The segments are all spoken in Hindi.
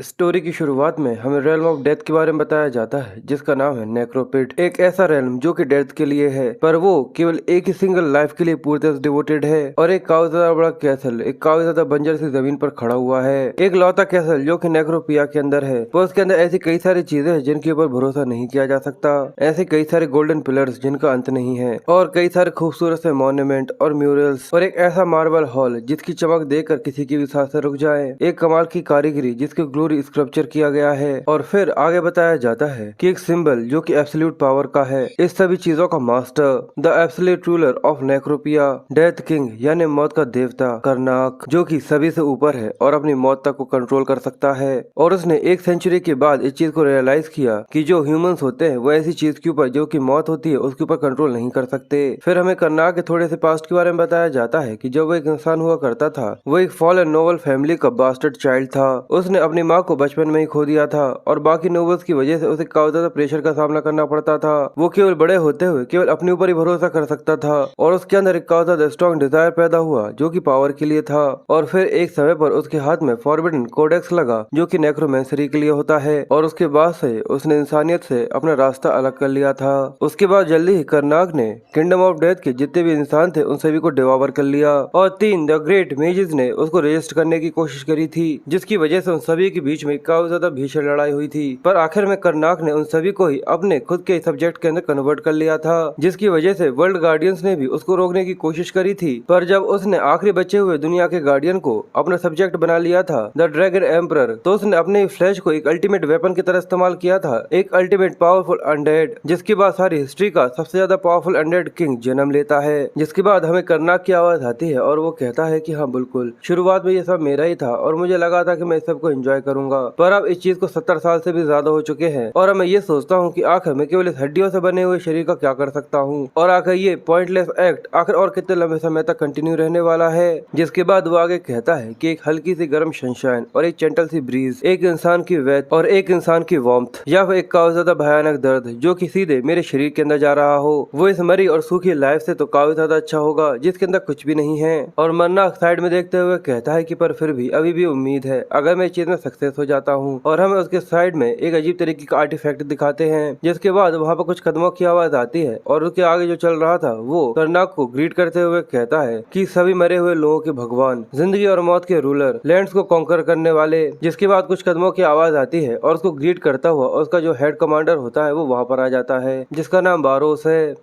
स्टोरी की शुरुआत में हमें रेल्म ऑफ डेथ के बारे में बताया जाता है, जिसका नाम है नेक्रोपिट। एक ऐसा रेल्म जो कि डेथ के लिए है, पर वो केवल एक ही सिंगल लाइफ के लिए पूरी तरह से डिवोटेड है। और एक काफी ज्यादा बड़ा कैसल, एक काफी ज्यादा बंजर सी जमीन पर खड़ा हुआ है। एक लौता कैसल जो कि नेक्रोपिया के अंदर है, पर उसके अंदर ऐसी कई सारी चीजें हैं जिनके ऊपर भरोसा नहीं किया जा सकता। ऐसे कई सारे गोल्डन पिलर्स जिनका अंत नहीं है, और कई सारे खूबसूरत से मॉन्यूमेंट और म्यूरल्स, और एक ऐसा मार्बल हॉल जिसकी चमक देखकर किसी की भी सांसें रुक जाए। एक कमाल की कारीगरी जिसके ग्लोरी स्कल्पचर किया गया है। और फिर आगे बताया जाता है कि एक सिंबल जो कि एब्सोल्यूट पावर का है, इस सभी चीजों का master, the absolute ruler of Necropia, death king यानी मौत का देवता कर्नाक, जो कि सभी से ऊपर है और अपनी मौत तक को कंट्रोल कर सकता है। और उसने एक सेंचुरी के बाद इस चीज को रियलाइज किया कि जो ह्यूमंस होते हैं वो ऐसी चीज के ऊपर जो कि मौत होती है उसके ऊपर कंट्रोल नहीं कर सकते। फिर हमें कर्नाक के थोड़े से पास्ट के बारे में बताया जाता है कि जब वो एक इंसान हुआ करता था, वो एक फॉलन नोबल फैमिली का बास्टर्ड चाइल्ड था। उसने अपनी माँ को बचपन में ही खो दिया था और बाकी नोबल्स की वजह से उसे काफी ज्यादा प्रेशर का सामना करना पड़ता था। वो केवल बड़े होते हुए केवल अपने ऊपर ही भरोसा कर सकता था, और उसके अंदर एक काफी ज्यादा स्ट्रॉन्ग डिजायर पैदा हुआ जो कि पावर के लिए था। और फिर एक समय पर उसके हाथ में फॉरबिडन कोडेक्स लगा जो कि नेक्रोमेंसरी के लिए होता है, और उसके बाद से उसने इंसानियत से अपना रास्ता अलग कर लिया था। उसके बाद जल्दी ही कर्नाक ने किंगडम ऑफ डेथ के जितने भी इंसान थे उन सभी को डिवावर कर लिया, और तीन द ग्रेट मेजेस ने उसको रेजिस्ट करने की कोशिश करी थी, जिसकी वजह से उन सभी के बीच में काफी ज्यादा भीषण लड़ाई हुई थी। पर आखिर में कर्नाक ने उन सभी को ही अपने खुद के सब्जेक्ट के अंदर कन्वर्ट कर लिया था, जिसकी वजह से वर्ल्ड गार्डियंस ने भी उसको रोकने की कोशिश करी थी। पर जब उसने आखिरी बचे हुए दुनिया के गार्डियन को अपना सब्जेक्ट बना लिया था, द ड्रैगन एम्परर, तो उसने अपने फ्लैश को एक अल्टीमेट वेपन की तरह इस्तेमाल किया था, एक अल्टीमेट पावरफुल अनडेड, जिसके बाद सारी हिस्ट्री का सबसे ज्यादा पावरफुल अनडेड किंग जन्म लेता है। जिसके बाद हमें कर्नाक की आवाज आती है और वो कहता है कि हाँ बिल्कुल, शुरुआत में ये सब मेरा ही था और मुझे लगा था कि मैं इस सबको एंजॉय करूंगा, पर अब इस चीज को 70 साल से भी ज्यादा हो चुके हैं, और मैं ये सोचता हूँ कि आखिर मैं केवल इस हड्डियों से बने हुए शरीर का क्या कर सकता हूँ, और आखिर ये पॉइंटलेस एक्ट आखिर और कितने लंबे समय तक कंटिन्यू रहने वाला है। जिसके बाद वो आगे कहता है कि एक हल्की सी गर्म सनशाइन और एक जेंटल सी ब्रीज, एक इंसान की वेथ और एक इंसान की वार्मथ, या फिर एक काफी ज्यादा भयानक दर्द जो कि सीधे मेरे शरीर के अंदर जा रहा हो, वो इस मरी और सूखी लाइफ से तो काफी ज्यादा अच्छा होगा जिसके अंदर कुछ भी नहीं है। और मन्ना साइड में देखते हुए कहता है कि पर फिर भी अभी भी उम्मीद है अगर मैं इस चीज में सक्सेस हो जाता हूँ। और हमें उसके साइड में एक अजीब तरीके का आर्टिफैक्ट दिखाते हैं, जिसके बाद वहाँ पर कुछ कदमों की आवाज आती है, और उसके आगे जो चल रहा था वो कर्नाक को ग्रीट करते हुए कहता है कि सभी मरे हुए लोगों के भगवान, जिंदगी और मौत के रूलर, लैंड्स को कॉन्कर करने वाले। जिसके बाद कुछ कदमों की आवाज आती है और उसको ग्रीट करता हुआ उसका जो हेड कमांडर होता है वो वहाँ पर आ जाता है, जिसका नाम बोरोस है।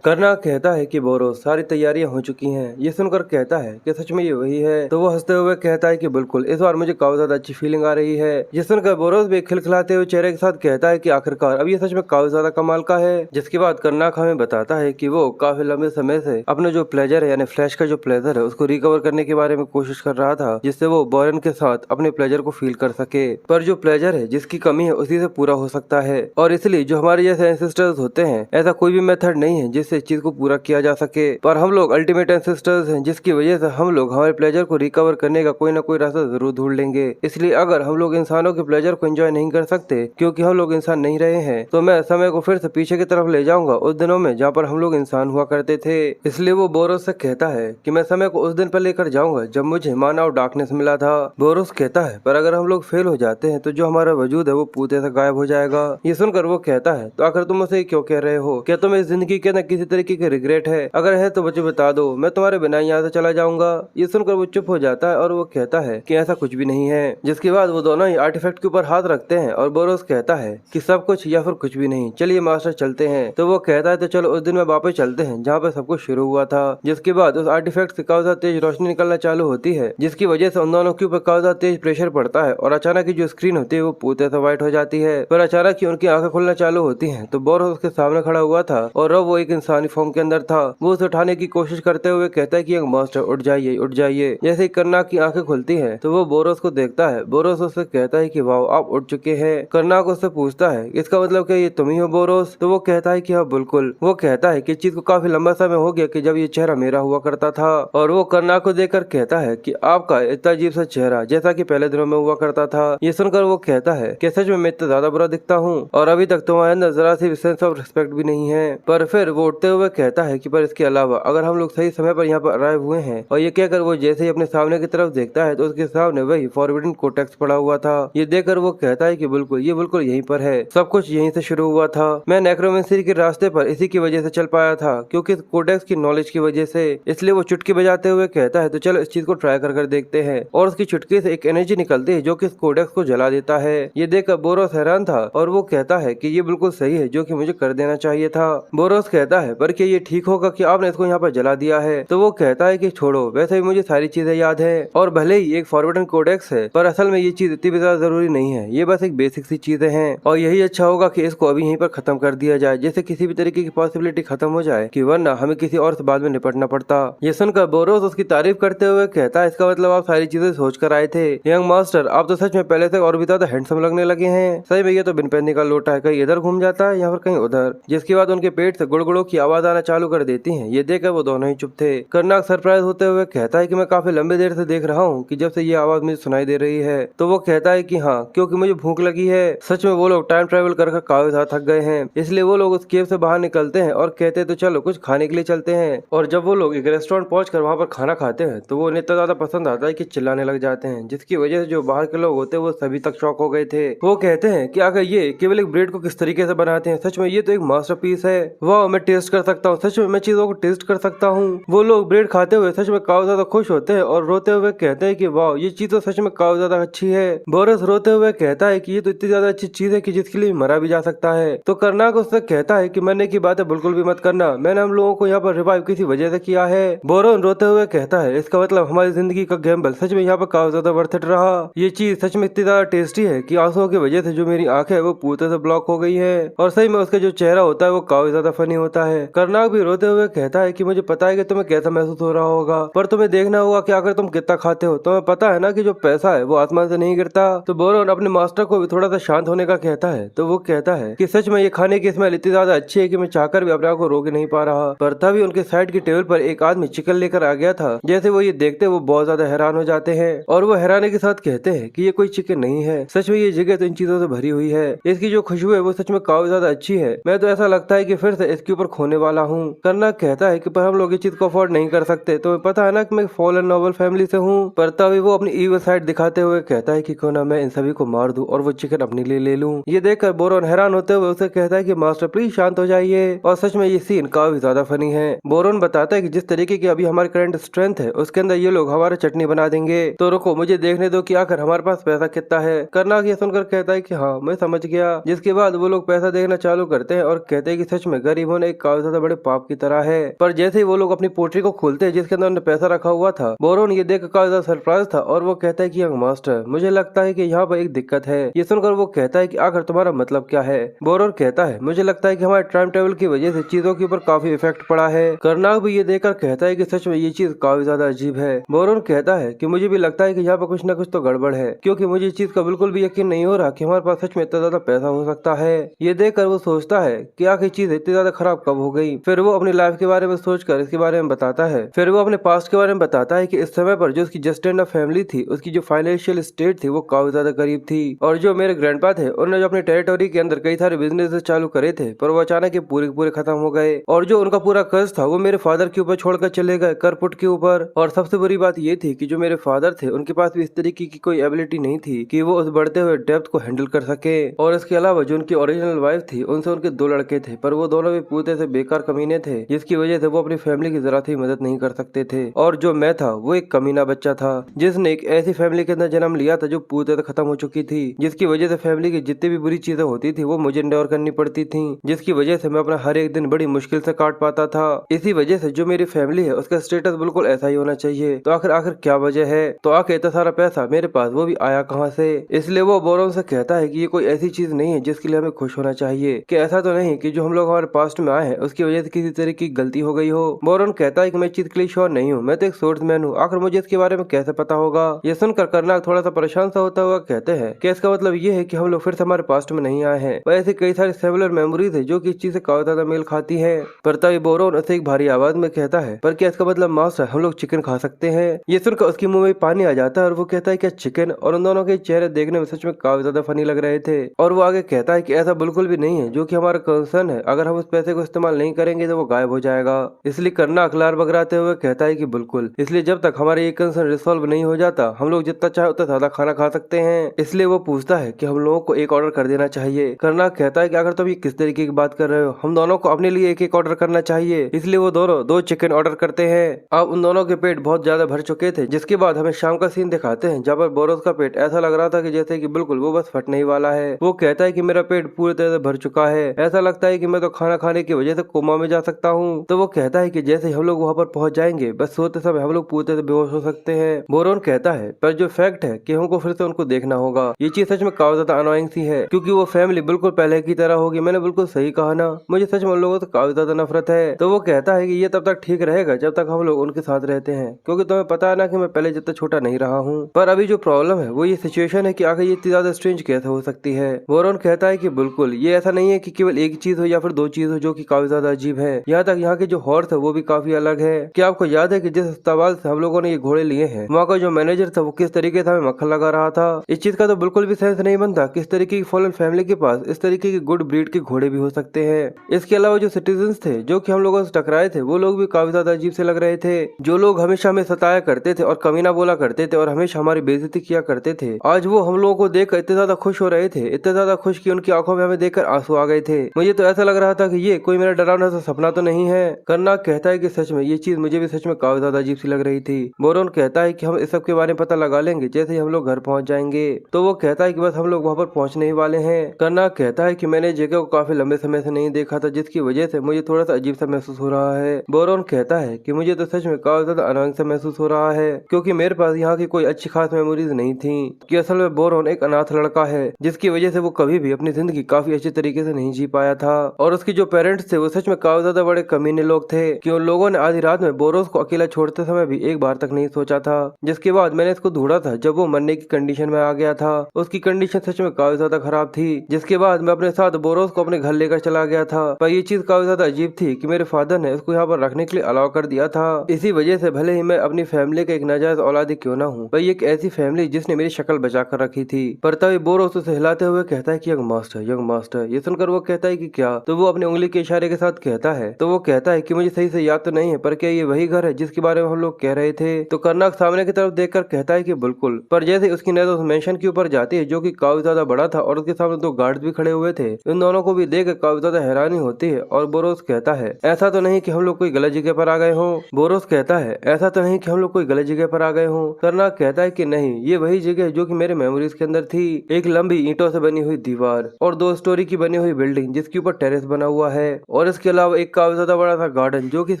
कर्नाक कहता है कि बोरोस, सारी तैयारियां हो चुकी हैं। ये सुनकर कहता है कि सच में ये वही है, तो वो हंसते हुए कहता है कि बिल्कुल, इस बार मुझे काफी ज्यादा अच्छी फीलिंग आ रही है। ये सुनकर बोरोस भी खिलखिलाते हुए चेहरे के साथ कहता है कि आखिरकार अब ये सच में काफी ज्यादा कमाल का है। जिसके बाद कर्नाक हमें बताता है कि वो काफी लंबे समय से अपने जो प्लेजर है यानी फ्लैश का जो प्लेजर है उसको रिकवर करने के बारे में कोशिश कर रहा था, जिससे वो बोरन के साथ अपने प्लेजर को फील कर सके। पर जो प्लेजर है जिसकी कमी है उसी से पूरा हो सकता है, और इसलिए जो हमारे जैसे एंसेस्टर्स होते हैं ऐसा कोई भी मेथड नहीं है जिससे इस चीज को पूरा किया जा सके। पर हम लोग अल्टीमेट एंसेस्टर्स हैं, जिसकी वजह से हम लोग हमारे प्लेजर को रिकवर करने का कोई ना कोई रास्ता जरूर ढूंढ लेंगे। इसलिए अगर हम लोग इंसानों के प्लेजर को एंजॉय नहीं कर सकते क्योंकि हम लोग इंसान नहीं रहे हैं, तो मैं समय को फिर से पीछे की तरफ ले जाऊंगा उस दिनों में जहाँ पर हम लोग इंसान हुआ करते थे। इसलिए वो बोरोस से कहता है कि मैं समय को उस दिन पर लेकर जाऊंगा जब मुझे माना और डार्कनेस मिला था। बोरोस कहता है पर अगर हम लोग फेल हो जाते हैं तो जो हमारा वजूद है वो पूरे से गायब हो जाएगा। ये सुनकर वो कहता है तो आखिर तुम मुझे क्यों कह रहे हो, क्या तुम्हें इस जिंदगी के अंदर किसी तरीके की रिग्रेट है? अगर है तो मुझे बता दो, मैं तुम्हारे बिना यहाँ से चला जाऊंगा। ये सुनकर वो चुप हो जाता है और वो कहता है कि ऐसा कुछ भी नहीं है। जिसके बाद वो दोनों ही आर्टिफैक्ट के ऊपर हाथ रखते हैं और बोरोस कहता है कि सब कुछ या फिर कुछ भी नहीं, चलिए मास्टर चलते हैं। तो वो कहता है तो चलो उस दिन में वापस चलते हैं जहाँ पे सब कुछ शुरू हुआ था। जिसके बाद उस आर्टिफैक्ट से काफी तेज रोशनी निकलना चालू होती है, जिसकी वजह से उन दोनों के ऊपर काफी तेज प्रेशर पड़ता है, और अचानक ही जो स्क्रीन होती है वो पूरे से व्हाइट हो जाती है। पर अचानक ही उनकी आंखें खुलना चालू होती है, तो बोरोस उसके सामने खड़ा हुआ था और अब वो एक इंसानी फॉर्म के अंदर था। वो उसे उठाने की कोशिश करते हुए कहता है कि मास्टर उठ जाइए उठ जाइए। जैसे ही कर्नाक की आंखें खुलती है तो वो बोरोस को देखता है। बोरोस उससे कहता है कि वाओ आप उठ चुके हैं। कर्नाक उससे पूछता है इसका मतलब क्या ये तुम ही हो बोरोस? तो वो कहता है कि हाँ बिल्कुल। वो कहता है कि इस चीज को काफी लंबा समय हो गया कि जब ये चेहरा मेरा हुआ करता था, और वो कर्नाक को देखकर कहता है कि आपका इतना अजीब सा चेहरा जैसा कि पहले दिनों में हुआ करता था। ये सुनकर वो कहता है कि सच में मैं इतना ज्यादा बुरा दिखता हूँ और अभी तक तुम्हारे अंदर जरा सी सेंस ऑफ रिस्पेक्ट भी नहीं है। पर फिर वो उठते हुए कहता है कि पर इसके अलावा अगर हम लोग सही समय पर यहाँ पर अराइव हुए हैं, और ये कहकर वो जैसे ही अपने सामने की तरफ देखता है तो उसके सामने वही फॉरबिडन कोडेक्स पड़ा हुआ था। ये देखकर वो कहता है कि बिल्कुल ये बिल्कुल यहीं पर है, सब कुछ यहीं से शुरू हुआ था। मैं नेक्रोमेंसी के रास्ते पर इसी की वजह से चल पाया था, क्योंकि कोडेक्स की नॉलेज की वजह से। इसलिए वो चुटकी बजाते हुए कहता है तो चलो इस चीज को ट्राई कर देखते हैं। और उसकी चुटकी से एक एनर्जी निकलती है जो कि कोडेक्स को जला देता है। ये देखकर बोरोस हैरान था और वो कहता है कि ये बिल्कुल सही है जो कि मुझे कर देना चाहिए था। बोरोस कहता है पर क्या ये ठीक होगा कि आपने इसको यहाँ पर जला दिया है? तो वो कहता है कि छोड़ो, वैसे भी मुझे सारी चीजें याद है और भले ही एक फॉरवर्डन कोडेक्स है पर असल में ये चीज इतनी भी ज्यादा जरूरी नहीं है, ये बस एक बेसिक सी चीजें हैं और यही अच्छा होगा कि इसको अभी यहीं पर खत्म कर दिया जाए, जिससे किसी भी तरीके की पॉसिबिलिटी खत्म हो जाए कि वरना हमें किसी और से बाद में निपटना पड़ता। ये सुनकर बोरोस उसकी तारीफ करते हुए कहता है इसका मतलब आप सारी चीजें सोच कर आए थे। यंग मास्टर, आप तो सच में पहले से और भी ज्यादा हैंडसम लगने लगे हैं। सही में ये तो बिन पहनने का लोटा है, कहीं इधर घूम जाता है या फिर कहीं उधर। जिसके बाद उनके पेट से गुड़गुड़ों की आवाज आना चालू कर देती है। ये देखकर वो दोनों ही चुप थे। कर्नाक सरप्राइज होते हुए कहता है कि मैं काफी लंबे देर से देख रहा हूँ कि जब से ये आवाज मुझे सुनाई दे रही है। तो वो कहता है कि हाँ, क्योंकि मुझे भूख लगी है। सच में वो लोग टाइम ट्रेवल कर काफी ज्यादा थक गए हैं, इसलिए वो लोग उस केव से बाहर निकलते हैं और कहते हैं तो चलो कुछ खाने के लिए चलते हैं। और जब वो लोग एक रेस्टोरेंट पहुंचकर वहाँ पर खाना खाते हैं तो वो उन्हें इतना ज्यादा पसंद आता है कि चिल्लाने लग जाते हैं, जिसकी वजह से जो बाहर के लोग होते हैं वो सभी तक शॉक हो गए थे। वो कहते हैं कि अगर ये केवल एक ब्रेड को किस तरीके से बनाते हैं, सच में ये तो एक मास्टरपीस है। वाह, मैं टेस्ट कर सकता हूँ, सच में मैं चीजों को टेस्ट कर सकता हूँ। वो लोग ब्रेड खाते हुए सच में काफी ज्यादा खुश होते हैं और रोते हुए कहते हैं कि वाह, ये चीज तो सच में काफी ज्यादा अच्छी है। बोरस रोते हुए कहता है कि ये तो इतनी ज्यादा अच्छी चीज है कि जिसके लिए मरा भी जा सकता है। तो कर्नाक उससे कहता है कि मरने की बातें बिल्कुल भी मत करना, मैंने हम लोगों को यहाँ पर रिवाइव किसी वजह से किया है। बोरोन रोते हुए कहता है इसका मतलब हमारी जिंदगी का गैम्बल सच में यहाँ पर काफी ज्यादा वर्थ इट रहा। ये चीज सच में इतनी ज्यादा टेस्टी है कि आंसुओं की वजह से जो मेरी आंखें है वो पूरे से ब्लॉक हो गई है। और सही में उसका जो चेहरा होता है वो काफी ज्यादा फनी होता है। कर्नाक भी रोते हुए कहता है कि मुझे पता है कि तुम्हें कैसा महसूस हो रहा होगा, पर तुम्हें देखना होगा कि अगर तुम कितना खाते हो, तुम्हें पता है ना कि जो पैसा है वो आसमान से नहीं गिरता। तो बोरोन अपने मास्टर को भी थोड़ा सा शांत होने का कहता है। तो वो कहता है कि सच में ये खाने की स्मेल इतनी ज्यादा अच्छी है कि मैं चाहकर भी अपने आप को रोक नहीं पा रहा। पर तभी उनके साइड की टेबल पर एक आदमी चिकन लेकर आ गया था। जैसे वो ये देखते वो बहुत ज्यादा हैरान हो जाते हैं और वो हैरानी के साथ कहते हैं कि ये कोई चिकन नहीं है, सच में ये जगह तो इन चीजों से भरी हुई है। इसकी जो खुशबू है वो सच में काफी ज्यादा अच्छी है। मैं तो ऐसा लगता है कि फिर से इसके ऊपर खोने वाला हूँ। कर्नाक कहता है कि पर हम लोग इस चीज को अफोर्ड नहीं कर सकते, तुम्हें पता है ना कि मैं फॉलन नोबल फैमिली से हूँ। पर तभी वो अपनी ईवल साइड दिखाते हुए कहता है कि क्यों ना मैं इन सभी को मार दूं और वो चिकन अपने लिए ले लूं। ये देखकर बोरोन हैरान होते हुए उसे कहता है कि मास्टर प्लीज शांत हो जाइए। और सच में ये सीन काफी ज्यादा फनी है। बोरोन बताता है कि जिस तरीके की अभी हमारी करंट स्ट्रेंथ है उसके अंदर ये लोग हमारा चटनी बना देंगे। तो रुको, मुझे देखने दो कि आखिर हमारे पास पैसा कितना है। कर्नाक ये सुनकर कहता है कि हाँ, मैं समझ गया। जिसके बाद वो लोग पैसा देखना चालू करते हैं और कहते हैं कि सच में गरीब होना एक काफी ज्यादा बड़े पाप की तरह है। पर जैसे ही वो लोग अपनी पोटरी को खोलते हैं जिसके अंदर उन्होंने पैसा रखा हुआ था, बोरोन ये देख काफी ज्यादा सरप्राइज था और वो कहता है कि यंग मास्टर, मुझे लगता है कि यहाँ पर एक दिक्कत है। ये सुनकर वो कहता है कि आखिर तुम्हारा मतलब क्या है। बोरोन कहता है मुझे लगता है कि हमारे टाइम टेबल की वजह से चीजों के ऊपर काफी इफेक्ट पड़ा है। कर्नाक भी ये देखकर कहता है कि सच में ये चीज काफी ज्यादा अजीब है। बोरोन कहता है कि मुझे भी लगता है कि यहाँ पर कुछ न कुछ तो गड़बड़ है, क्योंकि मुझे इस चीज का बिल्कुल भी यकीन नहीं हो रहा कि हमारे पास सच में इतना ज्यादा पैसा हो सकता है। ये देखकर वो सोचता है कि आखिर चीज इतनी ज्यादा खराब कब हो गई। फिर वो अपनी लाइफ के बारे में सोचकर इसके बारे में बताता है। फिर वो अपने पास्ट के बारे में बताता है कि इस समय पर जो उसकी जस्ट एंड फैमिली थी उसकी जो फाइनेंशियल स्टेट थी वो काफी ज्यादा गरीब थी। और जो मेरे ग्रैंडपा थे उन्होंने जो अपने टेरिटोरी के अंदर कई सारे बिजनेस चालू करे थे, पर वो अचानक पूरे पूरे खत्म हो गए। और जो उनका पूरा कर्ज था वो मेरे फादर के ऊपर छोड़कर चले गए, करपुट के ऊपर। और सबसे बुरी बात ये थी कि जो मेरे फादर थे उनके पास भी इस तरीके की कोई एबिलिटी नहीं थी कि वो उस बढ़ते हुए डेप्थ को हैंडल कर सके। और इसके अलावा जो उनकी ओरिजिनल वाइफ थी उनसे उनके 2 लड़के थे, पर वो दोनों भी पूरे से बेकार कमीने थे, जिसकी वजह से वो अपनी फैमिली की जरा सी मदद नहीं कर सकते थे। और जो मैं था वो एक कमीना बच्चा था जिसने एक ऐसी फैमिली के अंदर जन्म लिया था जो पूरी तरह खत्म हो चुकी थी, जिसकी वजह से फैमिली की जितनी भी बुरी चीजें होती थी वो मुझे इंडोर करनी पड़ती थी, जिसकी वजह से मैं अपना हर एक दिन बड़ी मुश्किल से काट पाता था। इसी वजह से जो मेरी फैमिली है उसका स्टेटस बिल्कुल ऐसा ही होना चाहिए। तो आखिर आखिर क्या वजह है? तो आखिर इतना सारा पैसा मेरे पास वो भी आया कहाँ से? इसलिए वो बोरोन से कहता है कि ये कोई ऐसी चीज नहीं है जिसके लिए हमें खुश होना चाहिए, कि ऐसा तो नहीं कि जो हम लोग हमारे पास्ट में आए हैं उसकी वजह से किसी तरह की गलती हो गई हो। बोरोन कहता है कि मैं चीज के लिए श्योर नहीं हूँ, मैं तो एक सोर्समैन हूँ, आखिर मुझे इसके बारे में कैसे पता होगा। ये सुनकर कर्नाक थोड़ा सा परेशान सा होता हुआ कहते हैं कि इसका मतलब ये है कि हम लोग फिर से हमारे पास्ट में नहीं आए हैं। वैसे कई सारी सिमिलर मेमोरीज है जो कि इस चीज से काफी ज्यादा मेल खाती है। पर तभी बोरोन उसे एक भारी आवाज में कहता है, पर क्या इसका मतलब मास्टर हम लोग चिकन खा सकते हैं? ये सुनकर उसके मुंह में पानी आ जाता है और वो कहता है क्या चिकन? और उन दोनों के चेहरे देखने में सच में काफी ज्यादा फनी लग रहे थे। और वो आगे कहता है कि ऐसा बिल्कुल भी नहीं है, जो कि हमारा कंसर्न है, अगर हम उस पैसे को इस्तेमाल नहीं करेंगे तो वो गायब हो जाएगा। इसलिए करना अखलार बगराते हुए कहता है कि बिल्कुल, इसलिए जब तक हमारा ये कंसर्न रिसॉल्व नहीं हो जाता हम लोग जितना चाहे उतना ज्यादा खाना खा सकते हैं। इसलिए वो पूछता है कि हम लोगों को एक ऑर्डर कर देना चाहिए। कर्नाक कहता है कि अगर तुम ये किस तरीके की बात कर रहे हो, हम दोनों को अपने लिए एक एक ऑर्डर करना चाहिए। इसलिए वो दोनों 2 चिकन ऑर्डर करते हैं। अब उन दोनों के पेट बहुत ज्यादा भर चुके थे, जिसके बाद हमें शाम का सीन दिखाते हैं जहाँ पर बोरोस का पेट ऐसा लग रहा था कि जैसे कि बिल्कुल वो बस फटने ही वाला है। वो कहता है कि मेरा पेट पूरी तरह से भर चुका है, ऐसा लगता है कि मैं तो खाना खाने की वजह से कोमा में जा सकता हूँ। तो वो कहता है कि जैसे हम लोग वहाँ पर पहुंच जाएंगे, बस सोते समय हम लोग पूरी तरह से बेहोश हो सकते हैं। बोरोन कहता है पर जो फैक्ट है कि हमको फिर से उनको देखना होगा। ये चीज सच में काफी ज्यादा अनोइंग सी है, क्योंकि वो फैमिली बिल्कुल पहले की तरह होगी। मैंने बिल्कुल सही कहा ना, मुझे सच में उन लोगों से काफी ज्यादा नफरत है। तो वो कहता है कि ये तब तक ठीक रहेगा जब तक हम लोग उनके साथ रहते हैं, क्योंकि तुम्हें पता है ना कि मैं पहले जितना छोटा नहीं रहा हूँ। पर अभी जो प्रॉब्लम है वो ये सिचुएशन है कि आखिर ये इतनी ज्यादा स्ट्रेंज कैसे हो सकती है। बोरोन कहता है कि बिल्कुल ये ऐसा नहीं है कि केवल एक चीज हो या फिर 2 चीज हो जो कि काफी ज्यादा अजीब है। यहाँ तक यहाँ के जो हॉर्स है वो भी काफी अलग है। क्या आपको याद है कि जिस अस्पताल से हम लोगों ने ये घोड़े लिए हैं, वहाँ का जो मैनेजर था वो किस तरीके से हमें मक्खन लगा रहा था। इस चीज का तो बिल्कुल भी सेंस नहीं बनता किस तरीके की फॉलन फैमिली के पास इस तरीके की गुड ब्रीड के घोड़े भी हो सकते हैं। इसके अलावा जो सिटीजन थे जो कि हम लोगों से टकराए थे, वो लोग भी काफी ज्यादा अजीब से लग रहे थे। जो लोग हमेशा हमें सताया करते थे और कमीना बोला करते थे और हमेशा हमारी बेइज्जती किया करते थे, आज वो हम लोगों को देखकर इतने ज्यादा खुश हो रहे थे, इतने ज्यादा खुश कि उनकी आंखों में हमें देखकर आंसू आ गए थे। मुझे तो ऐसा लग रहा था कि ये कोई मेरा डरावना सा सपना तो नहीं है। कर्नाक कहता है कि सच में ये चीज मुझे भी सच में काफी ज्यादा अजीब सी लग रही थी। बोरोन कहता है कि हम इस सब के बारे में पता लगा लेंगे जैसे ही हम लोग घर पहुंच जाएंगे। तो वो कहता है कि बस हम लोग वहाँ पर पहुंचने ही वाले हैं। कर्नाक कहता है कि मैंने जगह को काफी लंबे समय से नहीं देखा था, जिसकी वजह से मुझे थोड़ा सा अजीब सा महसूस हो रहा है। बोरोन कहता है कि मुझे तो सच में काफी ज्यादा अनोइंग सा महसूस हो रहा है, क्योंकि मेरे पास यहाँ की कोई अच्छी खास मेमोरीज नहीं थी। कि असल में बोरोन एक अनाथ लड़का है, जिसकी वजह से वो कभी भी अपनी जिंदगी काफी अच्छे तरीके से नहीं जी पाया था। और उसके जो पेरेंट्स थे वो सच में काफी ज्यादा बड़े कमीने लोग थे, कि उन लोगों ने आधी रात में बोरोस को अकेला छोड़ते समय भी एक बार तक नहीं सोचा था। जिसके बाद मैंने इसको ढूंढा था जब वो मरने की कंडीशन में आ गया था। उसकी कंडीशन सच में काफी ज्यादा खराब थी। जिसके बाद मैं अपने साथ बोरोस को अपने घर लेकर चला गया था। पर ये चीज काफी ज्यादा अजीब थी कि मेरे फादर ने उसको यहाँ पर रखने के लिए अलाउ कर दिया था। इसी वजह से भले ही मैं अपनी फैमिली का एक नाजायज औलादी क्यों ना हूँ, पर ये एक ऐसी फैमिली जिसने मेरी शक्ल बचा कर रखी थी। पर तभी बोरोस उसे हिलाते हुए कहता है कि यंग मास्टर, यंग मास्टर। ये सुनकर वो कहता है कि क्या? तो वो अपनी उंगली के इशारे के साथ कहता है। तो वो कहता है कि मुझे सही से याद तो नहीं है, पर क्या ये वही घर है जिसके बारे में हम लोग कह रहे थे? तो कर्नाक सामने की तरफ देखकर कहता है कि बिल्कुल। पर जैसे उसकी नजर उस मेंशन के ऊपर जाती है जो कि काफी ज्यादा बड़ा था और उसके सामने 2 गार्ड भी खड़े हुए थे, इन दोनों को भी देखकर काफी ज्यादा हैरानी होती है। और बोरोस कहता है ऐसा तो नहीं कि हम लोग कोई गलत जगह पर आ गए हों। बोरोस कहता है ऐसा तो नहीं कि हम लोग कोई गलत जगह पर आ गए हों। कर्नाक कहता है कि नहीं, ये वही जगह है जो कि मेरे मेमोरीज के अंदर थी। एक लंबी ईंटों से बनी हुई दीवार और 2 स्टोरी की बनी हुई बिल्डिंग जिसके ऊपर टेरेस बना हुआ है, और इसके अलावा एक काफी ज्यादा बड़ा सा गार्डन जो कि इस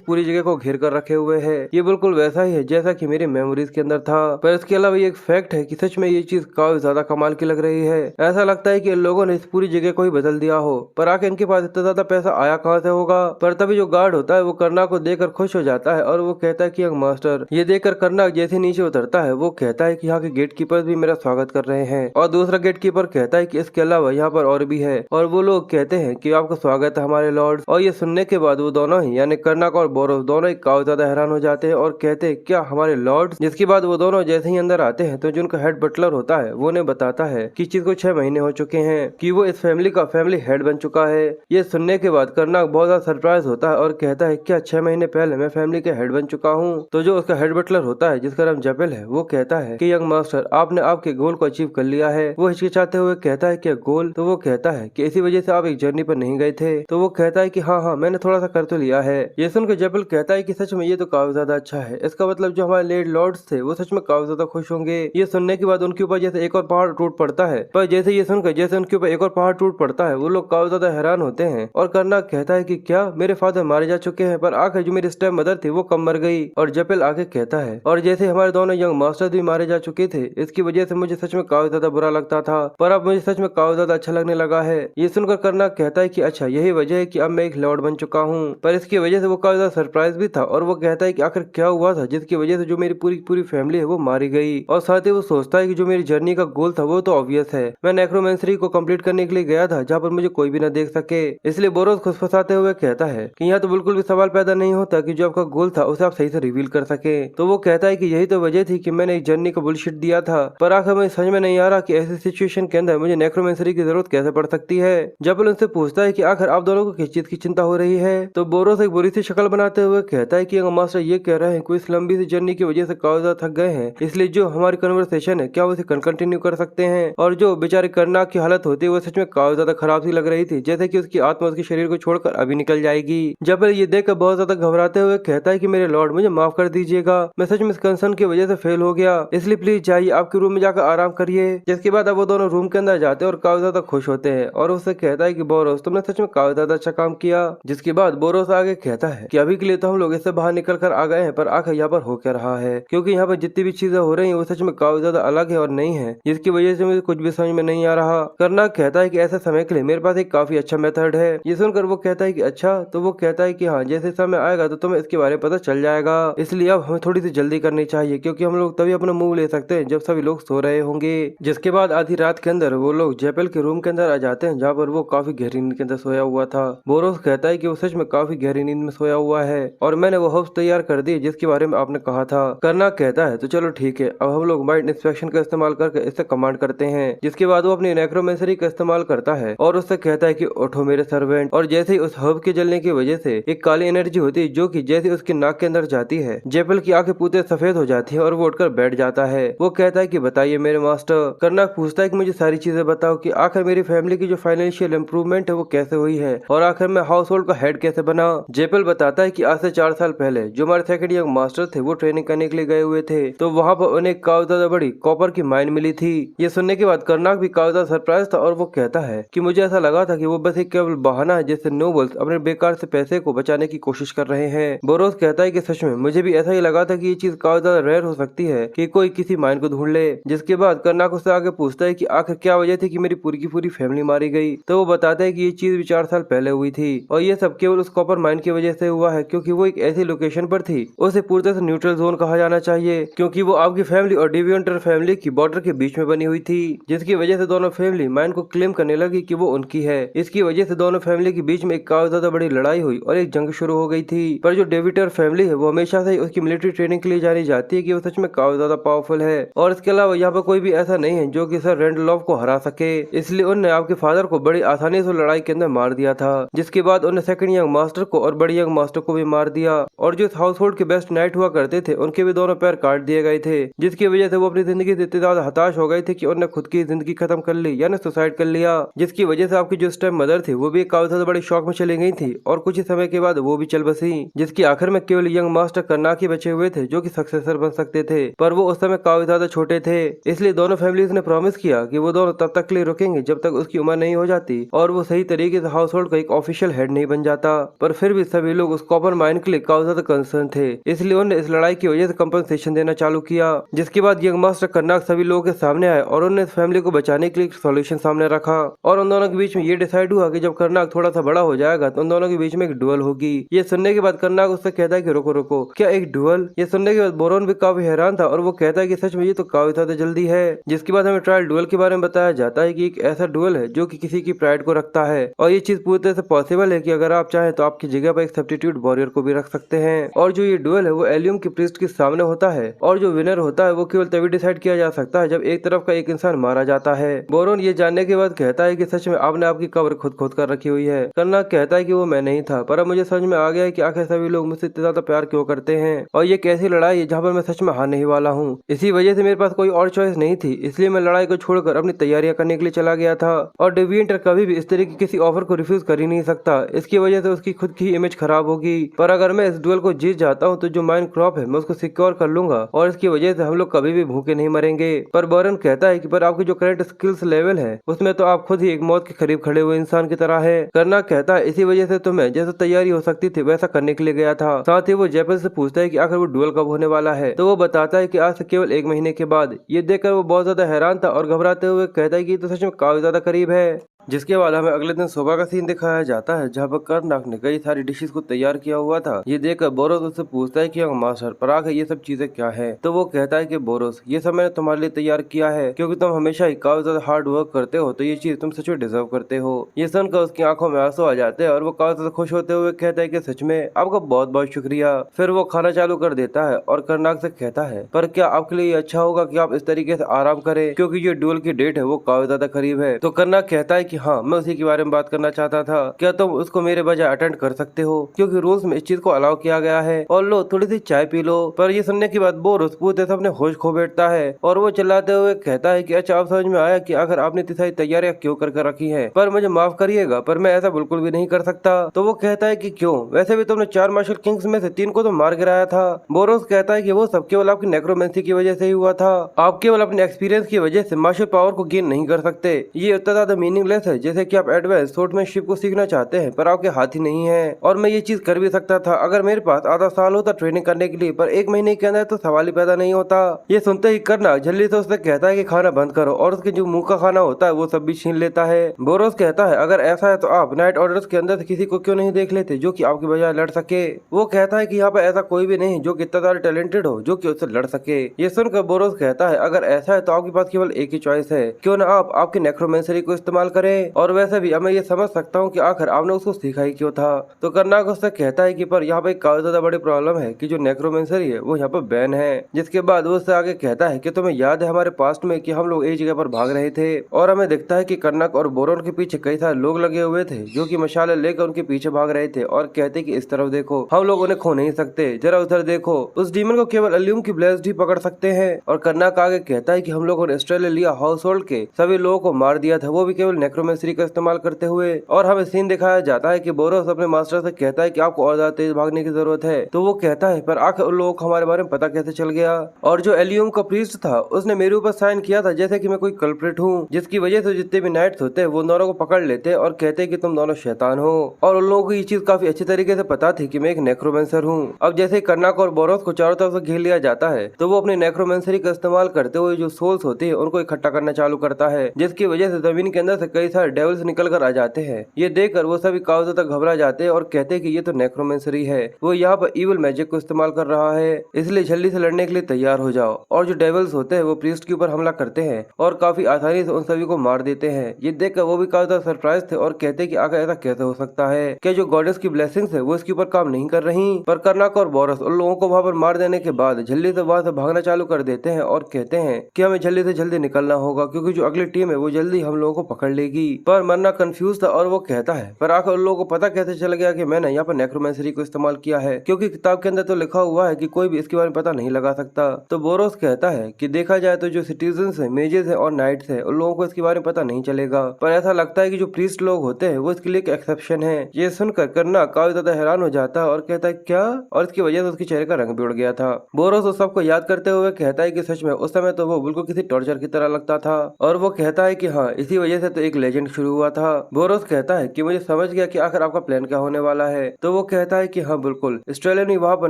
पूरी जगह को घेर कर रखे हुए है। ये बिल्कुल वैसा ही है जैसा कि मेरे मेमोरीज के अंदर था। पर इसके अलावा ये एक फैक्ट है कि सच में ये चीज काफी ज्यादा कमाल की लग रही है। ऐसा लगता है कि इन लोगों ने इस पूरी जगह को ही बदल दिया हो, पर आके इनके पास इतना ज्यादा पैसा आया कहाँ से होगा? पर तभी जो गार्ड होता है वो कर्नाक को देखकर खुश हो जाता है और वो कहता है कि यंग मास्टर। ये देखकर कर्नाक जैसे नीचे उतरता है वो कहता है कि यहाँ के गेट कीपर भी मेरा स्वागत कर रहे हैं। और दूसरा गेट कीपर कहता है कि इसके अलावा यहाँ पर और भी है, और वो लोग कहते हैं कि आपका स्वागत है हमारे लॉर्ड। और ये सुनने के बाद वो दोनों ही यानी कर्नाक और बोरोस दोनों ही काफी ज्यादा हैरान हो जाते हैं और कहते हैं क्या हमारे लॉर्ड? जिसके बाद वो दोनों जैसे ही अंदर आते हैं तो जो उनका हेड बटलर होता है वो उन्हें बताता है कि चीज को 6 महीने हो चुके हैं कि वो इस फैमिली का फैमिली हेड बन चुका है। ये सुनने के बाद कर्नाक बहुत ज्यादा सरप्राइज होता है और कहता है क्या 6 महीने पहले मैं फैमिली के हेड बन चुका हूँ? तो जो उसका हेड बटलर होता है जिसका नाम जपेल है वो कहता है कि यंग मास्टर आपने आपके गोल को अचीव कर लिया है। वो हिचकिचाते हुए कहता है क्या गोल? तो वो कहता है कि इसी वजह से आप एक जर्नी पर नहीं गए थे। तो वो कहता है कि हाँ मैंने थोड़ा सा कर तो लिया है। ये सुनकर जपेल कहता है कि सच में ये तो काफी ज्यादा अच्छा है, इसका मतलब जो हमारे लेड लॉर्ड्स थे वो सच में काफी ज्यादा खुश होंगे। ये सुनने के बाद उनके ऊपर जैसे एक और पहाड़ टूट पड़ता है, पर जैसे ये सुनकर जैसे उनके ऊपर एक और पहाड़ टूट पड़ता है वो लोग काफी ज्यादा हैरान होते हैं। और कर्नाक कहता है कि क्या मेरे फादर मारे जा चुके हैं? पर आखिर जो मेरी स्टेप मदर थी वो कब मर गई? और जपेल आगे कहता है और जैसे हमारे दोनों यंग मास्टर भी मारे जा चुके थे, इसकी वजह से मुझे सच में काफी ज्यादा बुरा लगता था, पर अब मुझे सच में काफी ज्यादा अच्छा लगने लगा है। ये सुनकर कर्नाक कहता है कि अच्छा यही वजह है कि अब मैं एक लॉर्ड बन चुका हूँ। पर इसकी वजह से वो काफी ज्यादा सरप्राइज भी था और वो कहता है कि आखिर क्या हुआ था जिसकी वजह से जो मेरी पूरी फैमिली है वो मारी गई। और साथ ही वो सोचता है कि जो मेरी जर्नी का गोल था वो तो ऑब्वियस है, मैं नेक्रोमेंसरी को कंप्लीट करने के लिए गया था जहाँ पर मुझे कोई भी न देख सके। इसलिए बोरोस खुसफुसाते हुए कहता है कि यहाँ तो बिल्कुल भी सवाल पैदा नहीं होता कि जो आपका गोल था उसे आप सही से रिवील कर सके। तो वो कहता है कि यही तो वजह थी कि मैंने एक जर्नी को बुलशिट दिया था, पर आखिर मुझे समझ में नहीं आ रहा कि ऐसी सिचुएशन के अंदर मुझे नेक्रोमेंसरी की जरूरत कैसे पड़ सकती है। जब उनसे पूछता है कि आखिर आप दोनों को किस चीज की चिंता हो रही है, तो बोरोस एक बुरी सी शक्ल बनाते हुए कहता है कि मास्टर ये कह रहे हैं कि इस लंबी सी जर्नी की वजह से काफी ज्यादा थक गए हैं, इसलिए जो हमारी कन्वर्सेशन सिचुएशन है, क्या उसे कंटिन्यू कर सकते हैं। और जो बेचारे करनाक की हालत होती है वो सच में काफी ज्यादा खराब सी लग रही थी, जैसे कि उसकी आत्मा उसके शरीर को छोड़कर अभी निकल जाएगी। जब ये देखकर बहुत ज्यादा घबराते हुए कहता है कि मेरे लॉर्ड मुझे माफ कर दीजिएगा, मैं सच में इस कंसर्न की वजह से फेल हो गया, इसलिए प्लीज जाइए आपके रूम में जाकर आराम करिए। जिसके बाद अब वो दोनों रूम के अंदर जाते हैं और काफी ज्यादा खुश होते हैं और उससे कहता है कि बोरोस तुमने सच में काफी ज्यादा अच्छा काम किया। जिसके बाद बोरोस आगे कहता है कि अभी के लिए तो हम लोग इससे बाहर निकल कर आ गए हैं, पर आखिर यहाँ पर हो क्या रहा है, क्योंकि यहाँ पर जितनी भी चीजें हो रही है वो सच में काफी ज्यादा अलग है और नई है, जिसकी वजह से मुझे कुछ भी समझ में नहीं आ रहा। करनाक कहता है कि ऐसे समय के लिए मेरे पास एक काफी अच्छा मेथड है। ये सुनकर वो कहता है कि अच्छा, तो वो कहता है कि हाँ, जैसे समय आएगा तो तुम्हें इसके बारे में पता चल जाएगा, इसलिए अब हमें थोड़ी सी जल्दी करनी चाहिए, क्योंकि हम लोग तभी अपना मूव ले सकते हैं जब सभी लोग सो रहे होंगे। जिसके बाद आधी रात के अंदर वो लोग जेपेल के रूम के अंदर आ जाते हैं, जहाँ पर वो काफी गहरी नींद के अंदर सोया हुआ था। बोरोस कहता है कि वो सच में काफी गहरी नींद में सोया हुआ है और मैंने वो हब्स तैयार कर दी जिसके बारे में आपने कहा था। करनाक कहता है तो चलो ठीक है, अब हम लोग माइंड इंस्पेक्शन का इस्तेमाल करके इससे कमांड करते हैं। जिसके बाद वो अपनी नेक्रोमेंसरी का इस्तेमाल करता है और उससे कहता है कि उठो मेरे सर्वेंट। और जैसे ही उस हब के जलने की वजह से एक काली एनर्जी होती है जो कि जैसे उसकी नाक के अंदर जाती है, जेपेल की आंखें पूरे सफेद हो जाती है और वो उठकर बैठ जाता है। वो कहता है कि बताइए मेरे मास्टर। करनाक पूछता है कि मुझे सारी चीजें बताओ कि आखिर मेरी फैमिली की जो फाइनेंशियल इंप्रूवमेंट है वो कैसे हुई है और आखिर मैं हाउस होल्ड का हेड कैसे बना। जेपेल बताता है कि आज से 4 साल पहले जो हमारे सेकंड ईयर मास्टर थे वो ट्रेनिंग करने के लिए गए हुए थे, तो वहाँ पर उन्हें काफी ज्यादा बड़ी कॉपर की माइन मिली थी। ये सुनने के बाद करनाक भी काफी ज्यादा सरप्राइज था और वो कहता है कि मुझे ऐसा लगा था कि वो बस एक केवल बहाना है जिससे नोबल्स अपने बेकार से पैसे को बचाने की कोशिश कर रहे हैं। बोरोस कहता है कि सच में मुझे भी ऐसा ही लगा था कि ये चीज काफी ज्यादा रेयर हो सकती है कि कोई किसी माइन को ढूंढ ले। जिसके बाद करनाक उससे आगे पूछता है कि आखिर क्या वजह थी कि मेरी पूरी की पूरी फैमिली मारी गई, तो वो बताता है कि ये चीज भी 4 साल पहले हुई थी और ये सब केवल उस कॉपर माइन की वजह से हुआ है, क्योंकि वो एक ऐसी लोकेशन पर थी उसे पूरी तरह से न्यूट्रल जोन कहा जाना चाहिए, क्योंकि वो आपकी फैमिली और डिविएंटर फैमिली की बॉर्डर के बीच में बनी हुई थी, जिसकी वजह से दोनों फैमिली माइन को क्लेम करने लगी कि वो उनकी है। इसकी वजह से दोनों फैमिली के बीच में एक काफी ज्यादा बड़ी लड़ाई हुई और एक जंग शुरू हो गई थी। पर जो डेविटर फैमिली है वो हमेशा से उसकी मिलिट्री ट्रेनिंग के लिए जानी जाती है कि वो सच में काफी ज्यादा पावरफुल है और इसके अलावा यहाँ पर कोई भी ऐसा नहीं है जो कि सर रेंडलॉफ को हरा सके, इसलिए उन्होंने आपके फादर को बड़ी आसानी से लड़ाई के अंदर मार दिया था। जिसके बाद उन्हें सेकंड यंग मास्टर को और बड़ी यंग मास्टर को भी मार दिया और जो हाउस होल्ड के बेस्ट नाइट हुआ करते थे उनके भी दोनों पैर काट दिए गए थे, जिसकी वजह से वो अपनी जिंदगी से इतने ज्यादा हताश हो गए थे कि उन्होंने खुद की जिंदगी खत्म कर ली, यानी सुसाइड कर लिया। जिसकी वजह से आपकी जो स्टेप मदर थी वो भी काफी ज्यादा बड़ी शौक में चली गई थी और कुछ ही समय के बाद वो भी चल बसी, जिसकी आखिर में केवल यंग मास्टर करनाक ही बचे हुए थे जो कि सक्सेसर बन सकते थे, पर वो उस समय काफी ज्यादा छोटे थे। इसलिए दोनों फैमिलीज ने प्रॉमिस किया कि वो दोनों तब तक के लिए रुकेंगे जब तक उसकी उम्र नहीं हो जाती और वो सही तरीके से हाउस होल्ड का एक ऑफिशियल हेड नहीं बन जाता। पर फिर भी सभी लोग उस कॉपर माइन के लिए काफी ज्यादा कंसर्न थे, इसलिए उन्होंने इस लड़ाई की वजह से कंपनसेशन देना चालू किया। जिसके बाद यंग मास्टर करनाक सभी लोगों के सामने आए और उन्होंने फैमिली को बचाने के लिए एक सोल्यूशन सामने रखा और उन दोनों के बीच में ये डिसाइड हुआ कि जब करनाक थोड़ा सा बड़ा हो जाएगा तो उन दोनों के बीच में एक डुअल होगी। ये सुनने के बाद करनाक उससे कहता है कि रुको रुको, क्या एक डुअल? ये सुनने के बाद बोरोन भी काफी हैरान था और वो कहता है कि सच में ये तो काफी ज्यादा जल्दी है। जिसके बाद हमें ट्रायल डुअल के बारे में बताया जाता है कि एक ऐसा डुअल है जो कि किसी की प्राइड को रखता है और ये चीज पूरी तरह से पॉसिबल है कि अगर आप चाहें तो आपकी जगह पर एक सब्स्टिट्यूट वॉरियर को भी रख सकते हैं। और जो ये डुअल है वो एलियम की प्रीस्ट के सामने होता है और जो विनर होता है वो केवल तभी डिसाइड किया जा सकता है जब एक तरफ का एक इंसान मारा जाता है। बोरोन ये जानने के बाद कहता है कि सच में आपने आपकी कब्र खुद खोद कर रखी हुई है। करनाक कहता है कि वो मैं नहीं था, पर अब मुझे समझ में आ गया है कि आखिर सभी लोग मुझसे इतना ज्यादा प्यार क्यों करते हैं और ये कैसी लड़ाई है जहाँ पर मैं सच में हारने ही वाला हूँ। इसी वजह से मेरे पास कोई और चॉइस नहीं थी, इसलिए मैं लड़ाई को छोड़कर अपनी तैयारियां करने के लिए चला गया था और डेविएंटर कभी भी इस तरह की किसी ऑफर को रिफ्यूज कर ही नहीं सकता, इसकी वजह से उसकी खुद की इमेज खराब होगी। पर अगर मैं इस डुअल को जीत जाता हूँ तो जो माइन क्रॉप है मैं उसको सिक्योर कर लूंगा और इसकी वजह से हम लोग कभी भी भूखे नहीं मरेंगे। पर बोरन कहता है कि पर आपकी जो करंट स्किल्स लेवल है उसमें तो आप खुद ही एक मौत के करीब खड़े हुए इंसान की तरह है। करनाक कहता है इसी वजह से तो मैं जैसा तैयारी हो सकती थी वैसा करने के लिए गया था। साथ ही वो जेपेल से पूछता है कि आखिर वो डुअल कब होने वाला है, तो वो बताता है कि आज से केवल 1 महीने के बाद। ये देखकर वो बहुत ज्यादा हैरान था और घबराते हुए कहता है कि तो सच में काफी ज्यादा करीब है। जिसके बाद हमें अगले दिन सुबह का सीन दिखाया जाता है जहाँ पर करनाक ने कई सारी डिशेस को तैयार किया हुआ था। ये देखकर बोरोस उससे पूछता है कि मास्टर पर आखिर ये सब चीजें क्या है, तो वो कहता है कि बोरोस ये सब मैंने तुम्हारे लिए तैयार किया है क्योंकि तुम हमेशा ही काफी ज्यादा हार्ड वर्क करते हो, तो ये चीज तुम सच में डिजर्व करते हो। ये सुनकर उसकी आंखों में आंसू आ जाते हैं और वो काफी ज्यादा खुश होते हुए कहता है कि सच में आपका बहुत बहुत शुक्रिया। फिर वो खाना चालू कर देता है और करनाक से कहता है पर क्या आपके लिए अच्छा होगा कि आप इस तरीके से आराम करें क्योंकि जो डुअल की डेट है वो काफी ज्यादा करीब है। तो करनाक कहता है कि हाँ मैं उसी के बारे में बात करना चाहता था, क्या तुम उसको मेरे बजाय अटेंड कर सकते हो, क्योंकि रूल्स में इस चीज को अलाउ किया गया है। और लो थोड़ी सी चाय पी लो। पर ये सुनने के बाद बोरोस पूरे अपने होश खो बैठता है और वो चिल्लाते हुए कहता है कि अच्छा अब समझ में आया कि आखिर आपने इतनी सारी तैयारियां क्यों कर रखी है, पर मुझे माफ करिएगा पर मैं ऐसा बिल्कुल भी नहीं कर सकता। तो वो कहता है कि क्यों, वैसे भी तुमने 4 मार्शल किंग्स में से 3 को तो मार गिराया था। बोरोस कहता है कि वो सब केवल आपकी नेक्रोमेंसी की वजह से ही हुआ था, आप केवल अपने एक्सपीरियंस की वजह से मार्शल पावर को गेन नहीं कर सकते। ये उतना ज्यादा मीनिंगलेस है जैसे कि आप एडवांस स्वॉर्डमैनशिप को सीखना चाहते हैं पर आपके हाथ ही नहीं है। और मैं ये चीज कर भी सकता था अगर मेरे पास आधा साल होता ट्रेनिंग करने के लिए, पर 1 महीने के अंदर तो सवाल ही पैदा नहीं होता। ये सुनते ही करना जल्दी से उससे कहता है कि खाना बंद करो और उसके जो मुंह का खाना होता है वो सब भी छीन लेता है। बोरोस कहता है अगर ऐसा है तो आप नाइट ऑर्डर्स के अंदर से किसी को क्यों नहीं देख लेते जो कि आपकी बजाय लड़ सके। वो कहता है कि यहाँ पर ऐसा कोई भी नहीं जो कि इतना ज्यादा टैलेंटेड हो जो कि उससे लड़ सके। ये सुनकर बोरोस कहता है अगर ऐसा है तो आपके पास केवल एक ही चॉइस है, क्यों ना आप आपकी नेक्रोमेंसरी को इस्तेमाल करें। और वैसे भी अब मैं ये समझ सकता हूँ कि आखिर आपने उसको सीखा ही क्यों था। तो कर्नाक उससे कहता है कि पर यहाँ पे काफी ज्यादा बड़ी प्रॉब्लम है कि जो नेक्रोमेंसरी है वो यहाँ पर बैन है। जिसके बाद वो उससे आगे कहता है कि तुम्हें याद है हमारे पास्ट में कि हम लोग एक जगह पर भाग रहे थे और हमें दिखता है कि कर्नाक और बोरोन के पीछे कई सारे लोग लगे हुए थे जो कि मशाले लेकर उनके पीछे भाग रहे थे और कहते कि इस तरफ देखो, हम लोग उन्हें खो नहीं सकते, जरा उधर देखो, उस डीमन को केवल अल्यूम की ब्लेस्ड ही पकड़ सकते हैं। और कर्नाक आगे कहता है कि हम लोगों ने ऑस्ट्रेलिया हाउस होल्ड के सभी लोगों को मार दिया था, वो भी केवल नेक्रोमेंसरी का इस्तेमाल करते हुए। और हमें सीन दिखाया जाता है कि बोरोस अपने मास्टर से कहता है कि आपको और ज्यादा तेज भागने की जरूरत है। तो वो कहता है पर आखिर उन लोगों को हमारे बारे में पता कैसे चल गया। और जो एलियम का प्रीस्ट था उसने मेरे ऊपर साइन किया था जैसे कि मैं कोई कल्प्रिट हूँ, जिसकी वजह से जितने भी नाइट्स होते हैं वो दोनों को पकड़ लेते और कहते कि तुम दोनों शैतान हो। और उन लोगों को ये चीज काफी अच्छी तरीके से पता थी कि मैं एक नेक्रोमेंसर हूँ। अब जैसे कर्नाक और बोरोस को चारों तरफ से घेर लिया जाता है तो वो अपनी नेक्रोमेंसरी का इस्तेमाल करते हुए जो सोल्स होती है उनको इकट्ठा करना चालू करता है, जिसकी वजह से जमीन के अंदर से कई सारे डेविल्स निकल कर आ जाते हैं। ये देखकर वो सभी काफी तक घबरा जाते हैं और कहते हैं कि ये तो नेक्रोमेंसरी है, वो यहाँ पर इविल मैजिक को इस्तेमाल कर रहा है, इसलिए जल्दी से लड़ने के लिए तैयार हो जाओ। और जो डेविल्स होते हैं वो प्रीस्ट के ऊपर हमला करते हैं और काफी आसानी से उन सभी को मार देते हैं। ये देखकर वो भी काफी सरप्राइज थे और कहते हैं कि आखिर ऐसा कैसे हो सकता है, क्या जो गॉडेस की ब्लेसिंग्स है वो इसके ऊपर काम नहीं कर रही। पर कर्नाक और बोरोस उन लोगों को वहाँ पर मार देने के बाद जल्दी से वहाँ से भागना चालू कर देते हैं और कहते हैं कि हमें जल्दी से जल्दी निकलना होगा क्योंकि जो अगली टीम है वो जल्दी हम लोगों को पकड़ लेगी। पर मन्ना कंफ्यूज था और वो कहता है पर आखिर उन लोगों को पता कैसे चल गया कि मैंने यहाँ पर नेक्रोमेंसरी को इस्तेमाल किया है, क्योंकि किताब के अंदर तो लिखा हुआ है कि कोई भी इसके बारे में पता नहीं लगा सकता। तो बोरोस कहता है कि देखा जाए तो जो सिटीजन्स है, मेजेस है और नाइट्स है, उन लोगों को इसके बारे में पता नहीं चलेगा, पर ऐसा लगता है कि जो प्रीस्ट लोग होते हैं वो इसके लिए एक एक्सेप्शन है। ये सुनकर करना काफी ज्यादा हैरान हो जाता है और कहता है क्या, और इसकी वजह से उसके चेहरे का रंग भी उड़ गया था। बोरोस उस सबको याद करते हुए कहता है कि सच में उस समय तो वो बिल्कुल किसी टॉर्चर की तरह लगता था। और वो कहता है कि हाँ इसी वजह से तो एक लेजेंड शुरू हुआ था। बोरोस कहता है कि मुझे समझ गया कि आखिर आपका प्लान क्या होने वाला है। तो वो कहता है कि हाँ बिल्कुल, ऑस्ट्रेलियन वहाँ पर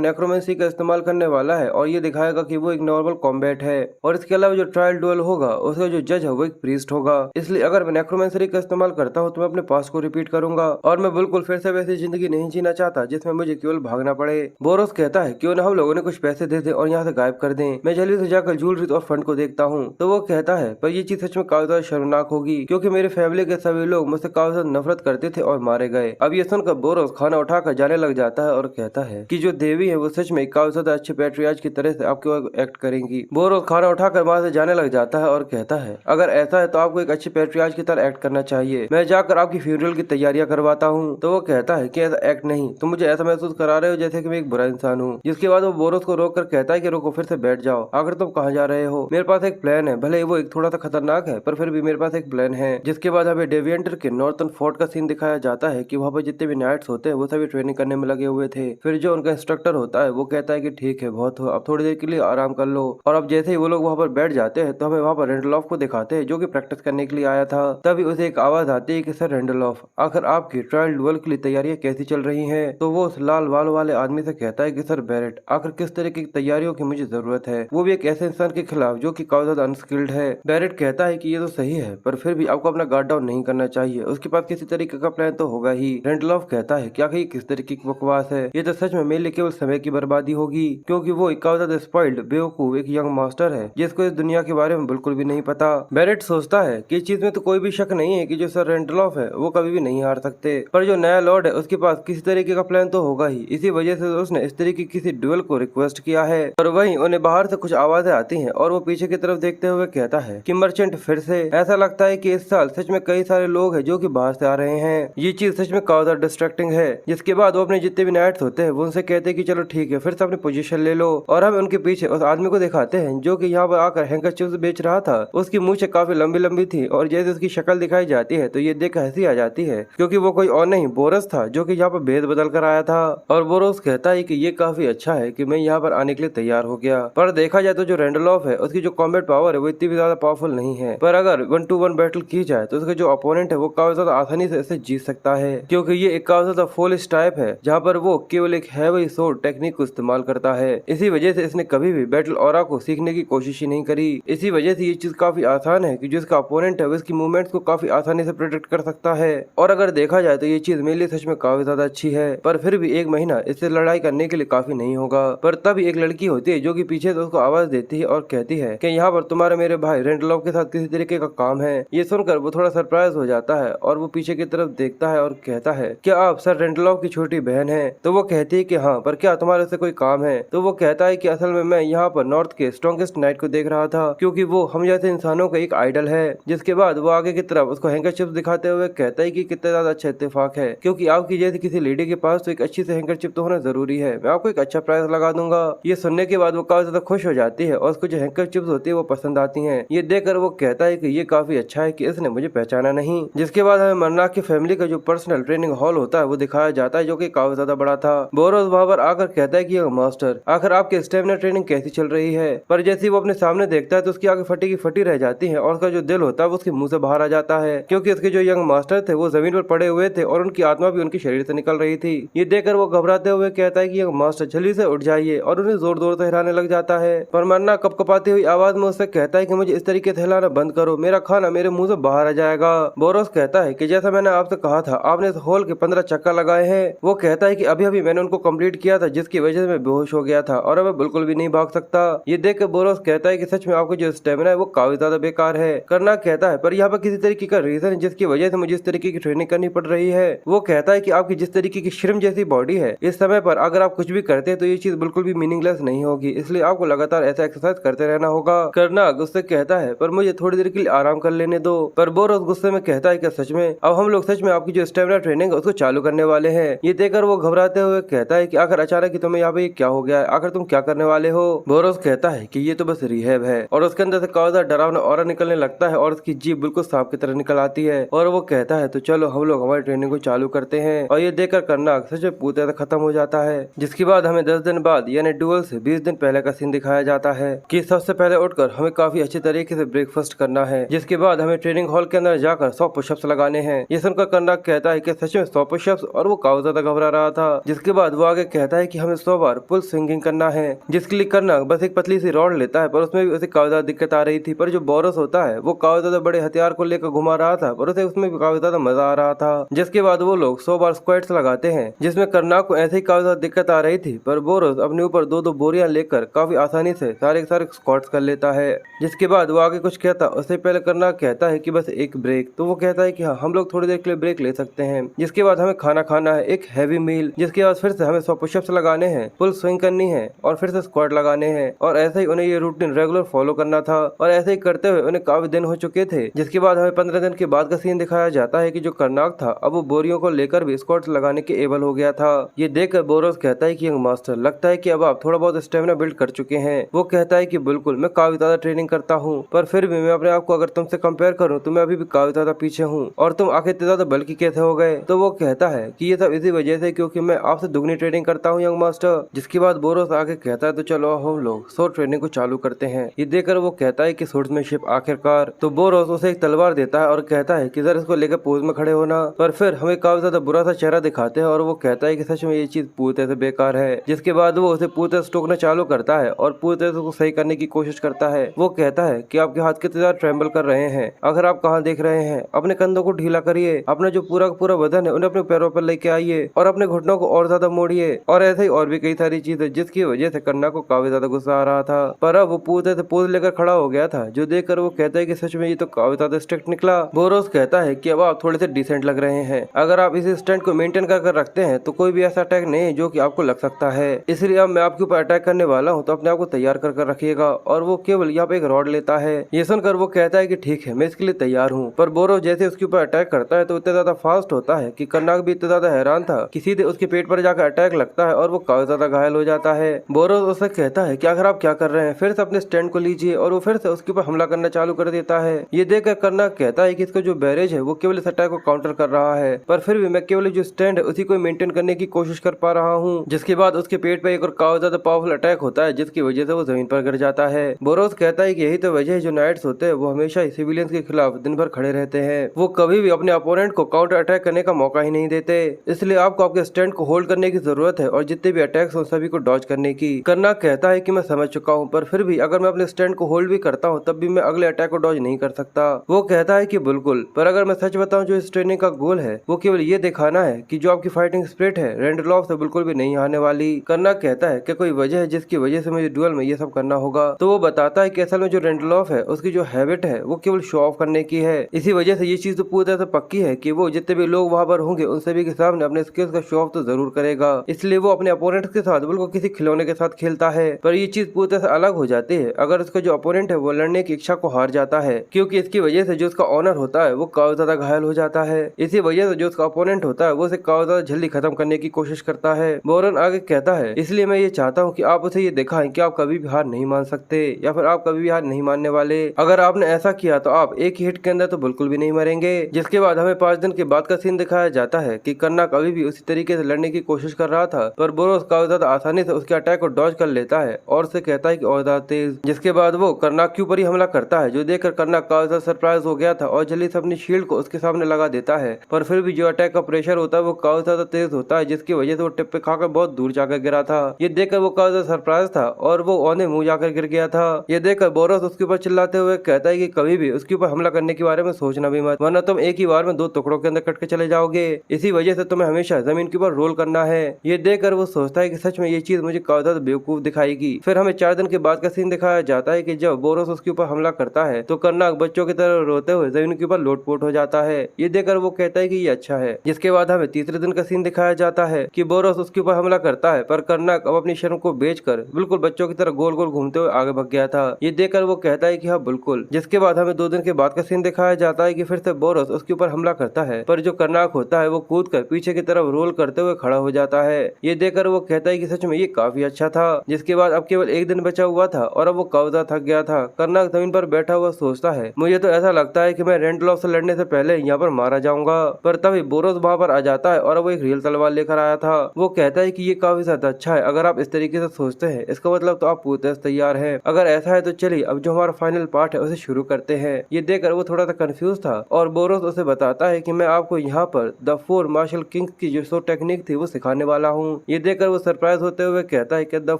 नेक्रोमेंसी का इस्तेमाल करने वाला है और ये दिखाएगा कि वो एक नॉर्मल कॉम्बैट है। और इसके अलावा जो ट्रायल डुएल होगा उसका जो जज है वो एक प्रीस्ट होगा, इसलिए अगर मैं नेक्रोमेंसरी का इस्तेमाल करता हूँ तो मैं अपने पास्ट को रिपीट करूंगा और मैं बिल्कुल फिर से वैसी जिंदगी नहीं जीना चाहता जिसमें मुझे केवल भागना पड़े। बोरोस कहता है क्यों ना हम लोगों ने कुछ पैसे दे दे और यहाँ से गायब कर दें, मैं जल्दी से जाकर ज्वेलरी और फंड को देखता हूँ। तो वो कहता है पर ये चीज सच में काफी ज्यादा शर्मनाक होगी क्योंकि मेरे फैमिली के सभी लोग मुझसे काफी ज्यादा नफरत करते थे और मारे गए। अब ये सुनकर बोरोस खाना उठाकर जाने लग जाता है और कहता है कि जो देवी है वो सच में काफी ज्यादा अच्छे पैट्रियार्च की तरह से आपके एक्ट करेंगी। बोरोस खाना उठाकर वहाँ से जाने लग जाता है और कहता है अगर ऐसा है तो आपको एक अच्छे पैट्रियार्च की तरह एक्ट करना चाहिए, मैं जाकर आपकी फ्यूनरल की तैयारियां करवाता हूँ। तो वो कहता है कि ऐसा एक्ट नहीं, तुम मुझे ऐसा महसूस करा रहे हो जैसे कि मैं एक बुरा इंसान हूँ। जिसके बाद वो बोरोस को रोक कर कहता है कि रुको, फिर से बैठ जाओ, आखिर तुम कहाँ जा रहे हो, मेरे पास एक प्लान है, भले वो एक थोड़ा सा खतरनाक है पर फिर भी मेरे पास एक प्लान है। जिसके बाद हमें डेविएंटर के नॉर्थन फोर्ट का सीन दिखाया जाता है कि वहाँ पर जितने भी नाइट्स होते हैं वो सभी ट्रेनिंग करने में लगे हुए थे। फिर जो उनका इंस्ट्रक्टर होता है वो कहता है कि ठीक है बहुत हो, अब थोड़ी देर के लिए आराम कर लो। और अब जैसे ही वो लोग वहाँ पर बैठ जाते हैं तो हमें वहाँ पर रेंडलॉफ को दिखाते हैं जो कि प्रैक्टिस करने के लिए आया था। तभी उसे एक आवाज आती है कि सर रेंडलॉफ, आखिर आपकी ट्रायल डुएल के लिए तैयारियां कैसी चल रही हैं? तो वो उस लाल बाल वाले आदमी से कहता है कि सर बैरेट, आखिर किस तरह की तैयारियों की मुझे जरूरत है, वो भी एक ऐसे इंसान के खिलाफ जो कि काफी ज्यादा अनस्किल्ड है। बैरेट कहता है कि ये तो सही है पर फिर भी आपको अपना गार्ड डाउन नहीं करना चाहिए, उसके पास किसी तरीके का प्लान तो होगा ही। रेंडलॉफ कहता है क्या ये किस तरीके की बकवास है, ये तो सच में मेरे लिए केवल समय की बर्बादी होगी क्योंकि वो एक काफी ज्यादा स्पॉइल्ड बेवकूफ एक यंग मास्टर है जिसको इस दुनिया के बारे में बिल्कुल भी नहीं पता। बैरेट सोचता है कि इस चीज में तो कोई भी शक नहीं है कि जो सर रेंडलॉफ है वो कभी भी नहीं हार सकते, पर जो नया लॉर्ड है उसके पास किसी तरीके का प्लान तो होगा ही, इसी वजह से उसने इस तरीके की किसी ड्यूल को रिक्वेस्ट किया है। और वहीं उन्हें बाहर से कुछ आवाजें आती हैं और वो पीछे की तरफ देखते हुए कहता है कि मर्चेंट फिर से, ऐसा लगता है कि इस साल सच में कई सारे लोग हैं जो कि बाहर से आ रहे हैं। ये चीज सच में काफी ज्यादा डिस्ट्रैक्टिंग है। जिसके बाद वो अपने जितने भी नाइट्स होते हैं वो उनसे कहते हैं कि चलो ठीक है, फिर से अपनी पोजीशन ले लो। और हम उनके पीछे उस आदमी को दिखाते हैं जो कि यहाँ पर आकर हैंकरचिप्स बेच रहा था। उसकी मूछें काफी लंबी लंबी थी और जैसे उसकी शक्ल दिखाई जाती है तो ये देख हंसी आ जाती है, क्योंकि वो कोई और नहीं बोरस था जो कि यहाँ पर भेद बदल कर आया था। और बोरस कहता है कि ये काफी अच्छा है कि मैं यहाँ पर आने के लिए तैयार हो गया। पर देखा जाए तो जो रेंडलॉफ है उसकी जो कॉम्बैट पावर है वो इतनी भी ज्यादा पावरफुल नहीं है, पर अगर 1-to-1 बैटल की जाए तो उसका जो अपोनेंट है वो काफी ज्यादा आसानी से इसे जीत सकता है, क्योंकि ये एक काफी ज्यादा फुलिश टाइप है जहाँ पर वो केवल एक हैवी सोर्ड टेक्निक को इस्तेमाल करता है। इसी वजह से इसने कभी भी बैटल ऑरा को सीखने की कोशिश ही नहीं करी। इसी वजह से ये चीज काफी आसान है कि जो इसका अपोनेंट है वो इसकी मूवमेंट्स को काफी आसानी से प्रेडिक्ट कर सकता है। और अगर देखा जाए तो ये चीज मेरे लिए सच में काफी ज्यादा अच्छी है, पर फिर भी एक महीना इससे लड़ाई करने के लिए काफी नहीं होगा। पर तब एक लड़की होती है जो कि पीछे से उसको आवाज देती है और कहती है कि यहाँ पर तुम्हारे मेरे भाई रेंडलॉफ के साथ किसी तरीके का काम है। ये सुनकर वो थोड़ा सरप्राइज हो जाता है और वो पीछे की तरफ देखता है और कहता है क्या आप सर रेंडलॉफ की छोटी बहन है? तो वो कहती है कि हाँ, पर क्या तुम्हारे से कोई काम है? तो वो कहता है कि असल में मैं यहाँ पर नॉर्थ के स्ट्रॉन्गेस्ट नाइट को देख रहा था, क्योंकि वो हम जैसे इंसानों का एक आइडल है। जिसके बाद वो आगे की तरफ उसको हैंकरचिप्स दिखाते हुए कहता है कि कितना ज्यादा अच्छा इत्तेफाक है, क्योंकि आपकी जैसी किसी लेडी के पास तो एक अच्छी से हैंकरचिप तो होना जरूरी है। मैं आपको एक अच्छा प्राइस लगा दूंगा। ये सुनने के बाद वो काफी ज्यादा खुश हो जाती है और उसको जो हैंकरचिप्स होती है वो पसंद आती है। ये देखकर वो कहता है कि ये काफी अच्छा है कि इसने मुझे पहचाना नहीं। जिसके बाद हमें मरनाक की फैमिली का जो पर्सनल ट्रेनिंग हॉल होता है वो दिखाया जाता है, जो कि काफी ज्यादा बड़ा था। बोरोस वहाँ पर आकर कहता है कि मास्टर, आखिर आपकी स्टेमिना ट्रेनिंग कैसी चल रही है? पर जैसे वो अपने सामने देखता है तो उसकी आंखें फटी की फटी रह जाती है और उसका जो दिल होता है वो उसके मुंह से बाहर आ जाता है, क्योंकि उसके जो यंग मास्टर थे वो जमीन पर पड़े हुए थे और उनकी आत्मा भी उनके शरीर से निकल रही थी। ये देखकर वो घबराते हुए कहता है कि यंग मास्टर जल्दी से उठ जाइए, और उन्हें जोर जोर से हिलाने लग जाता है। पर मरना कपकपाती हुई आवाज में उससे कहता है कि मुझे इस तरीके से हिलाना बंद करो, मेरा खाना मेरे मुंह से बाहर आ जाएगा। बोरोस कहता है कि जैसा मैंने आपसे कहा था आपने इस होल के 15 चक्कर लगाए हैं। वो कहता है कि अभी अभी मैंने उनको कंप्लीट किया था, जिसकी वजह से मैं बेहोश हो गया था और अब मैं बिल्कुल भी नहीं भाग सकता। ये देख कर बोरोस कहता है कि सच में आपको जो स्टेमिना है वो काफी ज्यादा बेकार है। करना कहता है पर यहाँ पर किसी तरीके का रीजन है जिसकी वजह से मुझे इस तरीके की ट्रेनिंग करनी पड़ रही है। वो कहता है कि आपकी जिस तरीके की श्रिम जैसी बॉडी है, इस समय पर अगर आप कुछ भी करते हैं तो ये चीज बिल्कुल भी मीनिंगलेस नहीं होगी, इसलिए आपको लगातार ऐसा एक्सरसाइज करते रहना होगा। करना गुस्से कहता है पर मुझे थोड़ी देर के लिए आराम कर लेने दो। पर बोरोस गुस्से में कहता है कि सच में अब हम लोग सच में आपकी जो स्टेमिना ट्रेनिंग है उसको चालू करने वाले हैं। ये देखकर वो घबराते हुए कहता है कि आखिर अचानक तुम्हें यहाँ पे क्या हो गया है, आखिर तुम क्या करने वाले हो? बोरोस कहता है कि ये तो बस रिहैब है, और उसके अंदर से काफी डरावना ऑरा निकलने लगता है और उसकी जीभ बिल्कुल सांप की तरह निकल आती है। और वो कहता है तो चलो हम लोग हमारी ट्रेनिंग को चालू करते हैं। और ये देखकर करना सच में पूरी तरह खत्म हो जाता है। जिसके बाद हमें 10 दिन बाद यानी डुअल से 20 दिन पहले का सीन दिखाया जाता है कि सबसे पहले उठकर हमें काफी अच्छे तरीके से ब्रेकफास्ट करना है। जिसके बाद हमें ट्रेनिंग हॉल के अंदर जाकर 100 पुशअप्स लगाने हैं। ये सुनकर करना कहता है कि सच में 100 पुशअप्स, और वो काफी ज्यादा घबरा रहा था। जिसके बाद वो आगे कहता है कि हमें 100 बार पुल स्विंगिंग करना है, जिसके लिए करना बस एक पतली सी रॉड लेता है, पर उसमें भी उसे काफी ज्यादा दिक्कत आ रही थी। पर जो बोरोस होता है वो काफी ज्यादा बड़े हथियार को लेकर घुमा रहा था, पर उसे उसमें भी काफी ज्यादा मजा आ रहा था। जिसके बाद वो लोग 100 बार स्क्वाट्स लगाते हैं, जिसमें करना को ऐसे ही काफी ज्यादा दिक्कत आ रही थी, पर बोरोस अपने ऊपर 2-2 बोरियां लेकर काफी आसानी से सारे स्क्वाट्स कर लेता है। जिसके बाद वो आगे कुछ कहता उससे पहले करना कहता है कि बस एक ब्रेक। तो वो कहता है कि हाँ, हम लोग थोड़ी देर के लिए ब्रेक ले सकते हैं। जिसके बाद हमें खाना खाना है, एक हैवी मील। जिसके बाद फिर से हमें 100 पुशअप्स लगाने हैं, फुल स्विंग करनी है और फिर से स्क्वाट लगाने हैं। और ऐसे ही उन्हें ये रूटीन रेगुलर फॉलो करना था, और ऐसे ही करते हुए उन्हें काफी दिन हो चुके थे। जिसके बाद हमें 15 दिन के बाद का सीन दिखाया जाता है कि जो करनाक था अब वो बोरियों को लेकर भी स्क्वाट्स लगाने के एबल हो गया था। ये देखकर बोरोस कहता है कि यंग मास्टर, लगता है कि अब आप थोड़ा बहुत स्टेमिना बिल्ड कर चुके हैं। वो कहता है कि बिल्कुल, मैं काफी ज्यादा ट्रेनिंग करता हूँ, पर फिर भी मैं अपने आप को अगर तुमसे कंपेयर करूँ तो मैं अभी भी काफी ज्यादा पीछे हूँ, और तुम आखिर इतने ज्यादा बल्कि कैसे हो गए? तो वो कहता है कि ये सब इसी वजह से क्योंकि मैं आपसे दुगनी ट्रेनिंग करता हूँ यंग मास्टर। जिसके बाद बोरोस आगे कहता है तो चलो हम लोग स्वॉर्ड ट्रेनिंग को चालू करते हैं। ये देखकर वो कहता है कि स्वॉर्ड्समैनशिप आखिरकार। तो बोरोस उसे एक तलवार देता है और कहता है कि जरा इसको लेकर पोज में खड़े होना। पर फिर हमें काफी ज्यादा बुरा सा चेहरा दिखाते हैं और वो कहता है कि सच में ये चीज पूरी तरह से बेकार है। जिसके बाद वो उसे पूरी तरह से टोकना चालू करता है और पूरी तरह से उसको सही करने की कोशिश करता है। वो कहता है कि आपके हाथ कितने ज्यादा ट्रेम्बल कर रहे हैं, अगर आप कहाँ देख रहे हैं? अपने कंधों को ढीला करिए, अपना जो पूरा का पूरा वजन है उन्हें अपने पैरों पर लेके आइए और अपने घुटनों को और ज्यादा मोड़िए। और ऐसे ही और भी कई सारी चीजें, जिसकी वजह से कन्ना को काफी ज्यादा गुस्सा आ रहा था। पर अब वो पूरी तरह से पोज लेकर खड़ा हो गया था, जो देखकर वो कहता है कि सच में ये तो काफी ज्यादा स्ट्रिक्ट निकला। बोरोस कहता है कि अब आप थोड़े से डिसेंट लग रहे हैं, अगर आप इस स्टैंड को मेंटेन कर रखते हैं तो कोई भी ऐसा अटैक नहीं है जो कि आपको लग सकता है, इसलिए अब मैं आपके ऊपर अटैक करने वाला हूँ, तो अपने आप को तैयार कर रखिएगा। और वो केवल यहाँ पे एक रॉड लेता है। ये सुनकर वो कहता है कि ठीक है, मैं इसके लिए तैयार हूँ। हूँ। पर बोरोस जैसे उसके ऊपर अटैक करता है तो इतना ज्यादा फास्ट होता है कि कर्नाक भी इतना ज्यादा हैरान था कि सीधे उसके पेट पर जाकर अटैक लगता है और वो काफी ज्यादा घायल हो जाता है। बोरोस उससे कहता है कि आखिर आप क्या कर रहे हैं, फिर से अपने स्टैंड को लीजिए, और वो फिर से उसके ऊपर हमला करना चालू कर देता है। ये देखकर कर्नाक कहता है कि इसका जो बैरेज है वो केवल इस अटैक को काउंटर कर रहा है, पर फिर भी मैं केवल जो स्टैंड है उसी को मेंटेन करने की कोशिश कर पा रहा हूँ। जिसके बाद उसके पेट पर एक और काफी ज्यादा पावरफुल अटैक होता है जिसकी वजह से वो जमीन पर गिर जाता है। बोरोस कहता है कि यही तो वजह है जो नाइट्स होते हैं वो हमेशा सिविलियंस के खिलाफ दिन भर खड़े रहते हैं, वो कभी भी अपने अपोनेंट को काउंटर अटैक करने का मौका ही नहीं देते, इसलिए आपको आपके स्टैंड को होल्ड करने की जरूरत है और जितने भी अटैक्स हो सभी को डॉज करने की। कर्नाक कहता है कि मैं समझ चुका हूँ, पर फिर भी अगर मैं अपने स्टैंड को होल्ड भी करता हूँ तब भी मैं अगले अटैक को डॉज नहीं कर सकता। वो कहता है कि बिल्कुल, पर अगर मैं सच बताऊं जो इस ट्रेनिंग का गोल है वो केवल ये दिखाना है कि जो आपकी फाइटिंग स्पिरिट है रेंडलॉफ से बिल्कुल भी नहीं आने वाली। कर्नाक कहता है कि कोई वजह है जिसकी वजह से मुझे ड्यूल में ये सब करना होगा, तो वो बताता है कि असल में जो रेंडलॉफ है उसकी जो हैबिट है वो केवल शो ऑफ करने की है। इसी वजह से ये चीज तो पूरी तरह से पक्की है कि वो जितने भी लोग वहाँ पर होंगे उन सभी के सामने अपने स्किल्स का शो ऑफ तो जरूर करेगा, इसलिए वो अपने अपोनेंट के साथ बिल्कुल किसी खिलौने के साथ खेलता है। पर ये चीज पूरी तरह से अलग हो जाती है अगर उसका जो अपोनेंट है वो लड़ने की इच्छा को हार जाता है, क्योंकि इसकी वजह से जो उसका ऑनर होता है वो काफी ज्यादा घायल हो जाता है। इसी वजह से जो उसका अपोनेंट होता है वो उसे काफी ज्यादा जल्दी खत्म करने की कोशिश करता है। बोरन आगे कहता है, इसलिए मैं ये चाहता हूँ कि आप उसे ये दिखाएं कि आप कभी भी हार नहीं मान सकते या फिर आप कभी भी हार नहीं मानने वाले। अगर आपने ऐसा किया तो आप एक ही हिट के अंदर तो बिल्कुल भी नहीं मरेंगे। जिसके बाद हमें 5 दिन के बाद का सीन दिखाया जाता है कि कर्नाक अभी भी उसी तरीके से लड़ने की कोशिश कर रहा था, पर बोरोस काफी ज्यादा आसानी से उसके अटैक को डॉज कर लेता है और उसे कहता है कि और ज्यादा तेज। जिसके बाद वो कर्नाक के ऊपर ही हमला करता है, जो देखकर कर्नाक काफी ज्यादा सरप्राइज हो गया था और जल्दी से अपनी शील्ड को उसके सामने लगा देता है, पर फिर भी जो अटैक का प्रेशर होता है वो काफी ज्यादा तेज होता है, जिसकी वजह से वो टिप पे खाकर बहुत दूर जाकर गिरा था। ये देखकर वो काफी ज्यादा सरप्राइज था और वो औंधे मुंह जाकर गिर गया था। ये देखकर बोरोस उसके ऊपर चिल्लाते हुए कहता है कि कभी भी उसके ऊपर हमला करने के बारे में सोचना भी मत, वरना तुम एक ही बार में 2 टुकड़ों के अंदर कट के चले जाओगे। इसी वजह से तुम्हें हमेशा जमीन के ऊपर रोल करना है। ये देखकर वो सोचता है कि सच में ये चीज मुझे काफी ज्यादा बेवकूफ दिखाएगी। फिर हमें 4 दिन के बाद का सीन दिखाया जाता है कि जब बोरोस उसके ऊपर हमला करता है तो कर्नाक बच्चों की तरह रोते हुए जमीन के ऊपर लोटपोट हो जाता है। ये देखकर वो कहता है कि ये अच्छा है। जिसके बाद हमें तीसरे दिन का सीन दिखाया जाता है कि बोरोस उसके ऊपर हमला करता है, पर कर्नाक अब अपनी शर्म को बेचकर बिल्कुल बच्चों की तरह गोल गोल घूमते हुए आगे भाग गया था। ये देखकर वो कहता है कि हाँ बिल्कुल। जिसके बाद हमें 2 दिन के बाद का सीन दिखाया जाता है कि फिर से बोरोस उसके ऊपर हमला करता है, पर जो कर्नाक होता है वो कूद कर पीछे की तरफ रोल करते हुए खड़ा हो जाता है। ये देखकर वो कहता है कि सच में ये काफी अच्छा था। जिसके बाद अब केवल एक दिन बचा हुआ था और अब वो काफी थक गया था। कर्नाक जमीन पर बैठा हुआ सोचता है, मुझे तो ऐसा लगता है कि मैं रेंडलॉफ से लड़ने से पहले यहाँ पर मारा जाऊंगा। पर तभी बोरोस वहाँ पर आ जाता है और वो एक रियल तलवार लेकर आया था। वो कहता है कि ये काफी ज्यादा अच्छा है, अगर आप इस तरीके से सोचते हैं इसका मतलब तो आप पूरी तरह से तैयार हैं। अगर ऐसा है तो चलिए अब जो हमारा फाइनल पार्ट है उसे शुरू करते हैं। ये देखकर वो थोड़ा सा कंफ्यूज था और बोरोस उसे बताता है कि मैं आपको यहाँ पर द 4 मार्शल किंग्स की जो टेक्निक थी वो सिखाने वाला हूँ। ये देखकर वो सरप्राइज होते हुए कहता है कि द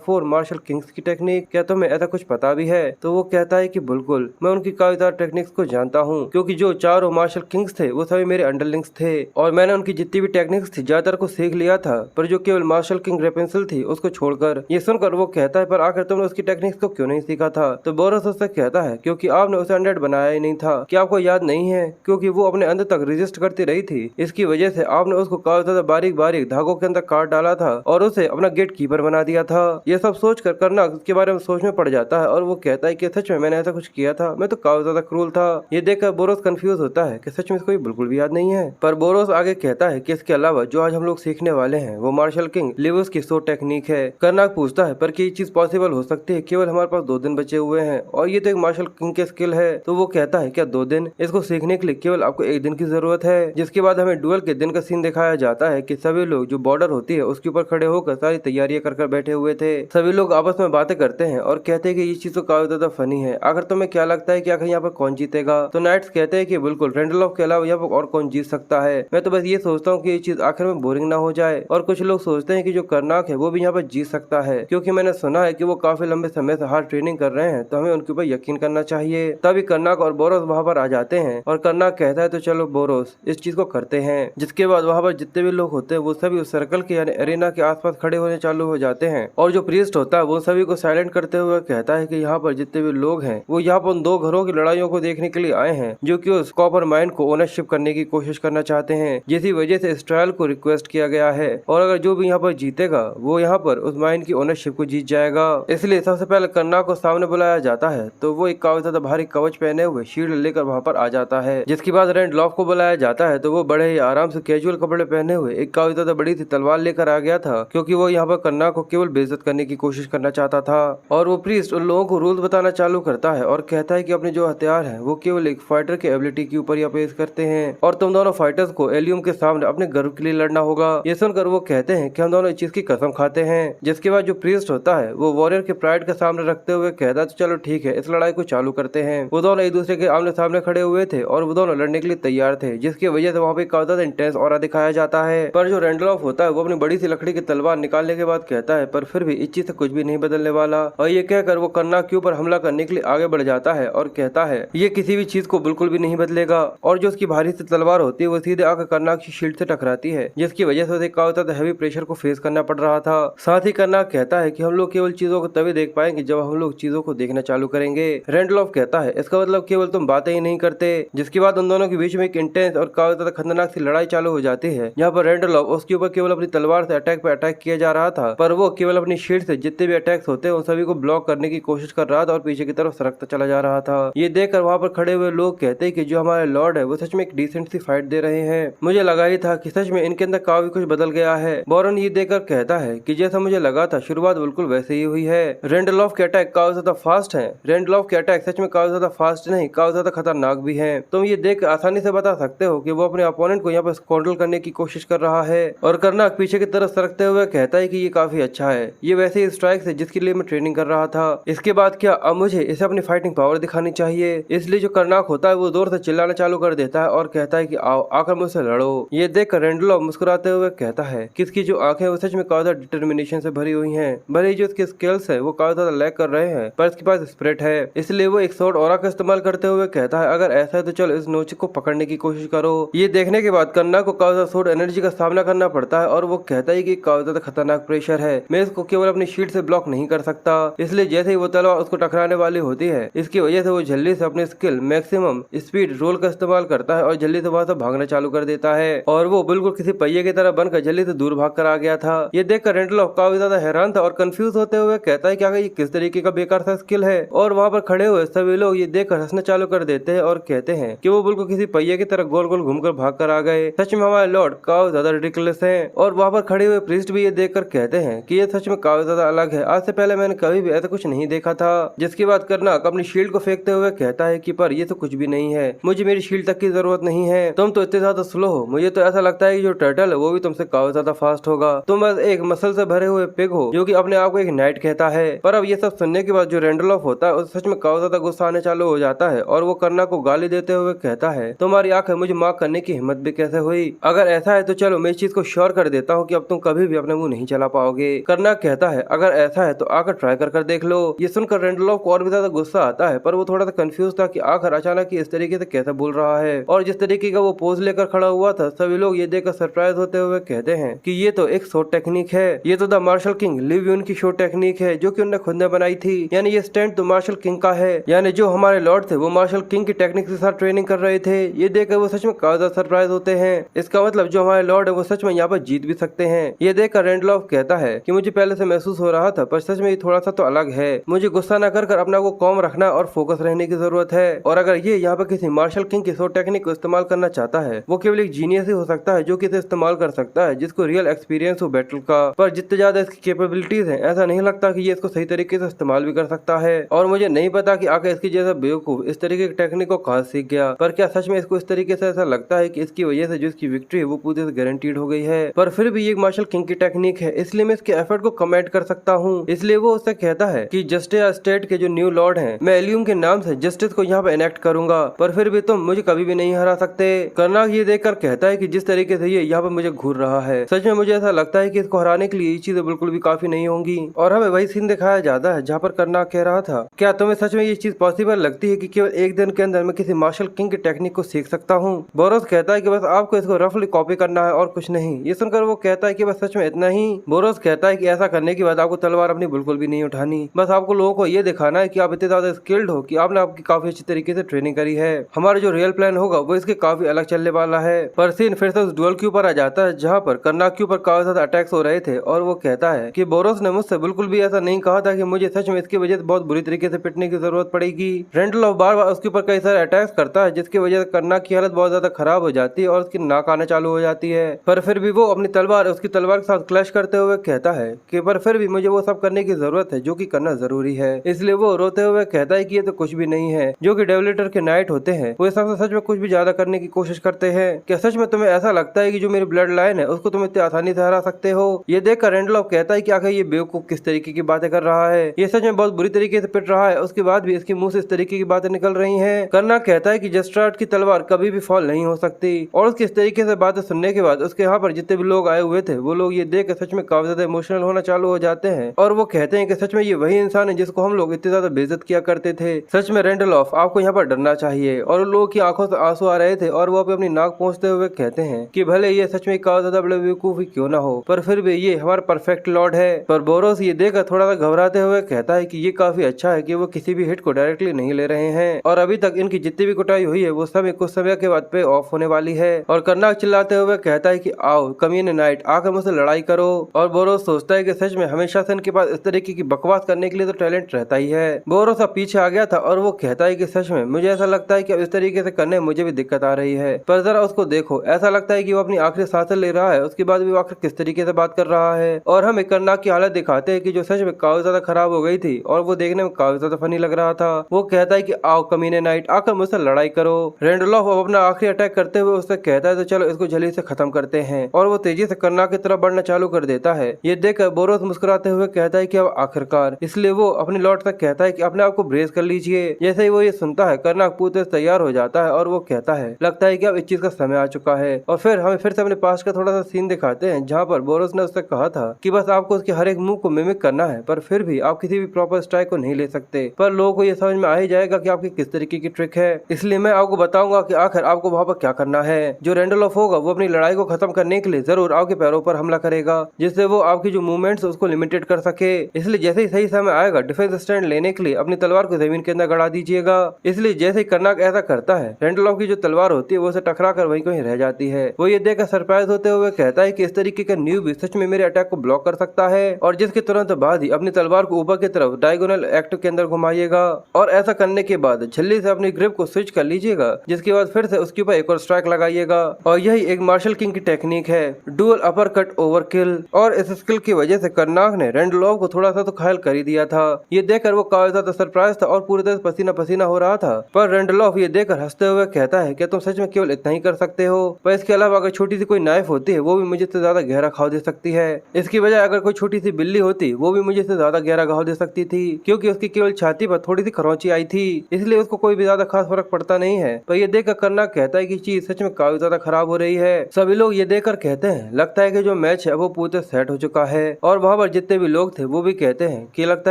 4 मार्शल किंग्स की टेक्निक, क्या तुम्हें ऐसा कुछ पता भी है? तो वो कहता है कि बिल्कुल, मैं उनकी काफी सारी टेक्निक्स को जानता हूँ, क्योंकि जो 4 मार्शल किंग्स थे वो सभी मेरे अंडरलिंग्स थे और मैंने उनकी जितनी भी टेक्निक्स थी ज्यादातर को सीख लिया था, पर जो केवल मार्शल किंग रेपेंसिल थी उसको छोड़कर। ये सुनकर वो कहता है, पर आखिर तुमने उसकी टेक्निक्स को क्यों नहीं सीखा था? तो बोरोस उससे कहता है, क्योंकि आपने उसे अनडेड बनाया ही नहीं था। क्या आपको याद नहीं है? क्योंकि वो अपने अंदर तक रेजिस्ट करती रही थी, इसकी वजह से आपने उसको काफी ज्यादा बारीक बारीक धागों के अंदर काट डाला था और उसे अपना गेट कीपर बना दिया था। ये सब सोचकर कर्नाक उसके बारे में सोच में पड़ जाता है और वो कहता है कि सच में मैंने ऐसा कुछ किया था, मैं तो काफी ज्यादा क्रूर था। ये देखकर बोरोस कंफ्यूज होता है कि सच में इसको बिल्कुल भी याद नहीं है। पर बोरोस आगे कहता है कि इसके अलावा जो आज हम लोग सीखने वाले हैं वो मार्शल किंग लिवस की सो टेक्निक है। कर्नाक पूछता है, पर क्या ये चीज पॉसिबल हो सकती है? केवल हमारे पास 2 दिन बचे हुए हैं और ये तो एक मार्शल किंग के स्किल है। तो वो कहता है, क्या 2 दिन? इसको सीखने के लिए केवल आपको 1 दिन की जरूरत है। जिसके बाद हमें डुएल के दिन का सीन दिखाया जाता है कि सभी लोग जो बॉर्डर होती है उसके ऊपर खड़े होकर सारी तैयारियां कर बैठे हुए थे। सभी लोग आपस में बातें करते हैं और कहते हैं कि ये चीज तो काफी ज्यादा फनी है। आखिर तुम्हें क्या लगता है कि आखिर यहाँ पर कौन जीतेगा? तो नाइट्स कहते हैं कि बिल्कुल, रेंडलॉफ के अलावा यहाँ पर और कौन जीत सकता है? मैं तो बस ये सोचता हूँ कि ये चीज आखिर में बोरिंग ना हो जाए। और कुछ लोग सोचते हैं कि जो कर्नाक है वो भी यहाँ पर जीत सकता है, क्योंकि मैंने सुना है कि वो काफी लंबे समय से हार्ड ट्रेनिंग कर रहे हैं, तो हमें उनके ऊपर यकीन करना चाहिए। तभी कर्नाक और बोरोस वहाँ पर आ जाते हैं और कर्नाक कहता है, तो चलो बोरोस इस चीज को करते हैं। जिसके बाद वहाँ पर जितने भी लोग होते हैं वो सभी उस सर्कल के यानी एरिना के आसपास खड़े होने चालू हो जाते हैं और जो प्रीस्ट होता है वो सभी को साइलेंट करते हुए कहता है कि यहाँ पर जितने भी लोग हैं वो यहाँ पर उन 2 घरों की लड़ाइयों को देखने के लिए आए हैं जो कि उस कॉपर माइन को ओनरशिप करने की कोशिश करना चाहते हैं, जिसकी वजह से इस ट्रायल को रिक्वेस्ट किया गया है और अगर जो भी यहाँ पर जीतेगा वो यहाँ पर उस माइन की ओनरशिप को जीत जाएगा। इसलिए सबसे पहले कर्नाक को सामने बुलाया जाता है, तो वो एक काफी ज्यादा भारी कवच पहने हुए शील्ड लेकर वहाँ पर पर आ जाता है, जिसके बाद रैंडलॉफ को बुलाया जाता है तो वो बड़े ही आराम से कैजुअल कपड़े पहने हुए एक काफी ज्यादा बड़ी सी तलवार लेकर आ गया था, क्योंकि वो यहाँ पर कन्ना को केवल बेइज्जत करने की कोशिश करना चाहता था। और वो प्रीस्ट उन लोगों को रूल्स बताना चालू करता है और कहता है कि अपने जो हथियार है वो केवल एक फाइटर के एबिलिटी के ऊपर ही पेश करते हैं और तुम दोनों फाइटर्स को एलियम के सामने अपने गर्व के लिए लड़ना होगा। ये सुनकर वो कहते हैं कि हम दोनों इस चीज की कसम खाते हैं। जिसके बाद जो प्रीस्ट होता है वो वॉरियर के प्राइड के सामने रखते हुए कहता है तो चलो ठीक है, इस लड़ाई को चालू करते हैं। वो दोनों एक दूसरे के आमने सामने खड़े हुए थे और वो दोनों लड़ने के लिए तैयार थे, जिसकी वजह से वहाँ पे काफी ज्यादा इंटेंस ऑरा दिखाया जाता है। पर जो रैंडलॉफ होता है वो अपनी बड़ी सी लकड़ी की तलवार निकालने के बाद कहता है पर फिर भी इस चीज से कुछ भी नहीं बदलने वाला, और ये कहकर वो कन्ना के ऊपर हमला करने के लिए आगे बढ़ जाता है और कहता है ये किसी भी चीज को बिल्कुल भी नहीं बदलेगा। और जो उसकी भारी सी तलवार होती है वो सीधे आकर कन्ना की शील्ड से टकराती है, जिसकी वजह से उसे काफी ज्यादा हैवी प्रेशर को फेस करना पड़ रहा था। साथ ही कन्ना कहता है कि हम लोग केवल चीजों को तभी देख पाएंगे जब हम लोग चीजों को देखना चालू करेंगे। रैंडलॉफ कहता है इसका मतलब केवल तुम बातें ही नहीं करते। जिसके बाद उन दोनों के बीच में एक इंटेंस और काफी ज्यादा खतरनाक सी लड़ाई चालू हो जाती है, जहाँ पर रैंडलॉफ उसके ऊपर केवल अपनी तलवार से अटैक पे अटैक किया जा रहा था, पर वो केवल अपनी शील्ड से जितने भी अटैक्स होते हैं उन सभी को ब्लॉक करने की कोशिश कर रहा था और पीछे की तरफ सरकता चला जा रहा था। ये देखकर वहाँ पर खड़े हुए लोग कहते हैं कि जो हमारे लॉर्ड है वो सच में एक डिसेंट सी फाइट दे रहे हैं। मुझे लगा ही था कि सच में इनके अंदर काफी कुछ बदल गया है। बॉरन ये देखकर कहता है कि जैसा मुझे लगा था शुरुआत बिल्कुल वैसे ही हुई है। रैंडलॉफ के अटैक काफी ज्यादा फास्ट है। रैंडलॉफ के अटैक सच में काफी ज्यादा फास्ट नहीं, काफी ज्यादा खतरनाक भी है। तुम ये देख आसानी से बता सकते हो कि वो अपने अपोनेंट को यहाँ पर कंट्रोल करने की कोशिश कर रहा है। और कर्नाक पीछे की तरफ सरकते हुए कहता है कि ये काफी अच्छा है, ये वैसे ही स्ट्राइक है जिसके लिए मैं ट्रेनिंग कर रहा था। इसके बाद क्या अब मुझे इसे अपनी फाइटिंग पावर दिखानी चाहिए। इसलिए जो कर्नाक होता है वो जोर से चिल्लाना चालू कर देता है और कहता है कि आओ आकर मुझसे लड़ो। ये देखकर रैंडलॉफ मुस्कुराते हुए कहता है कि इसकी जो आंखें वो सच में काफी ज्यादा डिटर्मिनेशन से भरी हुई हैं। भले ही जो इसके स्किल्स है वो काफी ज्यादा लैक कर रहे हैं, पर इसके पास स्पिरिट है। इसलिए वो एक स्वॉर्ड ऑरा का इस्तेमाल करते हुए कहता है अगर ऐसा है तो चलो इस नोच को पकड़ने की कोशिश करो। ये देखने के बाद कन्ना को काफी ज्यादा स्वॉर्ड एनर्जी का सामना करना पड़ता है और वो कहता है कि काफी ज्यादा खतरनाक प्रेशर है, मैं इसको केवल अपनी शील्ड से ब्लॉक नहीं कर सकता। इसलिए जैसे ही वो तलवार उसको टकराने वाली होती है, इसकी वजह से वो जल्दी से अपने स्किल मैक्सिमम स्पीड रोल का इस्तेमाल करता है और जल्दी से वहां से भागना चालू कर देता है। और वो बिल्कुल किसी पहिए की तरह बनकर जल्दी से दूर भाग कर आ गया था। ये देखकर रैंडलॉफ काफी ज्यादा हैरान था और कंफ्यूज होते हुए कहता है कि आखिर ये किस तरीके का बेकार सा स्किल है। और वहाँ पर खड़े हुए सभी लोग ये देखकर हंसना चालू कर देते हैं और कहते हैं कि वो बिल्कुल किसी पहिए की तरह गोल गोल घूमकर भाग कर आ गए। सच में हमारे लॉर्ड काफी ज्यादा रिडिकुलस है। और वहाँ पर खड़े हुए प्रीस्ट भी ये देखकर कहते हैं कि ये सच में काफी ज्यादा अलग है, आज से पहले मैंने कभी भी ऐसा कुछ नहीं देखा था। जिसकी बात कर्नाक अपनी शील्ड को फेंकते हुए कहता है कि पर ये तो कुछ भी नहीं है, मुझे मेरी शील्ड तक की जरूरत नहीं है, तुम तो इतने ज्यादा स्लो हो, मुझे तो ऐसा लगता है कि जो टर्टल है वो भी तुमसे काफी ज्यादा फास्ट होगा, तुम बस एक मसल से भरे हुए पिग हो जो कि अपने आप को एक नाइट कहता है। पर अब ये सब सुनने के बाद जो रैंडलॉफ होता है उसे सच में काफी ज्यादा गुस्सा आने चालू हो जाता है और वो कर्नाक को गाली देते हुए कहता है तुम्हारी आंखें मुझे मार्क करने की हिम्मत भी कैसे हुई, अगर ऐसा है तो चलो मैं इस चीज को श्योर कर देता हूँ कि अब तुम कभी भी अपने मुंह नहीं चला पाओगे। कर्नाक कहता है अगर ऐसा है तो आकर ट्राई कर देख लो। ये सुनकर रैंडलॉफ को और भी ज्यादा गुस्सा आता है, पर वो थोड़ा सा कंफ्यूज था कि आखिर अचानक इस तरीके से कैसे बोल रहा है। और जिस तरीके का वो पोज लेकर खड़ा हुआ था सभी लोग ये देखकर सरप्राइज होते हुए कहते हैं कि ये तो एक शॉट टेक्निक है, ये तो द मार्शल किंग लिव यून की शॉट टेक्निक है जो कि उन्होंने खुद ने बनाई थी। यानी ये स्टैंड तो मार्शल किंग का है, यानी जो हमारे लॉर्ड थे वो मार्शल किंग की टेक्निक के साथ ट्रेनिंग कर रहे थे। ये देखकर वो सच में काफी ज्यादा सरप्राइज होते हैं। इसका मतलब जो हमारे लॉर्ड है वो सच में यहाँ पर जीत भी सकते हैं। ये देखकर रैंडलॉफ कहता है कि मुझे पहले से महसूस हो रहा था, पर सच में ये थोड़ा सा तो अलग है, मुझे गुस्सा न कर अपना को कॉम रखना और फोकस रहने की जरूरत है। और अगर ये यहाँ पर किसी मार्शल किंग की शॉट टेक्निक को इस्तेमाल करना चाहता है वो केवल एक जीनियस ही हो सकता है जो कि इसे इस्तेमाल कर सकता है, जिसको रियल एक्सपीरियंस हो बैटल का। पर जितने ज्यादा इसकी कैपेबिलिटीज हैं ऐसा नहीं लगता कि ये इसको सही तरीके से इस्तेमाल भी कर सकता है। और मुझे नहीं पता कि आखिर इसकी जैसा बेवकूफ इस तरीके की टेक्निक को कहाँ सीख गया, पर क्या सच में इसको इस तरीके से ऐसा लगता है कि इसकी वजह से जो इसकी विक्ट्री है वो पूरी से गारंटीड हो गई है। पर फिर भी ये मार्शल किंग की टेक्निक है, इसलिए मैं इसके एफर्ट को कमेंट कर सकता हूँ। इसलिए वो उससे कहता है कि जस्टिस स्टेट के जो न्यू लॉर्ड हैं, मैं एलियम के नाम से जस्टिस को यहाँ पे इनेक्ट करूंगा, पर फिर भी तुम मुझे कभी भी नहीं हरा सकते। कर्नाक ये देखकर कहता है कि जिस तरीके से ये यहाँ पे मुझे घूर रहा है सच में मुझे ऐसा लगता है कि इसको हराने के लिए ये चीजें बिल्कुल भी काफी नहीं होंगी। और हमें वही सीन दिखाया जाता है जहाँ पर कर्नाक कह रहा था क्या तुम्हें सच में ये चीज पॉसिबल लगती है कि केवल एक दिन के अंदर मैं किसी मार्शल किंग की टेक्निक को सीख सकता हूँ। बोरोस कहता है कि बस आपको इसको रफली कॉपी करना है और कुछ नहीं। ये सुनकर वो कहता है कि बस सच में इतना ही। बोरोस कहता है कि ऐसा करने के बाद आपको तलवार अपनी बिल्कुल भी नहीं उठानी, बस आपको लोगों को ये दिखाना है कि आप इतने ज्यादा स्किल्ड हो कि आपने आपकी काफी अच्छी तरीके से ट्रेनिंग करी है। हमारा जो रियल प्लान होगा वो इसके काफी अलग चलने वाला है। पर सीन फिर से उस डुअल के ऊपर आ जाता है जहाँ पर कर्नाक के ऊपर काफी ज्यादा अटैक्स हो रहे थे और वो कहता है कि बोरोस ने मुझसे बिल्कुल भी ऐसा नहीं कहा था कि मुझे सच में इसकी वजह से बहुत बुरी तरीके से पिटने की जरूरत पड़ेगी। रैंडलॉफ बार बार उसके ऊपर कई सारे सारे अटैक्स करता है, जिसकी वजह से कर्नाक की हालत बहुत ज्यादा खराब हो जाती है और उसकी नाक आना चालू हो जाती है। पर फिर भी वो अपनी तलवार उसकी तलवार के साथ क्लैश करते हुए कहता है कि पर फिर भी मुझे वो सब करने की जरूरत है जो कि करना जरूरी है। इसलिए वो रोते हुए कहता है कि ये तो कुछ भी नहीं है। जो कि डेवलेटर के नाइट होते हैं वो सबसे सच में कुछ भी ज्यादा करने की कोशिश करते हैं। क्या सच में तुम्हें ऐसा लगता है कि जो मेरी ब्लड लाइन है उसको तुम इतनी आसानी से हरा सकते हो? ये देखकर रेंडलॉफ कहता है कि आखिर ये बेवकूफ किस तरीके की बातें कर रहा है, ये सच में बहुत बुरी तरीके से पिट रहा है, उसके बाद भी इसके मुंह से इस तरीके की बातें निकल रही हैं। कर्नाक कहता है कि जस्ट्रार्ड की तलवार कभी भी फॉल नहीं हो सकती और उसकी इस तरीके से बातें सुनने के बाद उसके यहाँ पर जितने भी लोग आए हुए थे वो लोग ये देख कर सच में काफी ज्यादा इमोशनल होना चालू हो जाते हैं और वो कहते हैं कि सच में ये वही इंसान है जिसको हम लोग इतने ज्यादा बेइज्जत किया करते थे। सच में रेंडलॉफ आपको यहाँ पर डरना चाहिए। और उन लोगों की आंखों से आंसू आ रहे थे और वो अपनी नाक पहुंचते हुए कहते हैं कि भले ये सच में काफी ज्यादा बड़े बेवकूफ ही क्यों ना हो पर फिर भी ये हमारा परफेक्ट लॉर्ड है। पर बोरोस ये देखकर थोड़ा सा घबराते हुए कहता है कि ये काफी अच्छा है कि वो किसी भी हिट को डायरेक्टली नहीं ले रहे हैं और अभी तक इनकी जितनी भी कुटाई हुई है वो सब कुछ समय के बाद पे ऑफ होने वाली है। और कर्नाक चिल्लाते हुए कहता है कि आओ कमीने नाइट आकर मुझसे लड़ाई करो। और बोरोस सोचता है कि सच में हमेशा से इनके पास इस तरीके की बकवास करने के लिए तो टैलेंट रहता ही है। बोरोस अब पीछे आ गया था और वो कहता है कि सच में मुझे ऐसा लगता है कि अब इस तरीके से करने में मुझे भी दिक्कत आ रही है। पर जरा उसको देखो, ऐसा लगता है कि वो अपनी आखिरी सांसें ले रहा है, उसके बाद भी वो आखिर किस तरीके से बात कर रहा है। और हमें कर्नाक की हालत दिखाते हैं कि जो सच में काफी ज्यादा खराब हो गई थी और वो देखने में काफी ज्यादा फनी लग रहा था। वो कहता है कि आओ कमीने नाइट आकर मुझसे लड़ाई करो। रेंडलॉफ अब अपना आखिरी अटैक करते हुए उससे कहता है तो चलो इसको जल्दी से खत्म करते हैं और वो तेजी से कर्नाक की तरफ बढ़ना चालू कर देता है। ये देखकर बोरोस मुस्कुराते हुए कहता है कि अब आखिरकार, इसलिए वो अपने लॉर्ड तक कहता है कि अपने आप को ब्रेस कर लीजिए। जैसे ही वो ये सुनता है कर्नाक पूरे तैयार हो जाता है और वो कहता है लगता है कि अब इस चीज का समय आ चुका है। और फिर हमें फिर से अपने पास का थोड़ा सा सीन दिखाते हैं जहाँ पर बोरोस ने उससे कहा था कि बस आपको उसके हर एक मूव को मिमिक करना है पर फिर भी आप किसी भी प्रॉपर स्ट्राइक को नहीं ले सकते। पर लोगों को ये समझ में आ ही जाएगा कि आपकी किस तरीके की ट्रिक है, इसलिए मैं आपको बताऊंगा कि आखिर आपको वहाँ पर क्या करना है। जो रेंडलॉफ होगा वो अपनी लड़ाई को खत्म करने के लिए जरूर आपके पैरों पर हमला करेगा जिससे वो आपकी जो मूवमेंट्स उसको लिमिटेड कर सके। इसलिए जैसे ही सही समय आएगा डिफेंस स्टैंड लेने के लिए अपनी तलवार को जमीन के अंदर गड़ा दीजिएगा। इसलिए जैसे ही कर्नाक ऐसा करता है रेंडलॉफ की जो तलवार होती है वो उसे टकरा कर वहीं कहीं रह जाती है। वो ये देखकर सरप्राइज होते हुए कहता है कि इस तरीके का न्यू भी सच में मेरे अटैक को ब्लॉक कर सकता है और जिसके तुरंत बाद ही अपनी तलवार को ऊपर की तरफ डायगोनल एक्ट के अंदर घुमाइएगा और ऐसा करने के बाद झल्ली से अपनी ग्रिप को स्विच कर लीजिएगा जिसके बाद फिर से उसके ऊपर एक और स्ट्राइक लगाइएगा। और यही एक मार्शल किंग की टेक्निक है, डुअल अपर कट ओवर किल। और इस स्किल की वजह से कर्नाक ने रेंडलॉफ को थोड़ा सा तो घायल कर ही दिया था। ये देखकर वो काफी ज्यादा सरप्राइज था और पूरी तरह पसीना पसीना हो रहा था। पर रेंडलॉफ ये देखकर हंसते हुए कहता है कि तुम सच में केवल इतना ही कर सकते हो, पर इसके अलावा अगर छोटी सी कोई नाइफ होती है वो भी मुझे से ज्यादा गहरा घाव दे सकती है। इसकी बजाय अगर कोई छोटी सी बिल्ली होती वो भी मुझे से ज्यादा गहरा घाव दे सकती थी क्योंकि उसकी केवल छाती पर थोड़ी सी खरोंची आई थी, इसलिए उसको कोई भी ज्यादा खास फर्क पड़ता नहीं है। पर ये देखकर कर्नाक कहता है कि चीज सच में काफी ज्यादा खराब हो रही है। सभी लोग ये देखकर कहते हैं लगता है कि जो मैच है वो पूरे सेट हो चुका है। और वहाँ पर जितने भी लोग थे वो भी कहते हैं कि लगता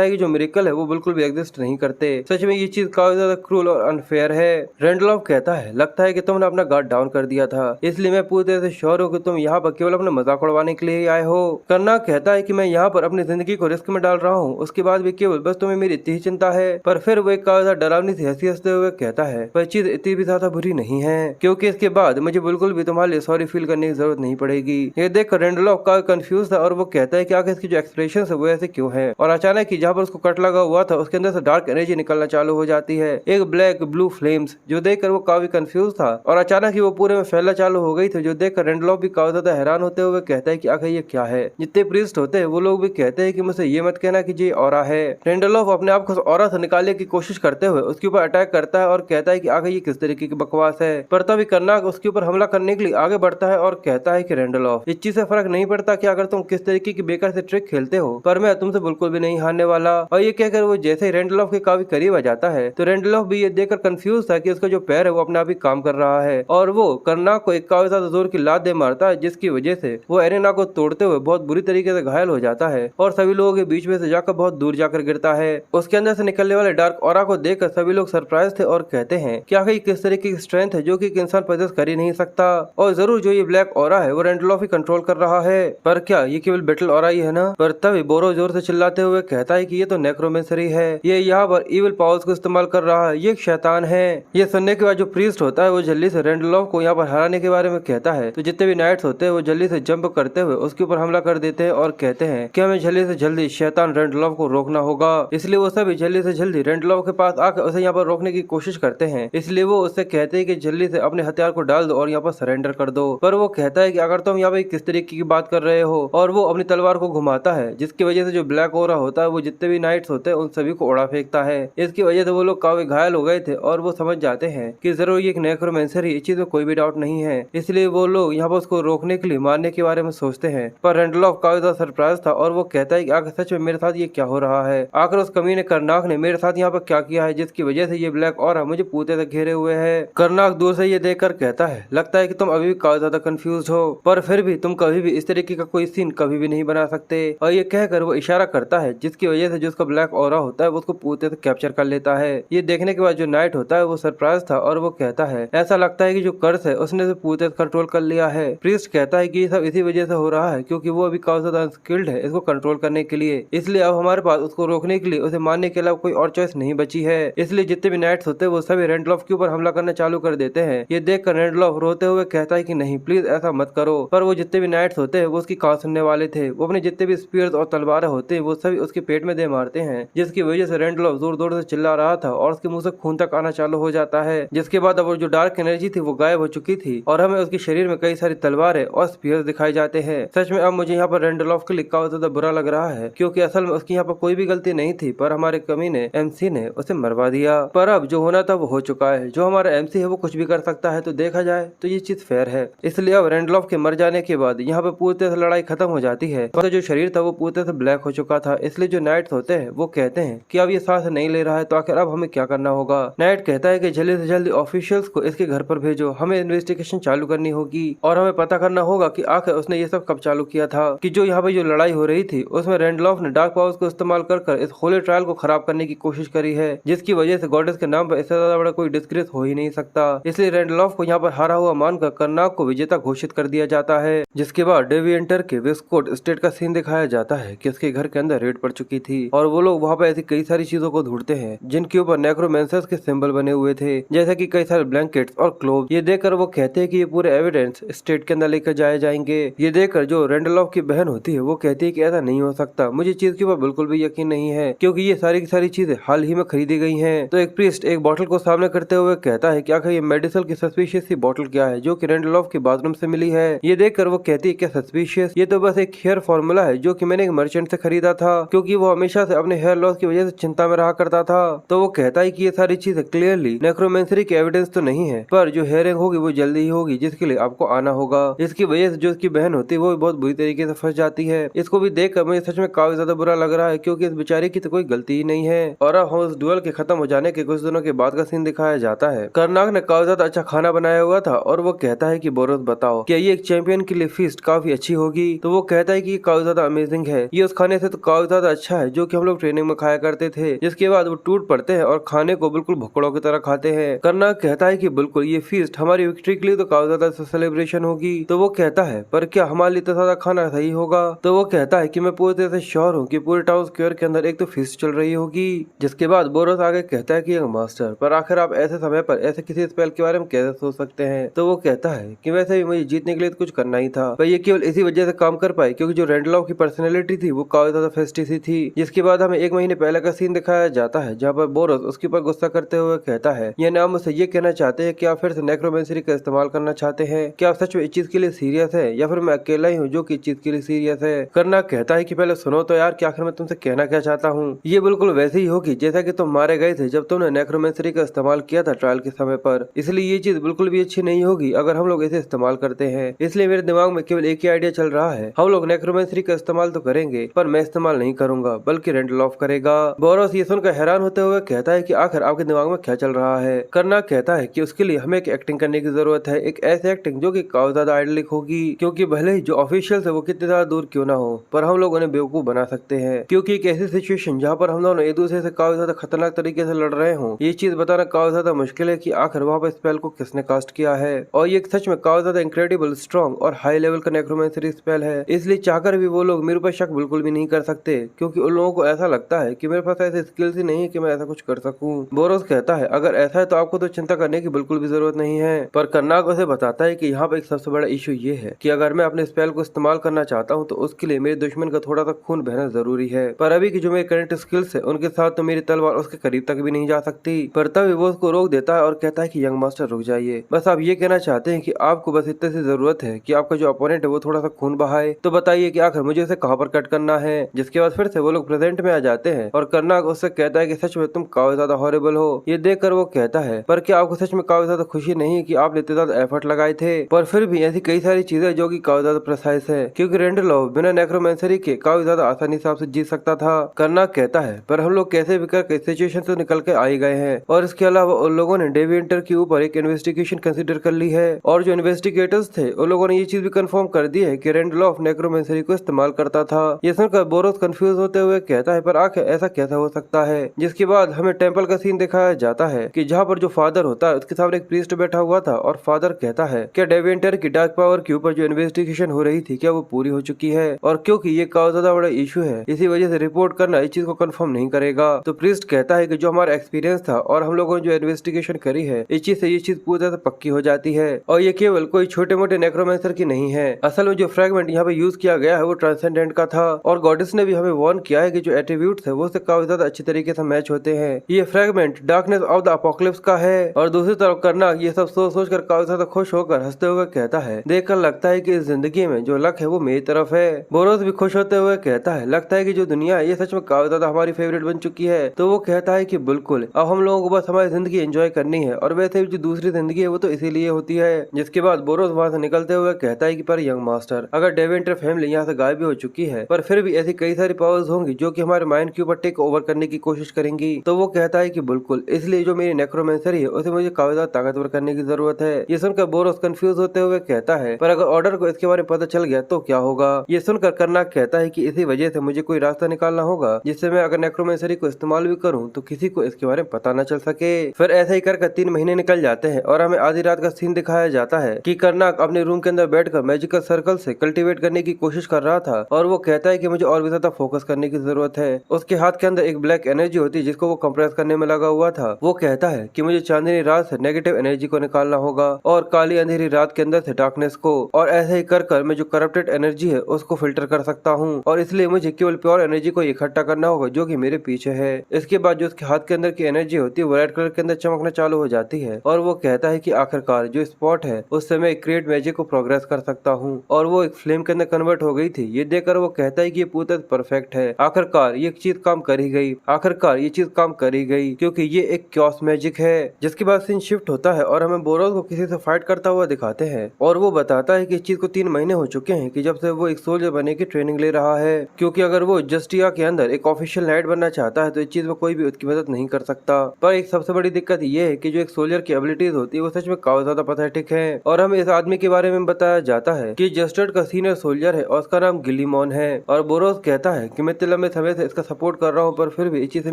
है कि जो मिरेकल है वो बिल्कुल भी एग्जिस्ट नहीं करते। सच में ये चीज काफी ज्यादा क्रूल और अनफेयर है। रेंडलॉफ कहता है लगता है कि तुमने अपना गार्ड डाउन कर दिया था, इसलिए मैं पूरी तरह से श्योर हूँ कि तुम यहाँ पर केवल अपना मजाक उड़वाने के लिए ही आए हो। कर्नाक कहता है कि मैं यहाँ पर अपनी जिंदगी को रिस्क में डाल रहा हूँ, उसके बाद भी केवल बस तुम्हें मेरी इतनी ही चिंता है। पर फिर वो एक काफी डरावनी सी हंसी हंसते हुए कहता है पर चीज इतनी भी ज्यादा बुरी नहीं है क्योंकि इसके बाद मुझे बिल्कुल भी तुम्हारे लिए सॉरी फील करने की जरूरत नहीं पड़ेगी। ये देखकर रेंडलॉफ काफी कंफ्यूज था और वो कहता है कि आखिर इसकी जो एक्सप्रेशन है वो ऐसे क्यों है। और अचानक ही जहाँ पर उसको कट लगा हुआ था उसके अंदर से डार्क एनर्जी निकलना चालू हो जाती है, एक ब्लैक ब्लू फ्लेम्स, जो देखकर वो काफी कंफ्यूज था और अचानक ही वो पूरे में फैलना चालू हो गई थी। जो देखकर रेंडलॉफ भी काफी ज्यादा हैरान होते हुए कहता है कि आखिर ये क्या है। जितने प्रीस्ट होते हैं वो लोग भी कहते हैं कि मुझसे ये मत कहना कि ये ऑरा है। रेंडलॉफ अपने आप को ऑरा से निकालने की कोशिश करते हुए उसके ऊपर अटैक करता है और कहता है कि आखिर ये किस तरीके की बकवास है। पर तभी कर्नाक उसके ऊपर हमला करने के लिए आगे बढ़ता है और कहता है कि रेंडलॉफ इस चीज से फर्क नहीं पड़ता कि अगर तुम किस तरीके की बेकार से ट्रिक खेलते हो, पर मैं तुमसे बिल्कुल भी नहीं हारने वाला। और ये कहकर वो जैसे ही रेंडलॉफ के काफी करीब आ जाता है तो रेंडलॉफ भी ये देखकर कंफ्यूज था कि उसका जो पैर है वो अपने आप ही काम कर रहा है और वो कर्नाक को एक काफी ज्यादा जोर की लात दे मारता है जिसकी वजह से वो एरेना को तोड़ते हुए बहुत बुरी तरीके से घायल हो जाता है और सभी लोगों के बीच में से जाकर बहुत दूर जाकर गिरता है। उसके अंदर से निकलने वाले डार्क ऑरा को देखकर सभी लोग सरप्राइज थे और कहते हैं कि आखिर किस तरीके की स्ट्रेंथ है जो कि एक इंसान पोजेस कर ही नहीं सकता। और जरूर जो ये ब्लैक ऑरा है वो रेंडलॉफ ही कंट्रोल कर रहा है, पर क्या ये केवल बैटल ऑरा ही है ना। पर तभी बोरो जोर से चिल्लाते हुए कहता है कि ये तो नेक्रोमेंसरी है, ये यहाँ पर इविल पावर्स को इस्तेमाल कर रहा है, ये एक शैतान है। ये सुनने के बाद जो प्रीस्ट होता है वो जल्दी से रेंडलॉफ को यहाँ पर हराने के बारे में कहता है। तो जितने भी नाइट्स होते हैं वो जल्दी से जंप करते हुए उसके ऊपर हमला कर देते हैं और कहते हैं कि हमें जल्दी से जल्दी शैतान रेंडलॉफ को रोकना होगा। इसलिए वो सभी जल्दी से जल्दी रेंडलॉफ के पास आकर उसे यहाँ पर रोकने की कोशिश कोशिश करते हैं, इसलिए वो उससे कहते हैं कि जल्दी से अपने हथियार को डाल दो और यहाँ पर सरेंडर कर दो। पर वो कहता है कि अगर तुम यहाँ पे किस तरीके की बात कर रहे हो, और वो अपनी तलवार को घुमाता है, जिसकी वजह से जो ब्लैक ओरा होता है वो जितने भी नाइट्स होते हैं उन सभी को उड़ा फेंकता है। इसकी वजह से वो लोग काफी घायल हो गए थे और वो समझ जाते हैं कि जरूर ये एक नेक्रोमेंसर ही, इस चीज में कोई भी डाउट नहीं है। इसलिए वो लोग यहाँ पर उसको रोकने के लिए मारने के बारे में सोचते हैं। पर रेंडलॉफ काफी ज्यादा सरप्राइज था और वो कहता है कि आखिर सच में मेरे साथ ये क्या हो रहा है, आखिर उस कमीने करनाक ने मेरे साथ यहाँ पर क्या किया है जिसकी वजह से ये ब्लैक ऑरा मुझे पूते तक घेरे हुए है। करनाक दूर से ये देखकर कहता है, लगता है कि तुम अभी भी काफी ज्यादा कंफ्यूज हो, पर फिर भी तुम कभी भी इस तरीके का कोई सीन कभी भी नहीं बना सकते। और ये कहकर वो इशारा करता है, जिसकी वजह से जो उसका ब्लैक ऑरा होता है वो उसको पूते तक कैप्चर कर लेता है। ये देखने के बाद जो नाइट होता है वो सरप्राइज था और वो कहता है, ऐसा लगता है कि जो कर्स है उसने से पूते कंट्रोल कर लिया है। प्रीस्ट कहता है कि ये सब इसी वजह से हो रहा है क्योंकि वो अभी काफी ज्यादा अनस्किल्ड है इसको कंट्रोल करने के लिए, इसलिए अब हमारे पास उसको रोकने के लिए, उसे मारने के अलावा कोई और चॉइस नहीं बची है। इसलिए जितने भी नाइट्स होते हैं वो सभी रेंडलॉफ के ऊपर हमला करना चालू कर देते हैं। ये देखकर रेंडलॉफ रोते हुए कहता है कि नहीं प्लीज ऐसा मत करो। पर वो जितने भी नाइट्स होते हैं वो उसकी कहां सुनने वाले थे। वो अपने जितने भी स्पीयर्स और तलवारें होते हैं वो सभी उसके पेट में दे मारते हैं, जिसकी वजह से रेंडलॉफ जोर जोर से चिल्ला रहा था और उसके मुंह से खून तक आना चालू हो जाता है। जिसके बाद अब जो डार्क एनर्जी थी वो गायब हो चुकी थी और हमें उसके शरीर में कई सारी तलवारें और स्पीयर्स दिखाई जाते हैं। सच में अब मुझे यहाँ पर रेंडलॉफ के लिए काफी ज्यादा बुरा लग रहा है क्योंकि असल में उसकी यहाँ पर कोई भी गलती नहीं थी, पर हमारे कमीने एमसी ने उसे मरवा दिया। पर अब जो होना था वो हो चुका है। जो हमारा एमसी है वो कुछ भी कर सकता है, तो देखा जाए तो ये चीज फेयर है। इसलिए अब रेंडलॉफ के मर जाने के बाद यहाँ पे पूरी तरह से लड़ाई खत्म हो जाती है। तो जो शरीर था वो पूरी तरह से ब्लैक हो चुका था, इसलिए जो नाइट्स होते हैं वो कहते हैं कि अब ये सांस नहीं ले रहा है, तो आखिर अब हमें क्या करना होगा। नाइट कहता है कि जल्दी से जल्दी ऑफिशियल्स को इसके घर पर भेजो, हमें इन्वेस्टिगेशन चालू करनी होगी और हमें पता करना होगा कि आखिर उसने ये सब कब चालू किया था। कि जो यहाँ पे जो लड़ाई हो रही थी उसमें रेंडलॉफ ने डार्क पावर्स को इस्तेमाल कर इस होली ट्रायल को खराब करने की कोशिश करी है, जिसकी वजह से गॉडेस के नाम पर इससे ज्यादा बड़ा कोई डिस्ग्रेस हो ही नहीं सकता। इसलिए रेंडलॉफ को यहाँ पर हारा हुआ मानकर करनाक को विजेता घोषित कर दिया जाता है। जिसके बाद डेविएंटर के वेस्टकोट स्टेट का सीन दिखाया जाता है कि उसके घर के अंदर रेड पड़ चुकी थी और वो लोग वहाँ पे ऐसी कई सारी चीजों को ढूंढते हैं जिनके ऊपर नेक्रोमेंसर्स के सिंबल बने हुए थे, जैसे कि कई सारे ब्लैंकेट्स और क्लोव। ये देखकर वो कहते हैं कि ये पूरे एविडेंस स्टेट के अंदर लेकर जाए जाएंगे। ये देखकर जो रेंडलॉफ की बहन होती है वो कहती है कि ऐसा नहीं हो सकता, मुझे चीज के ऊपर बिल्कुल भी यकीन नहीं है क्योंकि ये सारी की सारी चीजें हाल ही में खरीदी गई हैं। तो एक प्रीस्ट एक बोतल को सामने करते हुए कहता है कि आखिर ये मेडिसिन की सस्पिशियस सी बोतल क्या है जो कि रेंडलॉफ के बाथरूम से मिली है। ये देखकर वो कहती है क्या सस्पिशियस, ये तो बस एक हेयर फॉर्मूला है जो कि मैंने एक मर्चेंट से खरीदा था क्योंकि वो हमेशा से अपने हेयर लॉस की वजह से चिंता में रहा करता था। तो वो कहता है कि ये सारी चीजें क्लियरली नेक्रोमेंसरी के एविडेंस तो नहीं है, पर जो हेयरिंग होगी वो जल्दी ही होगी जिसके लिए आपको आना होगा। इसकी वजह से जो उसकी बहन होती है वो बहुत बुरी तरीके से फंस जाती है। इसको भी देखकर मुझे सच में काफी ज्यादा बुरा लग रहा है क्योंकि इस बेचारी की तो कोई गलती ही नहीं है। और अब उस डुएल के खत्म हो जाने के कुछ दिनों के बाद का सीन दिखाया जाता है। करनाक ने काफी ज्यादा अच्छा खाना बनाया हुआ था और वो कहता है कि बोरोस बताओ क्या ये एक चैंपियन के लिए फीस्ट काफी अच्छी होगी। तो वो कहता है कि काफी ज्यादा अमेजिंग है, ये उस खाने से तो काफी ज्यादा अच्छा है जो कि हम लोग ट्रेनिंग में खाया करते थे। जिसके बाद वो टूट पड़ते हैं और खाने को बिल्कुल भुक्कड़ों की तरह खाते हैं। करनाक कहता है कि बिल्कुल ये फीस्ट हमारी विक्ट्री के लिए तो काफी ज्यादा सेलिब्रेशन होगी। तो वो कहता है पर क्या हमारे लिए तो ज्यादा खाना सही होगा। तो वो कहता है कि मैं पूरी तरह से श्योर हूँ कि पूरे टाउन स्क्वायर के अंदर एक तो फीस्ट चल रही होगी। जिसके बाद बोरोस आगे कहता है कि मास्टर पर आखिर आप ऐसे समय पर ऐसे किसी स्पेल के बारे में कैसे सोच सकते हैं। तो वो कहता है कि वैसे भी मुझे जीतने के लिए तो कुछ करना ही था, पर ये केवल इसी वजह से काम कर पाई क्योंकि जो रेंडलॉफ की पर्सनैलिटी थी वो काफी ज्यादा फेस्टी सी थी। जिसके बाद हमें एक महीने पहले का सीन दिखाया जाता है जहाँ पर बोरोस उसके ऊपर गुस्सा करते हुए कहता है ये नाम मुझसे ये कहना चाहते हैं कि आप फिर से नेक्रोमेंसरी का इस्तेमाल करना चाहते हैं, क्या आप सच में इस चीज के लिए सीरियस है या फिर मैं अकेला ही हूँ जो कि इस चीज के लिए सीरियस है। करनाक कहता है कि पहले सुनो तो यार कि आखिर मैं तुमसे कहना क्या चाहता हूँ। ये बिल्कुल वैसे ही होगी जैसा कि तुम मारे गए थे जब तुमने नेक्रोमेंसरी का इस्तेमाल किया था ट्रायल के समय पर, इसलिए ये चीज बिल्कुल भी अच्छी नहीं होगी अगर हम लोग इसे इस्तेमाल करते हैं। इसलिए मेरे दिमाग में केवल एक ही आइडिया चल रहा है, हम लोग नेक्रोमेंसरी का इस्तेमाल तो करेंगे पर मैं इस्तेमाल नहीं करूंगा बल्कि रेंडलॉफ करेगा। बोरोस ये सुनकर हैरान होते हुए कहता है कि आखिर आपके दिमाग में क्या चल रहा है। करनाक कहता है कि उसके लिए हमें एक एक्टिंग करने की जरूरत है, एक ऐसी एक्टिंग जो कि काफी ज्यादा आइडलिक होगी क्योंकि भले ही जो ऑफिशियल है वो कितने ज्यादा दूर क्यों ना हो पर हम लोग उन्हें बेवकूफ बना सकते हैं क्योंकि एक ऐसी सिचुएशन जहाँ पर हम दोनों एक दूसरे से काफी ज्यादा खतरनाक तरीके से लड़ रहे हों, ये चीज बताना काफी ज्यादा मुश्किल है कि आखिर वहाँ पर स्पेल को किसने कास्ट किया है। और ये सच में काफी ज्यादा इनक्रेडिबल स्ट्रॉन्ग और हाई लेवल का नेक्रोमेंसरी स्पेल है, इसलिए चाहकर भी वो लोग मेरे ऊपर शक बिल्कुल भी नहीं कर सकते क्योंकि उन लोगों को ऐसा लगता है कि मेरे पास ऐसे स्किल्स ही नहीं है कि मैं ऐसा कुछ कर सकूं। बोरोस कहता है अगर ऐसा है तो आपको तो चिंता करने की बिल्कुल भी जरूरत नहीं है, पर करनाक उसे बताता है कि यहाँ पर एक सबसे बड़ा इशू ये है कि अगर मैं अपने स्पेल को इस्तेमाल करना चाहता हूँ तो उसके लिए मेरे दुश्मन का थोड़ा सा खून बहना जरूरी है, पर अभी की जो मेरे करंट स्किल्स है उनके साथ तो मेरी तलवार उसके करीब तक भी नहीं जा सकती। पर पर तभी वो उसको रोक देता है और कहता है कि यंग मास्टर रुक जाइए, बस आप ये कहना चाहते हैं कि आपको बस इतने सी जरूरत है कि आपका जो अपोनेंट है वो थोड़ा सा खून बहाए, तो बताइए कि आखिर मुझे उसे कहाँ पर कट करना है। जिसके बाद फिर से वो लोग प्रेजेंट में आ जाते हैं और कर्नाग उससे कहता है कि सच में तुम काफी ज्यादा हॉरिबल हो। ये देखकर वो कहता है पर क्या आपको सच में काफी ज्यादा खुशी नहीं है कि आपने इतने ज्यादा एफर्ट लगाए थे? पर फिर भी ऐसी कई सारी चीजें जो कि काफी ज्यादा प्रेसाइज है, क्योंकि रेंडलॉफ बिना नेक्रोमेंसरी के काफी ज्यादा आसानी से आपसे जीत सकता था। कर्नाग कहता है पर हम लोग कैसे भी करके इस सिचुएशन से निकल के आ ही गए हैं, और इसके अलावा उन लोगों ने डेविएंटर के ऊपर एक इन्वेस्टिगेशन कंसिडर कर ली है, और जो इन्वेस्टिगेटर्स थे उन लोगों ने ये चीज भी कंफर्म कर दी है कि रेंडलॉफ नेक्रोमेंसरी को इस्तेमाल करता था। ये सुनकर बोरोस कंफ्यूज होते हुए कहता है पर आखिर ऐसा कैसा हो सकता है। जिसके बाद हमें टेंपल का सीन दिखाया जाता है कि जहाँ पर जो फादर होता है उसके सामने एक प्रीस्ट बैठा हुआ था, और फादर कहता है क्या डेविएंटर की डार्क पावर के ऊपर जो इन्वेस्टिगेशन हो रही थी क्या वो पूरी हो चुकी है, और क्योंकि ये काफी ज्यादा बड़ा इशू है इसी वजह से रिपोर्ट करना इस चीज को कंफर्म नहीं करेगा। तो प्रीस्ट कहता है कि जो हमारा एक्सपीरियंस था और हम लोगों ने जो इन्वेस्टिगेशन करी है इस चीज से ये चीज पूरी तरह से पक्की हो जाती है, और ये केवल कोई छोटे मोटे नेक्रोमेंसर की नहीं है। असल में जो फ्रेगमेंट यहाँ पे यूज किया गया है वो ट्रांसेंडेंट का था, और गॉडेस ने भी हमें वार्न किया है कि जो एट्रीब्यूट्स है वो उससे काफी ज्यादा अच्छी तरीके से मैच होते हैं। ये fragment darkness of the apocalypse का है। और दूसरी तरफ कर्नाग ये सब सोच सोच कर काफी ज्यादा खुश होकर हंसते हुए कहता है देखकर लगता है कि इस जिंदगी में जो लक है वो मेरी तरफ है। बोरोस भी खुश होते हुए कहता है लगता है कि जो दुनिया है ये सच में काफी ज्यादा हमारी फेवरेट बन चुकी है। तो वो कहता है कि बिल्कुल अब हम लोगों को बस हमारी जिंदगी एंजॉय करनी है, और वैसे भी जो दूसरी जिंदगी है वो तो इसीलिए होती है। जिसके बाद बोरोस वहाँ से निकलते हुए कहता है कि पर यंग मास्टर अगर डेविएंटर फैमिली यहाँ से गायब भी हो चुकी है पर फिर भी ऐसी कई सारी पावर्स होंगी जो कि हमारे माइंड के ऊपर टेक ओवर करने की कोशिश करेंगी। तो वो कहता है कि बिल्कुल इसलिए जो मेरी नेक्रोमेंसरी है उसे मुझे काफी ज्यादा ताकतवर करने की जरूरत है। ये सुनकर बोरोस कंफ्यूज होते हुए कहता है पर अगर ऑर्डर को इसके बारे में पता चल गया तो क्या होगा। ये सुनकर कर्नाग कहता है कि इसी वजह से मुझे कोई रास्ता निकालना होगा जिससे मैं अगर नेक्रोमेंसरी को इस्तेमाल भी करूँ तो किसी को इसके बारे में पता न चल सके। फिर ऐसा ही कर 3 महीने निकल जाते हैं और हमें आधी रात का सीन दिखाया जाता है कि कर्नाग अपने रूम के अंदर बैठकर मैजिकल सर्कल से कल्टीवेट करने की कोशिश कर रहा था, और वो कहता है कि मुझे और भी ज्यादा फोकस करने की जरूरत है। उसके हाथ के अंदर एक ब्लैक एनर्जी होती है जिसको वो कंप्रेस करने में लगा हुआ था। वो कहता है कि मुझे चांदनी रात से नेगेटिव एनर्जी को निकालना होगा और काली अंधेरी रात के अंदर से डार्कनेस को, और ऐसे ही कर मैं जो करप्टेड एनर्जी है उसको फिल्टर कर सकता हूँ, और इसलिए मुझे केवल प्योर एनर्जी को इकट्ठा करना होगा जो कि मेरे पीछे है। इसके बाद जो उसके हाथ के अंदर की एनर्जी होती है वो रेड कलर के अंदर चमकना चालू हो जाती है, और वो कहता है कि आखिरकार जो स्पॉट है उससे मैं क्रिएट मैजिक को प्रोग्रेस कर सकता हूँ, और वो एक फ्लेम के अंदर कन्वर्ट हो गई थी। ये देखकर वो कहता है कि ये पूरा परफेक्ट है, आखिरकार ये चीज काम कर ही गई, आखिरकार ये चीज काम कर ही गई क्योंकि ये एक क्योस मैजिक है। जिसके बाद सीन शिफ्ट होता है और हमें बोरोस को किसी से फाइट करता हुआ दिखाते हैं, और वो बताता है कि इस चीज को 3 महीने हो चुके हैं कि जब से वो एक सोल्जर बनने की ट्रेनिंग ले रहा है, क्योंकि अगर वो जस्टिया के अंदर एक ऑफिशियल नाइट बनना चाहता है तो इस चीज में कोई भी उसकी मदद नहीं कर सकता। पर एक सबसे बड़ी दिक्कत ये है कि जो एक सोल्जर की एबिलिटीज होती है वो सच में काफी ज्यादा पैथेटिक है, और हमें इस आदमी के बारे में बताया जाता है कि जस्टर्ड का सीनियर सोल्जर है और उसका नाम गिलीमॉन है। और बोरोस कहता है कि मैं इतने लंबे समय से इसका सपोर्ट कर रहा हूँ पर फिर भी इस चीज से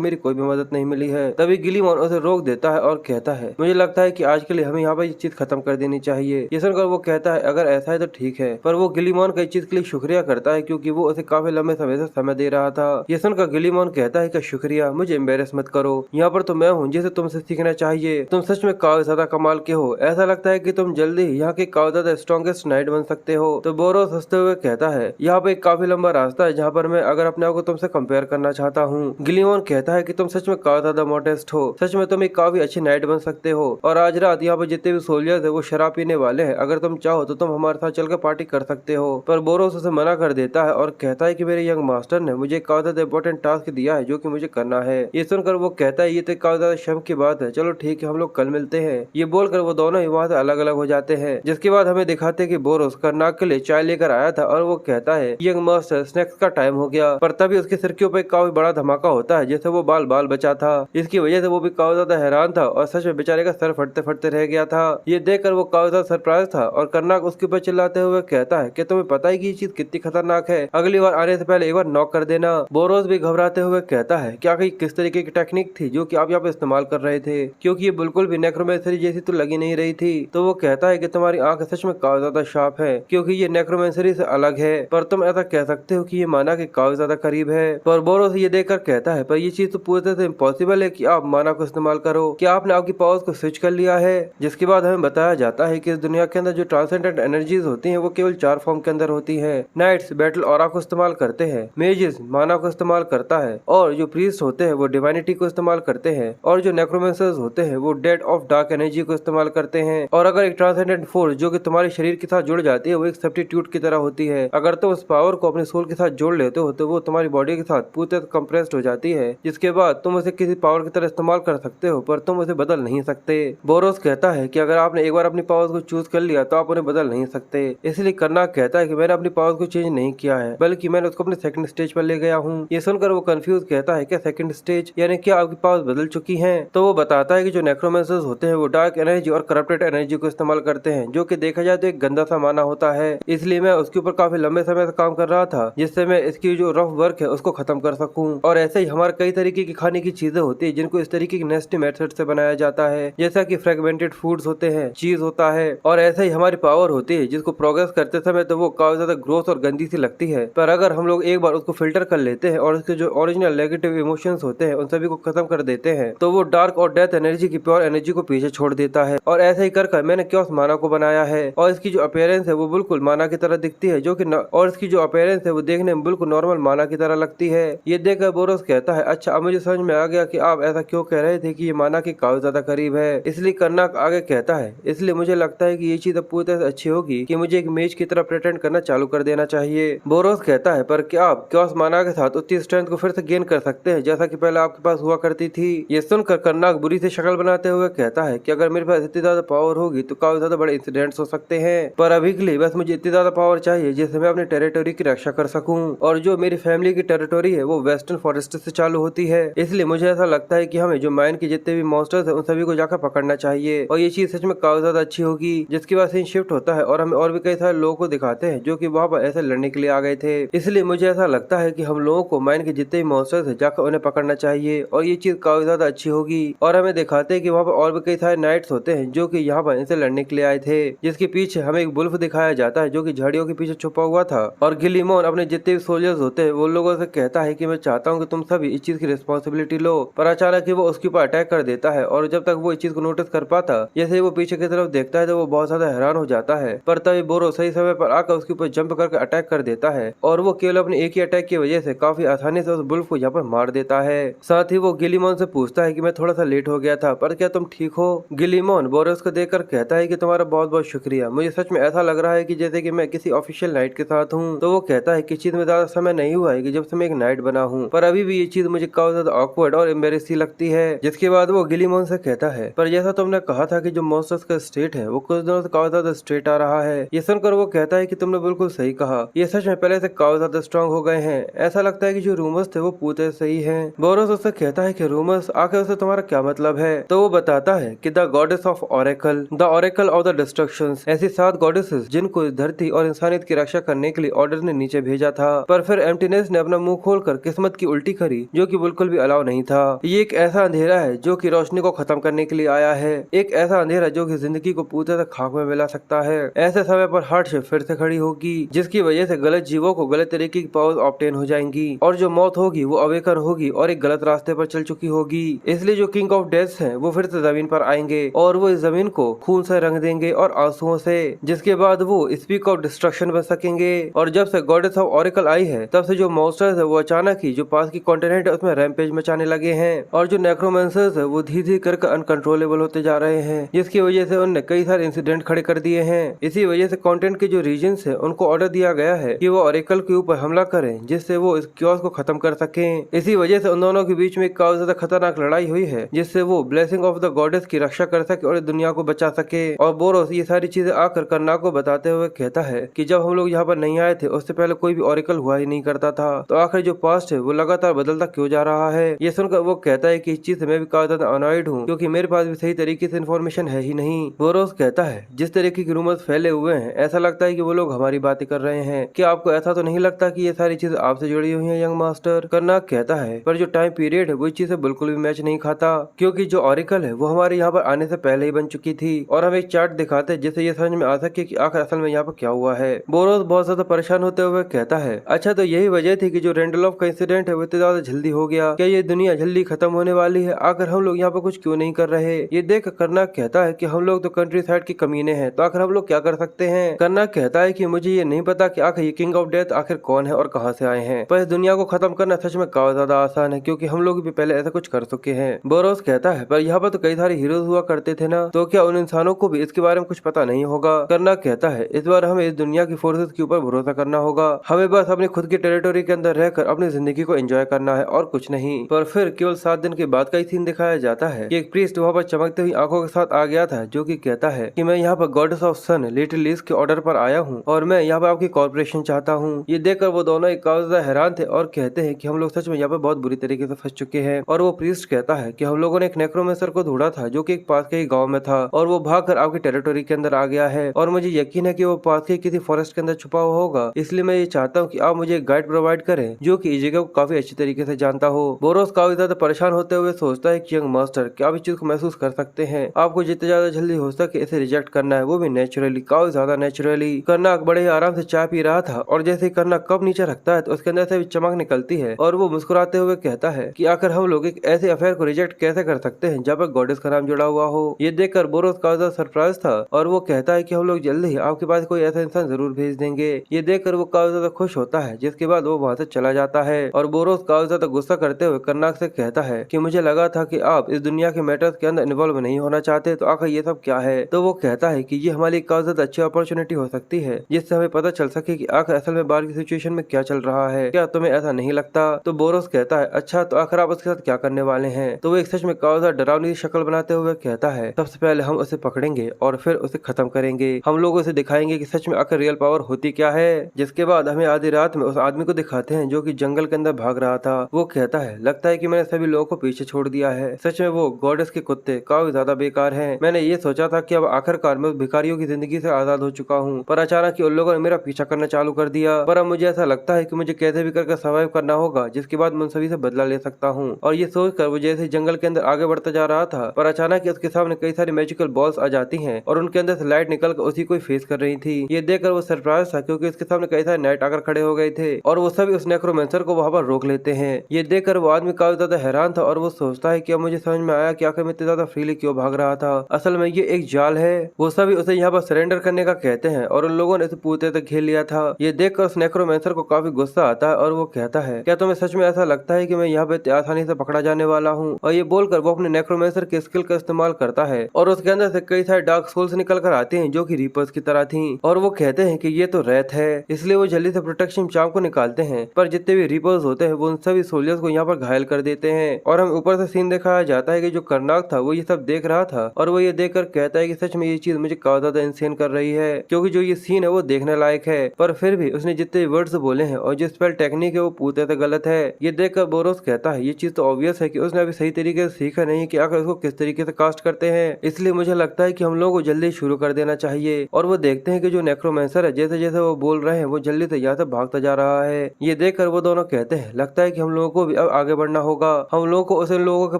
मेरी कोई भी मदद नहीं मिली है। तभी गिलीमॉन उसे रोक देता है और कहता है मुझे लगता है कि आज के लिए हमें यहाँ पर ये चीज खत्म कर देनी चाहिए। ये सुनकर वो कहता है अगर ऐसा है तो ठीक है, पर वो गिलीमॉन का इस चीज के लिए शुक्रिया करता है क्योंकि वो उसे काफी लंबे समय से समय दे रहा था। ये सुनकर गिलीमॉन कहता है कि शुक्रिया, मुझे एम्बेरस मत करो, यहाँ पर तो मैं हूँ जिसे तुमसे सीखना चाहिए, तुम सच में काफी ज्यादा कमाल के हो, ऐसा लगता है कि तुम जल्दी यहाँ के काफी ज्यादा स्ट्रॉन्गेस्ट नाइट बन सकते हो। तो बोरोस हंसते हुए कहता है यहाँ पे एक काफी लंबा रास्ता है जहाँ पर मैं अगर अपने आप को तुमसे कंपेयर करना चाहता हूँ। गिलीमॉन कहता है कि तुम सच में काफी ज्यादा मॉडेस्ट हो, सच में तुम एक काफी अच्छी नाइट बन सकते हो, और आज रात यहाँ पर जितने भी सोल्जर्स है वो शराब पीने वाले हैं, अगर तुम चाहो तो तुम हमारे साथ चलकर पार्टी कर सकते हो। पर बोरोस उसे मना कर देता है और कहता है कि मेरे यंग मास्टर ने मुझे काफी ज्यादा इंपॉर्टेंट टास्क दिया है जो कि मुझे करना है। ये सुनकर वो कहता है ये तो काफी ज्यादा शर्म की बात है, चलो ठीक है हम लोग कल मिलते हैं। ये बोलकर वो दोनों ही वहाँ से अलग अलग हो जाते हैं। जिसके बाद हमें दिखाते हैं कि बोरोस कर्नाग के लिए चाय लेकर आया था और वो कहता है यंग मास्टर स्नैक्स का टाइम हो गया, पर तभी उसके सिर के ऊपर काफी बड़ा धमाका होता है जैसे वो बाल बाल बचा था। इसकी वजह से वो भी काफी ज्यादा हैरान था और सच में बेचारे का सर फटते फटते रह गया था। ये देखकर वो काफी ज्यादा सरप्राइज था और कर्नाग उसके ऊपर चिल्लाते हुए कहता है कि तुम्हें पता है कि ये चीज कितनी खतरनाक है, अगली बार आने से पहले एक बार नॉक कर देना। बोरोस भी घबराते हुए कहता है क्या कहीं किस तरीके की टेक्निक थी जो कि आप यहाँ पे इस्तेमाल कर रहे थे, क्योंकि ये बिल्कुल भी नेक्रोमेंसरी जैसी तो लगी नहीं रही थी। तो वो कहता है कि तुम्हारी आंख सच में काफी ज्यादा शार्प है क्योंकि ये नेक्रोमेंसरी से अलग है, पर तुम ऐसा कह सकते हो कि ये माना के काफी ज्यादा करीब है। पर बोरोस ये देखकर कहता है पर ये चीज तो पूरी तरह से इम्पॉसिबल है कि आप माना को इस्तेमाल करो, क्या आपने आपकी पावर्स को स्विच कर लिया है। जिसके बाद हमें बताया जाता है कि इस दुनिया के अंदर जो ट्रांसेंडेंट एनर्जीज होती हैं वो केवल 4 फॉर्म के अंदर होती है। नाइट्स बैटल ऑरा को इस्तेमाल करते हैं, मेजेस माना को इस्तेमाल करता है, और जो प्रीस्ट होते हैं वो डिवाइनिटी को इस्तेमाल करते हैं, और और जो नेक्रोमेंसर्स होते हैं वो डेड ऑफ डार्क एनर्जी को इस्तेमाल करते हैं। और अगर एक ट्रांसेंडेंट फोर्स जो कि तुम्हारे शरीर के साथ जुड़ जाती है वो एक सब्स्टिट्यूट की तरह होती है। अगर तुम उस पावर को अपने सोल के साथ जोड़ लेते हो तो वो तुम्हारी बॉडी के साथ पूरी तरह कंप्रेस्ड हो जाती है, जिसके बाद तुम उसे किसी पावर की तरह इस्तेमाल कर सकते हो, पर तुम उसे बदल नहीं सकते। बोरोस कहता है कि अगर आपने एक बार अपनी पावर्स को चूज कर लिया तो आप उन्हें बदल नहीं सकते। इसलिए कर्नाक कहता है कि मैंने अपनी पावर्स को चेंज नहीं किया है, बल्कि मैंने उसको अपने सेकंड स्टेज पर ले गया हूँ। ये सुनकर वो कंफ्यूज कहता है, क्या सेकंड स्टेज यानी क्या आपकी पावर्स बदल चुकी हैं? तो वो बताता है कि जो नेक्रोमेंसर्स होते हैं वो डार्क एनर्जी और करप्टेड एनर्जी को इस्तेमाल करते हैं, जो कि देखा जाए तो एक गंदा सा माना होता है। इसलिए मैं उसके ऊपर काफी लंबे समय से काम कर रहा था, जिससे मैं इसकी जो रफ वर्क है उसको खत्म कर सकूं। और ऐसे ही हमारे कई तरीके की खाने की चीजें होती है जिनको इस तरीके की नेस्टी मेथड से बनाया जाता है, जैसा कि फ्रेगमेंटेड फूड्स होते हैं, चीज होता है। और ऐसे ही हमारी पावर होती है जिसको प्रोग्रेस करते समय तो वो काफी ज्यादा ग्रोथ और गंदी सी लगती है, पर अगर हम लोग एक बार उसको फिल्टर कर लेते हैं और उसके जो ओरिजिनल नेगेटिव इमोशंस होते हैं उन सभी को खत्म कर देते हैं तो वो डार्क और डेथ एनर्जी की प्योर एनर्जी को पीछे छोड़ देता है। और ऐसे ही कर मैंने क्योस माना को बनाया है और इसकी जो अपीयरेंस है वो बिल्कुल माना की तरह दिखती है, जो कि और इसकी जो अपीयरेंस है वो देखने में बिल्कुल नॉर्मल माना की तरह लगती है। ये देखकर बोरोस कहता है, अच्छा अब मुझे समझ में आ गया कि आप ऐसा क्यों कह रहे थे कि ये माना के काफी ज्यादा करीब है। इसलिए कर्नाक आगे कहता है, इसलिए मुझे लगता है कि ये चीज अब पूरी तरह से अच्छी होगी कि मुझे एक मेज की तरह प्रेटेंड करना चालू कर देना चाहिए। बोरोस कहता है, पर क्या आप क्योस माना के साथ उतनी स्ट्रेंथ को फिर से गेन कर सकते हैं जैसा कि पहले आपके पास हुआ करती थी? ये सुनकर कर्नाक बुरी सी शक्ल बनाते हुए कहता है कि अगर मेरे पास इतनी ज्यादा पावर होगी तो काफी ज्यादा बड़े इंसिडेंट्स हो सकते हैं, पर अभी के लिए बस मुझे इतनी ज्यादा पावर चाहिए जिससे मैं अपनी टेरिटोरी की रक्षा कर सकूं। और जो मेरी फैमिली की टेरिटोरी है वो वेस्टर्न फॉरेस्ट से चालू होती है, इसलिए मुझे ऐसा लगता है कि हमें जो माइन के जितने भी मॉन्स्टर्स हैं उन सभी को जाकर पकड़ना चाहिए। और ये चीज सच में काफी ज्यादा अच्छी होगी। जिसके बाद सीन शिफ्ट होता है और हमें और भी कई सारे लोगों को दिखाते हैं जो कि वहाँ पर ऐसे लड़ने के लिए आ गए थे। इसलिए मुझे ऐसा लगता है कि हम लोगों को माइन के जितने भी मॉन्स्टर्स हैं जाकर उन्हें पकड़ना चाहिए और ये चीज काफी ज्यादा अच्छी होगी। और हमें दिखाते हैं कि वहाँ पर और भी कई सारे नाइट्स होते हैं जो कि यहाँ पर इनसे लड़ने के लिए आए थे, जिसके पीछे हमें एक बुल्फ दिखाया जाता है जो कि झाड़ियों के पीछे छुपा हुआ था। और गिलीमोन अपने जितने भी सोल्जर्स होते हैं वो लोगों से कहता है कि मैं चाहता हूँ कि तुम सभी इस चीज की रिस्पॉन्सिबिलिटी लो, पर अचानक ही वो उसके ऊपर अटैक कर देता है। और जब तक वो इस चीज को नोटिस कर पाता, जैसे ही वो पीछे की तरफ देखता है तो वो बहुत ज्यादा हैरान हो जाता है। पर तभी बोरो सही समय पर आकर उसके ऊपर जंप करके अटैक कर देता है और वो केवल अपने एक ही अटैक की वजह से काफी आसानी से उस बुल्फ को यहाँ पर मार देता है। साथ ही वो गिलीमोन से पूछता है कि मैं थोड़ा सा लेट हो गया था, पर क्या तुम ठीक हो? गिलीमोन बोरोस को देखकर कहता है कि तुम्हारा बहुत बहुत शुक्रिया, मुझे सच में ऐसा लग रहा है कि जैसे कि मैं किसी ऑफिशियल नाइट के साथ हूँ। तो वो कहता है कि चीज में ज्यादा समय नहीं हुआ है कि जब से मैं एक नाइट बना हूँ, पर अभी भी ये चीज मुझे काफी ज्यादा ऑकवर्ड और एम्बेरेस सी लगती है। जिसके बाद वो गिलीमोन से कहता है, पर जैसा तुमने कहा था कि जो मॉन्स्टर्स का स्टेट है वो कुछ दिनों से काफी ज्यादा स्ट्रेट आ रहा है। ये सुनकर वो कहता है कि तुमने बिल्कुल सही कहा, ये सच में पहले से काफी ज्यादा स्ट्रॉन्ग हो गए हैं। ऐसा लगता है कि जो रूमर्स थे वो पूरे सही हैं। बोरोस उससे कहता है कि रूमर्स, आखिर उससे तुम्हारा क्या मतलब है? तो वो बताता है कि the goddess of oracle, the oracle of the destructions, ऐसी 7 गॉडेसेस जिनको इस धरती और इंसानियत की रक्षा करने के लिए ऑर्डर ने नीचे भेजा था, पर फिर एम्प्टीनेस ने अपना मुंह खोलकर किस्मत की उल्टी करी, जो कि बिल्कुल भी अलाउ नहीं था। ये एक ऐसा अंधेरा है जो कि रोशनी को खत्म करने के लिए आया है, एक ऐसा अंधेरा जो कि जिंदगी को पूरी तरह खाक में मिला सकता है। ऐसे समय पर हार्डशिप फिर से खड़ी होगी, जिसकी वजह से गलत जीवों को गलत तरीके की पावर्स ऑब्टेन हो जाएंगी और जो मौत होगी वो अवेकन होगी और एक गलत रास्ते पर चल चुकी होगी। इसलिए जो किंग ऑफ डेथ्स हैं वो फिर से जमीन पर आएंगे और वो इस जमीन को खून से रंग देंगे और आंसुओं से, जिसके बाद वो स्पीक ऑफ डिस्ट्रक्शन बन सकेंगे। और जब से गॉडेस ऑफ ऑरेकल आई है तब से जो मॉन्स्टर्स है वो अचानक ही जो पास की कॉन्टिनेंट है उसमें रैम्पेज मचाने लगे हैं और जो नेक्रोमेंसर्स है वो धीरे धीरे करके अनकंट्रोलेबल होते जा रहे हैं, जिसकी वजह से उन्होंने कई सारे इंसिडेंट खड़े कर दिए हैं। इसी वजह से कॉन्टिनेंट के जो रीजन्स है उनको ऑर्डर दिया गया है कि वो ऑरेकल के ऊपर हमला करें, जिससे वो इस क्योस को खत्म कर सकें। इसी वजह से उन दोनों के बीच में काफी ज्यादा खतरनाक लड़ाई हुई है, जिससे वो ब्लेसिंग ऑफ द गॉडेस की रक्षा कर सके और दुनिया को बचा सके। और बोरोस ये सारी चीजें आकर कर्नाक को बताते हुए कहता है कि जब हम लोग यहाँ पर नहीं आए थे उससे पहले कोई भी ऑरेकल हुआ ही नहीं करता था, तो आखिर जो पास्ट है वो लगातार बदलता क्यों जा रहा है? ये सुनकर वो कहता है कि इस चीज से मैं भी काफी ज्यादा अनॉयड हूँ, क्योंकि मेरे पास भी सही तरीके से इन्फॉर्मेशन है ही नहीं। बोरोस कहता है, जिस तरीके की रूमर्स फैले हुए हैं ऐसा लगता है कि वो लोग हमारी बातें कर रहे हैं, क्या आपको ऐसा तो नहीं लगता कि ये सारी चीजें आपसे जुड़ी हुई हैं यंग मास्टर? कर्नाक कहता है, पर जो टाइम पीरियड है वो इस चीज से बिल्कुल भी मैच नहीं खाता, क्योंकि जो ऑरेकल है वो हमारे यहाँ पर आने से पहले ही बन चुकी थी और हम एक चार्ट दिखाते हैं जिससे ये समझ में आ सके कि आखिर असल में यहाँ पर क्या हुआ है। बोरोस बहुत ज्यादा परेशान होते हुए कहता है, अच्छा तो यही वजह थी कि जो रेंडलॉफ का इंसिडेंट है वो इतना ज्यादा जल्दी हो गया, क्या ये दुनिया जल्दी खत्म होने वाली है? आखिर हम लोग यहाँ पर कुछ क्यों नहीं कर रहे? ये देख कर्नाक कहता है कि हम लोग तो कंट्री साइड के कमीने हैं, तो आखिर हम लोग क्या कर सकते हैं? कर्नाक कहता है कि मुझे ये नहीं पता कि आखिर ये किंग ऑफ डेथ आखिर कौन है और कहाँ से आए हैं, पर इस दुनिया को खत्म करना सच में काफी ज्यादा आसान है, क्योंकि हम लोग भी पहले ऐसा कुछ कर चुके हैं। बोरोस कहता है पर यहाँ पर तो कई सारे हीरोज हुआ करते थे ना, तो क्या उन इंसानों को भी इसके बारे में कुछ पता नहीं होगा? कर्नाक कहता है इस बार हमें इस दुनिया की फोर्सेस के ऊपर भरोसा करना होगा, हमें बस अपनी खुद की टेरिटोरी के अंदर रहकर अपनी जिंदगी को एंजॉय करना है और कुछ नहीं। पर फिर केवल 7 दिन के बाद का ही सीन दिखाया जाता है कि एक प्रीस्ट वहाँ पर चमकते हुई आंखों के साथ आ गया था, जो कि कहता है कि मैं यहाँ पर गॉडेस ऑफ सन लिटिल लीज के ऑर्डर पर आया हूँ और मैं यहाँ पर आपकी कॉर्पोरेशन चाहता हूँ। ये देखकर वो दोनों एक ज्यादा हैरान थे और कहते हैं कि हम लोग सच में यहाँ पर बहुत बुरी तरीके से फंस चुके हैं। और वो प्रीस्ट कहता है कि हम लोगों ने एक नेक्रोमेंसर को ढूंढा था जो कि एक पास के ही गाँव में था और वो भागकर आपकी टेरिटोरी के अंदर आ गया है और मुझे यकीन है कि वो पास के किसी फॉरेस्ट के अंदर छुपा हुआ होगा, इसलिए मैं ये चाहता हूँ कि आप मुझे एक गाइड प्रोवाइड करें जो कि इस जगह को काफी अच्छी तरीके से जानता हो। बोरोस काफी ज्यादा परेशान होते हुए सोचता है कि यंग मास्टर क्या आप इस चीज को महसूस कर सकते हैं, आपको जितने ज्यादा जल्दी हो सके इसे रिजेक्ट करना है, वो भी नेचुरली, काफी ज्यादा नेचुरली। कर्नाक बड़े ही आराम से चाय पी रहा था और जैसे ही कर्नाक कप नीचे रखता है तो उसके अंदर से भी चमक निकलती है और वो मुस्कुराते हुए कहता है कि आखिर हम लोग एक ऐसे अफेयर को रिजेक्ट कैसे कर सकते हैं जहाँ पर गॉडेस का नाम जुड़ा हुआ हो। ये देखकर बोरोस काफी ज्यादा सरप्राइज था और वो कहता है कि हम लोग जल्दी ही आपके पास कोई ऐसा इंसान जरूर भेज देंगे। ये देखकर वो काफी ज्यादा खुश होता है, जिसके बाद वो वहाँ से चला जाता है और बोरोस काफी ज्यादा गुस्सा करते हुए कर्नाक से कहता है कि मुझे लगा था कि आप इस दुनिया के मैटर्स के अंदर इन्वॉल्व नहीं होना चाहते, तो आखिर ये सब क्या है? तो वो कहता है कि ये हमारी काफी ज्यादा अच्छी अपॉर्चुनिटी हो सकती है जिससे हमें पता चल सके कि आखिर असल में बाहर की सिचुएशन में क्या चल रहा है, क्या तुम्हें ऐसा नहीं लगता? तो बोरोस कहता है अच्छा, तो आखिर आप उसके साथ क्या करने वाले हैं? तो वो एक सच में काफी ज्यादा डरावनी शक्ल बनाते हुए कहता है सबसे पहले हम उसे पकड़ेंगे और फिर उसे खत्म करेंगे, हम लोग उसे दिखाएंगे कि सच में आखिर रियल पावर होती क्या है। जिसके बाद हमें आधी रात में उस आदमी को दिखाते हैं जो कि जंगल के अंदर भाग रहा था। वो कहता है लगता है कि मैंने सभी लोगों को पीछे छोड़ दिया है, सच में वो गॉडेस के कुत्ते काफी ज्यादा बेकार हैं। मैंने ये सोचा था कि अब आखिरकार मैं उस भिखारियों की जिंदगी से आजाद हो चुका हूँ, पर अचानक उन लोगों ने मेरा पीछा करना चालू कर दिया। पर अब मुझे ऐसा लगता है कि मुझे कैसे भी करके सर्वाइव करना होगा, जिसके बाद मैं सभी से बदला ले सकता हूँ। और ये सोचकर वो जैसे जंगल के अंदर आगे बढ़ता जा रहा था, पर अचानक उसके सामने कई सारी मैजिकल बॉल्स आ जाती हैं और उनके अंदर से लाइट निकलकर उसी को फेस कर रही थी। ये देखकर वो सरप्राइज था क्योंकि उसके सामने कई सारे नाइट आकर खड़े हो गए थे और वो सभी उस नेक्रोमेंसर को वहां पर रोक लेते हैं। ये देखकर वो आदमी काफी ज्यादा हैरान था और वो सोचता है कि अब मुझे समझ में आया कि आखिर मैं इतने ज्यादा फ्रीली क्यों भाग रहा था, असल में ये एक जाल है। वो सभी उसे यहाँ पर सरेंडर करने का कहते हैं और उन लोगों ने उसे पूरे तक घेर लिया था। ये देखकर उस नेक्रोमेंसर को काफी गुस्सा आता है और वो कहता है क्या तुम्हें सच में ऐसा लगता है कि मैं यहाँ पे आसानी से पकड़ा जाने वाला हूँ? और ये बोलकर वो अपने नेक्रोमेंसर के स्किल का इस्तेमाल करता है और उसके अंदर से कई सारे डार्क सोल्स निकल कर आते हैं जो कि रीपर्स की तरह थी और वो कहते हैं कि ये तो रेत है, इसलिए वो जल्दी से प्रोटेक्शन चार्म को निकालते हैं। पर जितने भी रीपर्स होते हैं वो उन सभी सोल्जर्स को यहाँ पर घायल कर देते हैं और हम ऊपर से सीन दिखाया जाता है कि जो कर्नाक था वो ये सब देख रहा था और वो ये देखकर कहता है कि सच में ये चीज मुझे काफी ज्यादा इंसेन कर रही है, क्योंकि जो ये सीन है वो देखने लायक है, पर फिर भी उसने जितने वर्ड्स बोले हैं और जो स्पेल टेक्निक है वो पूरे से गलत है। ये देखकर बोरोस कहता है ये चीज तो ऑब्वियस है कि उसने अभी सही तरीके से सीखा नहीं कि आखिर उसको किस तरीके से कास्ट करते हैं, इसलिए मुझे लगता है कि हम लोगों को जल्दी शुरू कर देना चाहिए। और वो देखते हैं कि जो नेक्रोमेंसर है जैसे जैसे वो बोल रहे हैं वो जल्दी से यहाँ से भागता जा रहा है। ये देखकर वो दोनों कहते हैं लगता है कि हम लोगों को भी अब आगे बढ़ना होगा, हम लोगों को उस लोगों के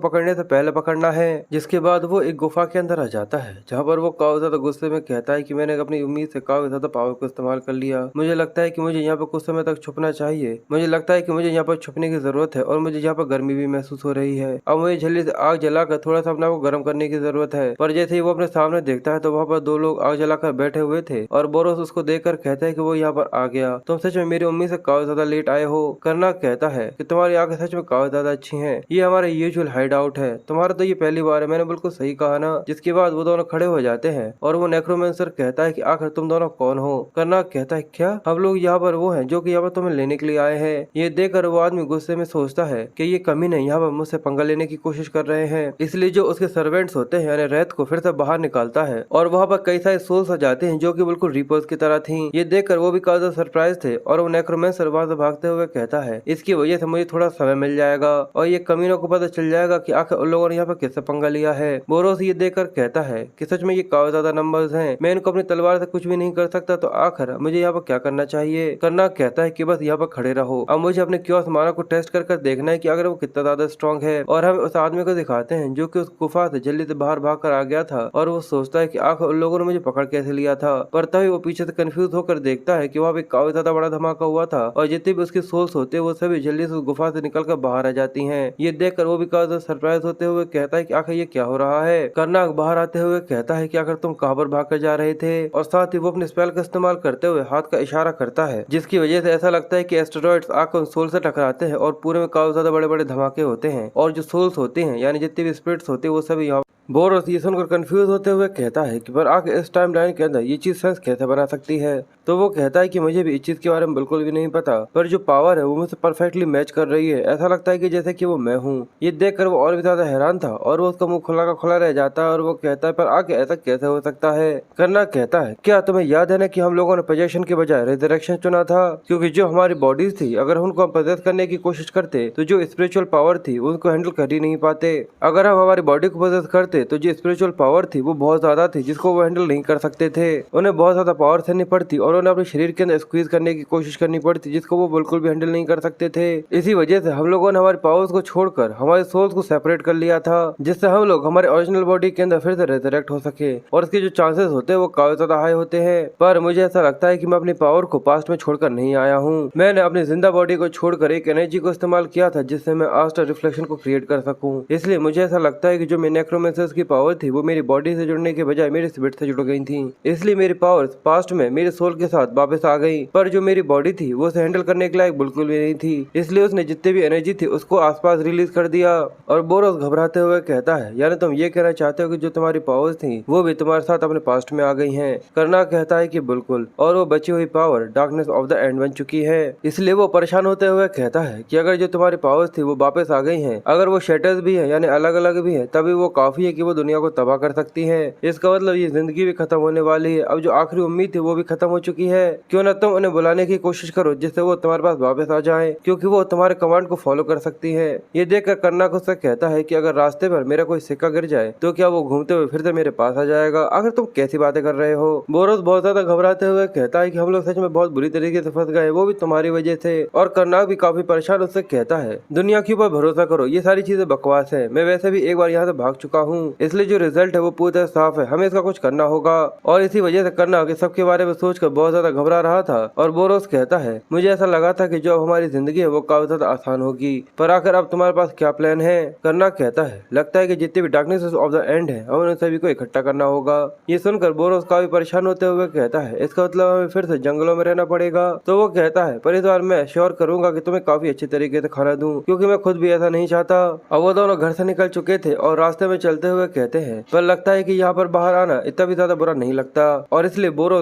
पकड़ने से पहले पकड़ना है। जिसके बाद वो एक गुफा के अंदर आ जाता है जहाँ पर वो काफी ज्यादा गुस्से में कहता है कि मैंने अपनी उम्मीद से काफी ज्यादा पावर को इस्तेमाल कर लिया, मुझे लगता है कि मुझे यहाँ पर कुछ समय तक छुपना चाहिए, मुझे लगता है कि मुझे यहाँ पर छुपने की जरूरत है और मुझे यहाँ पर गर्मी भी महसूस हो रही है। अब मुझे जल्दी से आग जलाकर थोड़ा सा अपना को गर्म करने की जरूरत है। पर जैसे ही वो अपने सामने देखता है तो वहाँ पर 2 लोग आग जलाकर बैठे हुए थे और बोरोस उसको देखकर कहता है कि वो यहाँ पर आ गया, तुम सच में मेरी उम्मीद से काफी ज्यादा लेट आए हो। कर्नाक कहता है कि तुम्हारी आंखें सच में काफी ज्यादा अच्छी हैं, ये हमारा यूजुअल हाइड आउट है, तुम्हारा तो ये पहली बार है, मैंने बिल्कुल सही कहा ना। जिसके बाद वो दोनों खड़े हो जाते हैं और वो नेक्रोमेंसर कहता है कि आखिर तुम दोनों कौन हो? कर्नाक कहता है क्या हम लोग यहाँ पर वो हैं जो कि यहाँ पर तुम्हें लेने के लिए आए हैं। ये देखकर वो आदमी गुस्से में सोचता है कि ये कमीने यहाँ पर मुझसे पंगा लेने की कोशिश कर रहे हैं, इसलिए जो उसके सर्वेंट्स होते हैं यानी रेत को फिर से बाहर निकालता है और वहाँ पर कई सारे सोल्स आ जाते हैं जो कि बिल्कुल रीपर्स की तरह थी। ये देखकर वो भी काफी सरप्राइज थे और वो नेक्रोमेंसर वहाँ से भागते हुए कहता है इसकी वजह से मुझे थोड़ा समय मिल जाएगा और ये कमीनों को पता चल जाएगा कि आखिर उन लोगों ने यहाँ पर किससे पंगा लिया है। बोरोस ये देखकर कहता है कि सच में ये काफी ज्यादा नंबर्स हैं, मैं इनको अपनी तलवार से कुछ भी नहीं कर सकता, तो आखिर मुझे यहाँ पर क्या करना चाहिए? कर्नाक कहता है कि बस यहाँ पर खड़े रहो, अब मुझे अपने क्योस माना को टेस्ट कर देखना है कि अगर वो कितना ज्यादा स्ट्रॉन्ग है। और हम उस आदमी को दिखाते हैं जो कि उस गुफा से जल्दी से बाहर भाग कर आ गया था और वो सोचता है कि आखिर उन लोगों ने मुझे पकड़ कैसे लिया था। पर तभी वो पीछे से कंफ्यूज होकर देखता है कि वहाँ पे काफी ज्यादा बड़ा धमाका हुआ था और जितने भी उसके सोल्स होते हैं वो सभी जल्दी से उस गुफा से निकलकर बाहर आ जाती हैं। ये देखकर वो भी काफी सरप्राइज होते हुए कहता है कि आखिर ये क्या हो रहा है। कर्नाक बाहर आते हुए कहता है कि आखिर तुम कहाँ पर भाग कर जा रहे थे, और साथ ही वो अपने स्पेल का इस्तेमाल करते हुए हाथ का इशारा करता है जिसकी वजह से ऐसा लगता है कि एस्टेरॉइड्स आकर सोल से टकराते हैं और पूरे में काफी ज्यादा बड़े बड़े धमाके होते हैं और जो सोल्स होते हैं यानी जितने भी स्पिरिट्स होते हैं वो सभी यहाँ। बोरोस ये सुनकर कंफ्यूज होते हुए कहता है कि पर आगे इस टाइम लाइन के अंदर ये चीज सेंस कैसे बना सकती है। तो वो कहता है कि मुझे भी इस चीज के बारे में बिल्कुल भी नहीं पता, पर जो पावर है वो मुझसे परफेक्टली मैच कर रही है। ऐसा लगता है कि जैसे कि वो मैं हूँ। ये देखकर वो और भी ज्यादा हैरान था और वो उसका मुंह खुला का खुला रह जाता है और वो कहता है पर आगे ऐसा कैसे हो सकता है। करना कहता है क्या तुम्हें याद है ना कि हम लोगों ने पोजेशन के बजाय रिजरेक्शन चुना था, क्योंकि जो हमारी बॉडीज थी अगर उनको हम पोजेस करने की कोशिश करते तो जो स्पिरिचुअल पावर थी उनको हैंडल कर ही नहीं पाते। अगर हम हमारी बॉडी को पोजेस करते तो जो स्पिरिचुअल पावर थी वो बहुत ज्यादा थी जिसको वो हैंडल नहीं कर सकते थे। उन्हें बहुत ज्यादा पावर सहनी पड़ती और उन्हें अपने शरीर के अंदर स्क्वीज करने की कोशिश करनी पड़ती जिसको वो बिल्कुल भी हैंडल नहीं कर सकते थे। इसी वजह से हम लोगों ने हमारे पावर्स को छोड़कर हमारे सोल्स को सेपरेट कर लिया था, जिससे हम लोग हमारे ओरिजिनल बॉडी के अंदर फिर से रिजरेक्ट हो सके और इसके जो चांसेस होते हैं वो काफी ज्यादा हाई होते हैं। पर मुझे ऐसा लगता है कि मैं अपनी पावर को पास्ट में छोड़कर नहीं आया हूँ। मैंने अपनी जिंदा बॉडी को छोड़कर एक एनर्जी को इस्तेमाल किया था जिससे मैं आफ्टर रिफ्लेक्शन को क्रिएट कर सकूं। इसलिए मुझे ऐसा लगता है कि जो मेरी नेक्रोमेंसर्स की पावर थी वो मेरी बॉडी से जुड़ने के बजाय मेरे स्पिरिट से जुड़ गई थी। इसलिए मेरी पावर्स पास्ट में मेरे सोल के साथ वापस आ गई, पर जो मेरी बॉडी थी वो उसे हैंडल करने के लायक बिल्कुल भी नहीं थी। इसलिए उसने जितनी भी एनर्जी थी उसको आसपास रिलीज कर दिया। और बोरोस घबराते हुए कहता है यानी तुम ये कहना चाहते हो कि जो तुम्हारी पावर्स थी वो भी तुम्हारे साथ अपने पास्ट में आ गई हैं। करना कहता है कि बिल्कुल, और वो बची हुई power darkness of the end बन चुकी है। इसलिए वो परेशान होते हुए कहता है कि अगर जो तुम्हारी पावर्स थी वो वापस आ गई हैं, अगर वो शेटर्स भी है यानी अलग अलग भी है, तभी वो काफी है कि वो दुनिया को तबाह कर सकती है। इसका मतलब ये जिंदगी भी खत्म होने वाली है। अब जो आखिरी उम्मीद थी वो भी खत्म हो चुकी है। क्यों ना तुम उन्हें बुलाने की कोशिश करो जिससे वो तुम्हारे पास वापस आ जाए, क्योंकि वो तुम्हारे कमांड को फॉलो कर सकती है। ये देखकर करना उससे कहता है कि अगर रास्ते पर मेरा कोई सिक्का गिर जाए तो क्या वो घूमते हुए फिर से मेरे पास आ जाएगा? आखिर तुम कैसी बातें कर रहे हो? बोरोस बहुत ज्यादा घबराते हुए कहता है कि हम लोग सच में बहुत बुरी तरीके से फंस गए, वो भी तुम्हारी वजह से। और करना भी काफी परेशान उससे कहता है दुनिया के ऊपर भरोसा करो, ये सारी चीजें बकवास है। मैं वैसे भी एक बार यहाँ से भाग चुका हूँ, इसलिए जो रिजल्ट है वो पूरी तरह साफ है। हमें इसका कुछ करना होगा। और इसी वजह से करना कि सबके बारे में सोचकर बहुत ज्यादा घबरा रहा था। और बोरोस कहता है मुझे ऐसा लगा था कि जो अब हमारी जिंदगी है वो काफी ज्यादा आसान होगी, पर आखिर अब तुम्हारे पास क्या प्लान है? करना कहता है लगता है कि जितने भी डार्कनेस ऑफ द एंड है हमें उन सभी को इकट्ठा करना होगा। ये सुनकर बोरोस काफी परेशान होते हुए कहता है इसका मतलब हमें फिर से जंगलों में रहना पड़ेगा। तो वो कहता है पर इस बार मैं श्योर करूंगा कि तुम्हें काफी अच्छे तरीके से खाना दूं, क्योंकि मैं खुद भी ऐसा नहीं चाहता। अब वो दोनों घर से निकल चुके थे और रास्ते में चलते हुए कहते हैं पर लगता है कि यहाँ पर बाहर आना इतना भी ज्यादा बुरा नहीं लगता। और इसलिए बोरोस